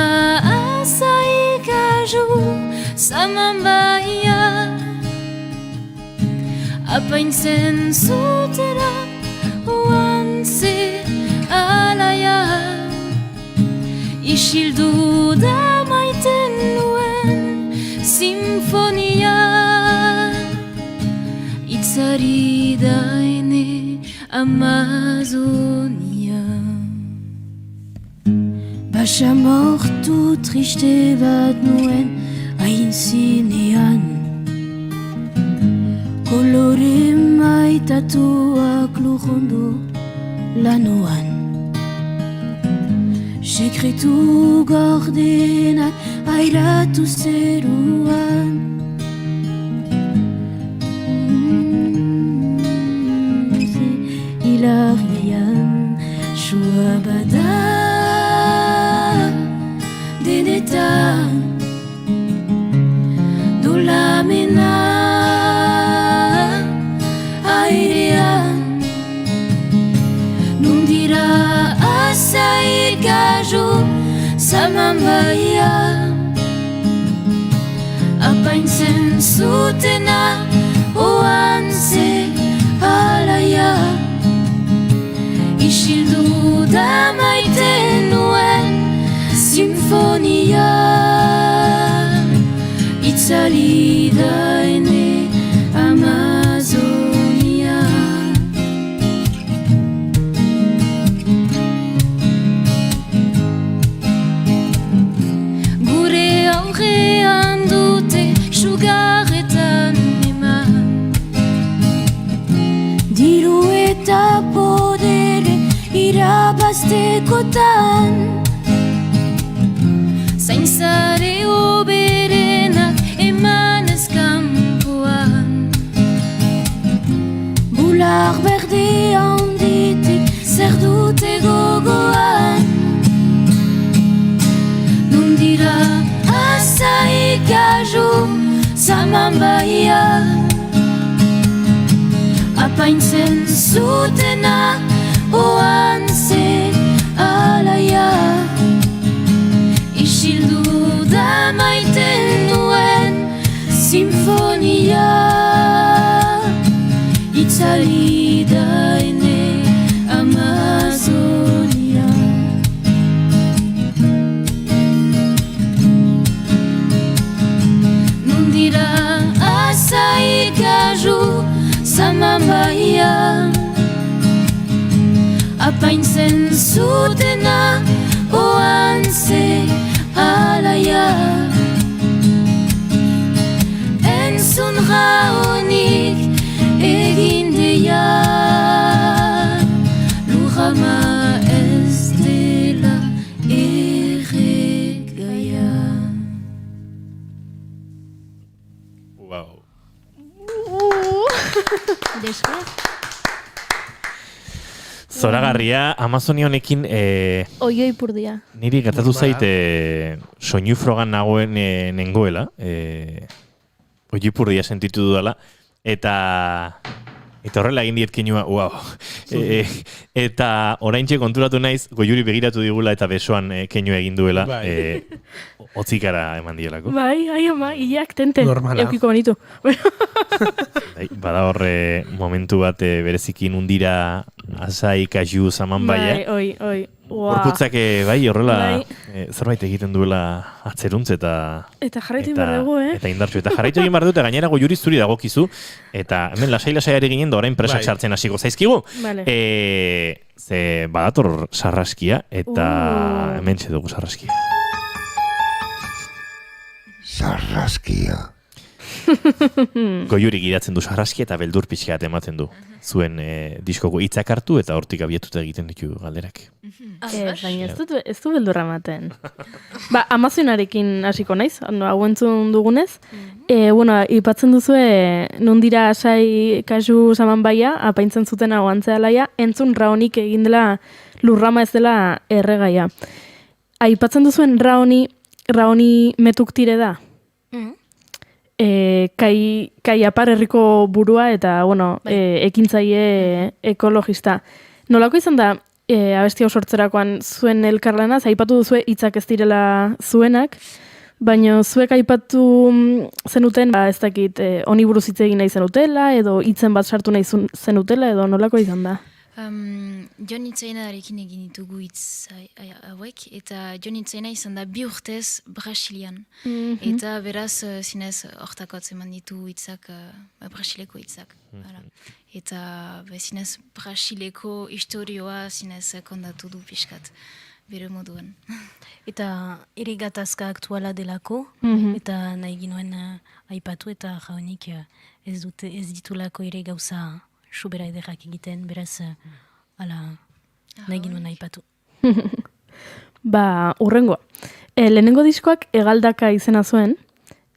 azaikaju samambaia, apaintzen zutera oantze alaia, isildu da maiten nuen sinfonia, itzari da ene Amazonia. Basamortu triste bat nuen aintzinean, kolore maitatuak lurrondo lanoan, sekretu gordenak airatu zeruan. Hilarian sua bada denetan dolamena airean, nundira azaikaju samambaia, apaintzen zutena oantze alaia, isildu da maiten nuen sinfonia, itzali da ene Amazonia. Gure aurrean dute sugarretan eman, diru eta podere irabaztekotan, zaintzare oberenak emanez kanpoan, bular berde handitik zer dute gogoan, nundira azaikaju samambaia, apaintzen zutena oantze alaia, isildu da maiten nuen sinfonia, itzali da ene Amazonia. Nundira azaikaju samambaia, apaintzen zutena oantze ze alaia entzun raonik egin deia lujama ez dela erregaia. Wow. Zoragarria, Amazonia honekin Oioi purdia. niri gertatu zait soinu frogan nagoen nengoela. Oioi purdia sentitu dudala. Eta horrela egin diet keinua, wow. Eta oraintxe konturatu naiz, Goiuri begiratu digula eta besoan keinua egin duela. Otzikara eman dielako. Bai, ai ama, hilak tente. Normala. Eukiko banitu. Bada horre momentu bat bereziki nundira azai, kaxu, zaman baia. Oi. Gorputzak bai horrela zerbait egiten duela atzeruntz eta jarraitu egin behar dugu, eta indartxu. Eta jarraitu egin behar dut, eta gainera Goiuri zuri dagokizu. Eta hemen lasai ari ginen, da orain presak sartzen hasiko zaizkigu. Vale. Ze badator sarraskia, eta hemen dugu sarraskia. Sarraskia. Goiuri gidatzen du sarraskia eta beldur pixka ematen du. Zuen diskoko hitzak hartu eta hortik abietuta egiten ditu galderak. Baina ez du beldurra ematen. Amazonarekin hasiko naiz, hau entzun dugunez. Ipatzen duzue nundira asai kasu zaman baia, apaintzen zuten hau antzealaia, entzun raonik egin dela lurrama ez dela erregaia. Aipatzen duzuen raoni metuk tire da. Kai apar herriko burua eta, ekintzaile ekologista. Nolako izan da, abesti hau sortzerakoan zuen elkarlana, aipatu duzue hitzak ez direla zuenak, baina zuek aipatu zenuten, ez dakit, honi buruz hitz egin nahi zenutela, edo hitzen bat sartu nahi zenutela, edo nolako izan da? Jon Itzainarekin egin ditugu hitz hauek, eta Jon Itzaina izan da 2 urtez Brasilian. Eta beraz, zinez, hortako atzeman ditu hitzak, Brasileko hitzak. Eta zinez, Brasileko historioa zinez kondatu du pixkat, bere moduan. Eta ere gatazka aktuala delako, eta nahi ginoen aipatu, eta jaunik ez ditulako ere gauza subera ederrak egiten, beraz, nahi ginoen aipatu. Urrengoa. Lehenengo diskoak Egaldaka izena zuen,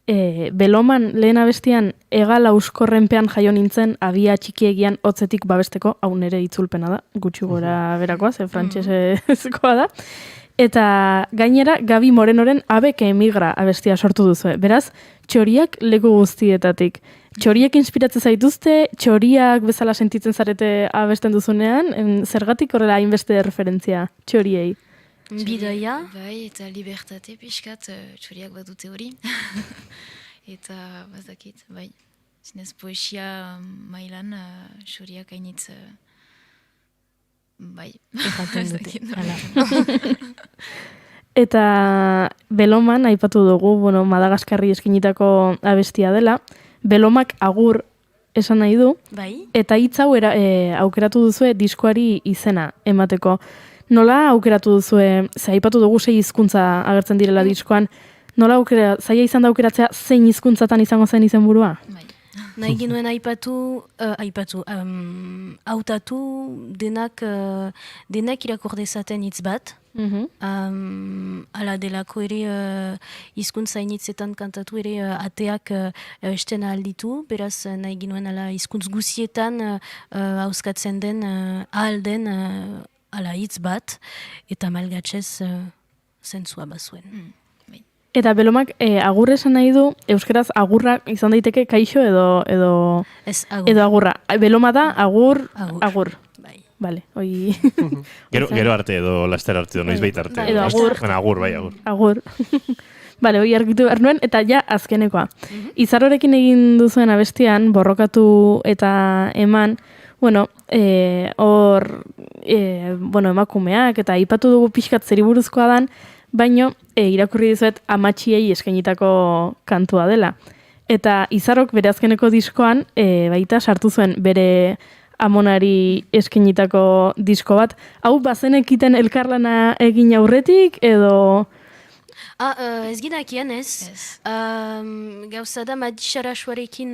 Beloman lehen abestian egal auskorrenpean jaio nintzen abia txikiegian hotzetik babesteko, hau nere itzulpena da, gutxi gora berakoa, ze frantsesezkoa da. Eta gainera Gabi Morenoren Abeke emigra abestia sortu duzu. Beraz, txoriak leku guztietatik. Txoriek inspiratzen zaituzte, txoriak bezala sentitzen zarete abesten duzunean, zergatik horrela hainbeste referentzia txoriei? Bidaia. Bai, eta libertate pixkat, txoriak badute hori. Eta, bazakit, bai. Zinez poesia mailan, txoriak hainitz... Bai. Eta Beloman, aipatu dugu, Madagaskarri eskinitako abestia dela, Belomak agur esan nahi du, eta hitz hau aukeratu duzue diskoari izena emateko. Nola aukeratu duzue, aipatu dugu 6 hizkuntza agertzen direla diskoan, nola zaila izan da aukeratzea zein hizkuntzatan izango zen izenburua? Nahi ginuen hautatu denak irakordezaten hitz bat. Ala delako ere hizkuntza initzetan kantatu ere ateak esten alditu, beraz nahi ginuen ala hizkuntz guzietan hauskatzen den ahalden ala hitz bat, eta malgatzez zentzua bazuen. Eta Belomak agur esan nahi du, euskeraz agurra izan daiteke kaixo edo agurra. Beloma da agur. Vale, hoi... Gero arte edo laster arte, noiz bait arte. Edo agur. Agur, bai, agur. Agur. Vale, hoi argitu behar nuen, eta ja azkenekoa. Izarrorekin egin duzuen abestian, borrokatu eta eman, emakumeak, eta aipatu dugu pixkat zeriburuzkoa dan, baino irakurri dizuet amatxiei eskainitako kantua dela. Eta Izarrok bere azkeneko diskoan baita sartu zuen bere Amonari eskenitako disko bat. Hau bazenekiten elkarlana egin aurretik edo... Ez ginakien ez. Gauza da Madixara Suarekin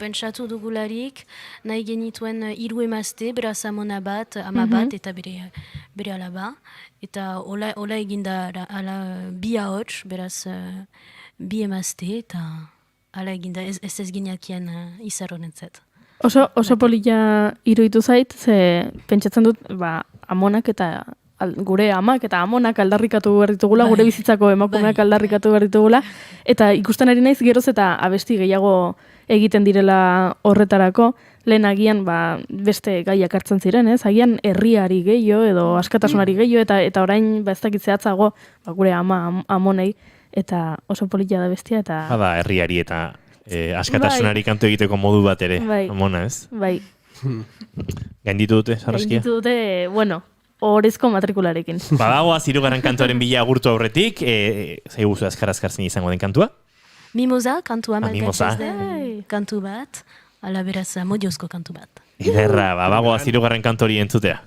pentsatu dugularik, nahi genituen 3 emazte, beraz Amona bat, ama bat, eta bere alaba. Eta hola eginda ala 2 ahots, beraz 2 emazte, eta hala eginda ez ginakien izarronentzat. Oso polilla iruditu zait, ze pentsatzen dut, Amonak eta gure amak eta amonak aldarrikatu behar ditugula, gure bizitzako emakumeak aldarrikatu behar ditugula, eta ikusten ari naiz geroz eta abesti gehiago egiten direla horretarako, lehen agian beste gaiak hartzen ziren, ez? Agian herriari gehiago edo askatasunari gehiago, eta orain ez dakit zehatzago gure ama amonei, eta oso polilla da bestia, eta... Bada herriari eta askatasunari kantu egiteko modu bat ere, Amona, ez? Bai. Gainditu dute, Sarraskia? Gainditu dute, orezko matrikularekin. Badagoa 3. kantuaren bila agurtu aurretik, zaiguzu azkar-azkartzen izango den kantua? Mimosa, kantua Mimosa. Kantu bat, ala beraz modiozko kantu bat. Ederra, bagoa 3. kantu hori entzutea.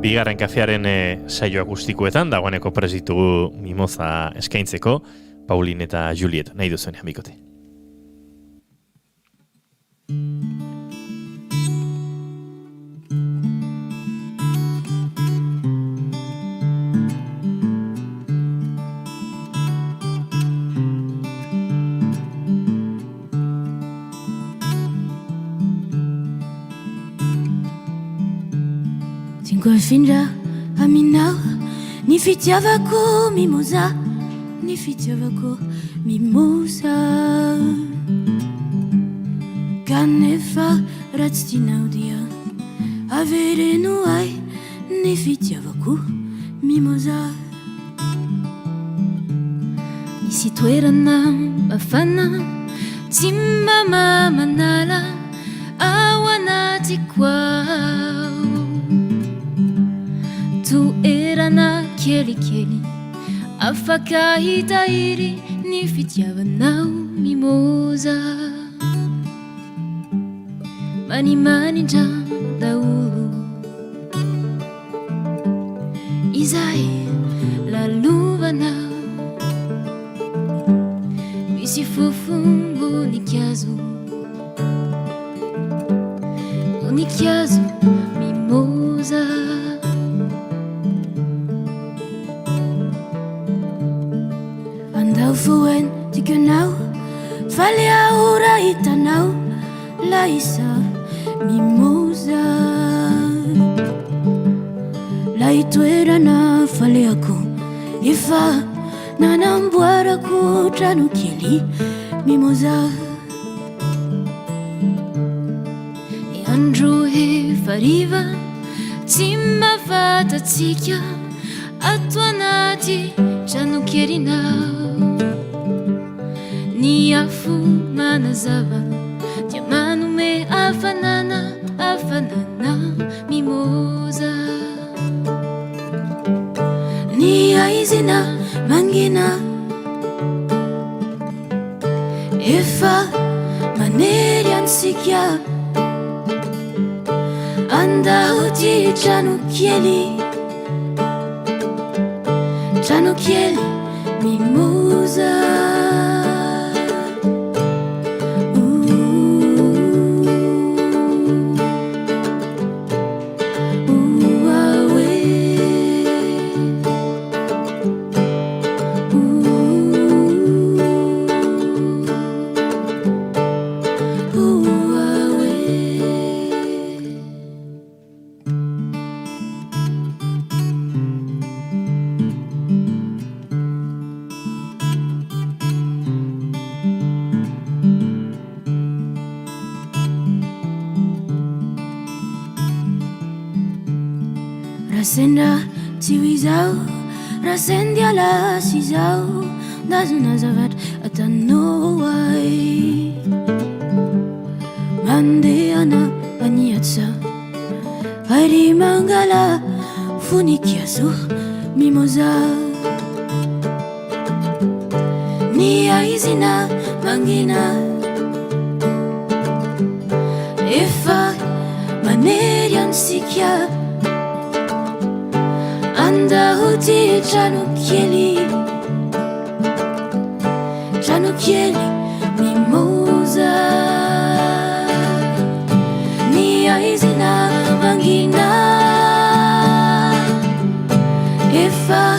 Bigarren kafearen saio akustikoetan, dagoeneko presitugu Mimosa eskaintzeko, Paulin eta Juliet, nahi duzuenean bikote. Finja aminau ni fitiavako mimosa ni fitiavako mimosa Canefa ratstinaudia avere nuai ni fitiavako mimosa Ni situerana bafana timba mamanala awanati kwao Tu erana keli afaka hitairi ni fitiava nau mimosa Mani ja daulu Izai la luva nau Misi fufumbu nikiazu Unikiazu mimosa Fuen di genau Fale aura itanau Laisa mimosa Laitu erana fale aku Ifa nanambuara ku tranu kili mimosa E andru he fariva Timma fata tsikia Atuanati tranu kirinau Ni afu manazava Diamanu me afanana mimosa Ni aizina mangina Efa manerian sikia Anda uti chanu kieli mimosa Rasenda tiwizau, rasendia la sizau, dazuna zavat atanowai. Mandeana aniatsa, hari mangala, funikiasu, mimosa. Nia izina mangina, efa manerian sikia. Anda huti Gianocchielli mimosa. Nia izina mangina, efa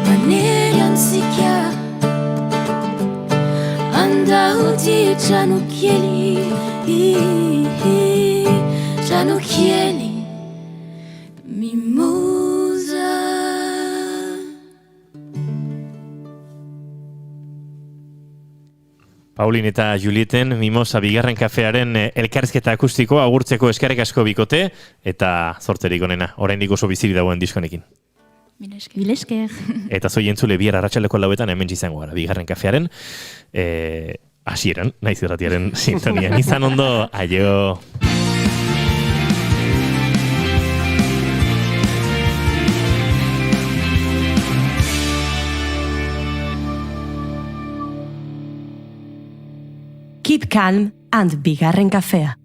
manerian sikia. Anda huti Gianocchielli mimosa. Paulin eta Julieten Mimosa bigarren kafearen elkarrizketa akustiko agurtzeko eskerrik asko bikote eta zorterik onena, oraindik oso bizirik dagoen diskonekin. Mil esker. Eta zoi entzule bihar arratsaldeko 4etan hemen izango gara bigarren kafearen hasieran, naiz irratiaren sintonian. Izan ondo, aio. Keep calm and bigarren kafea.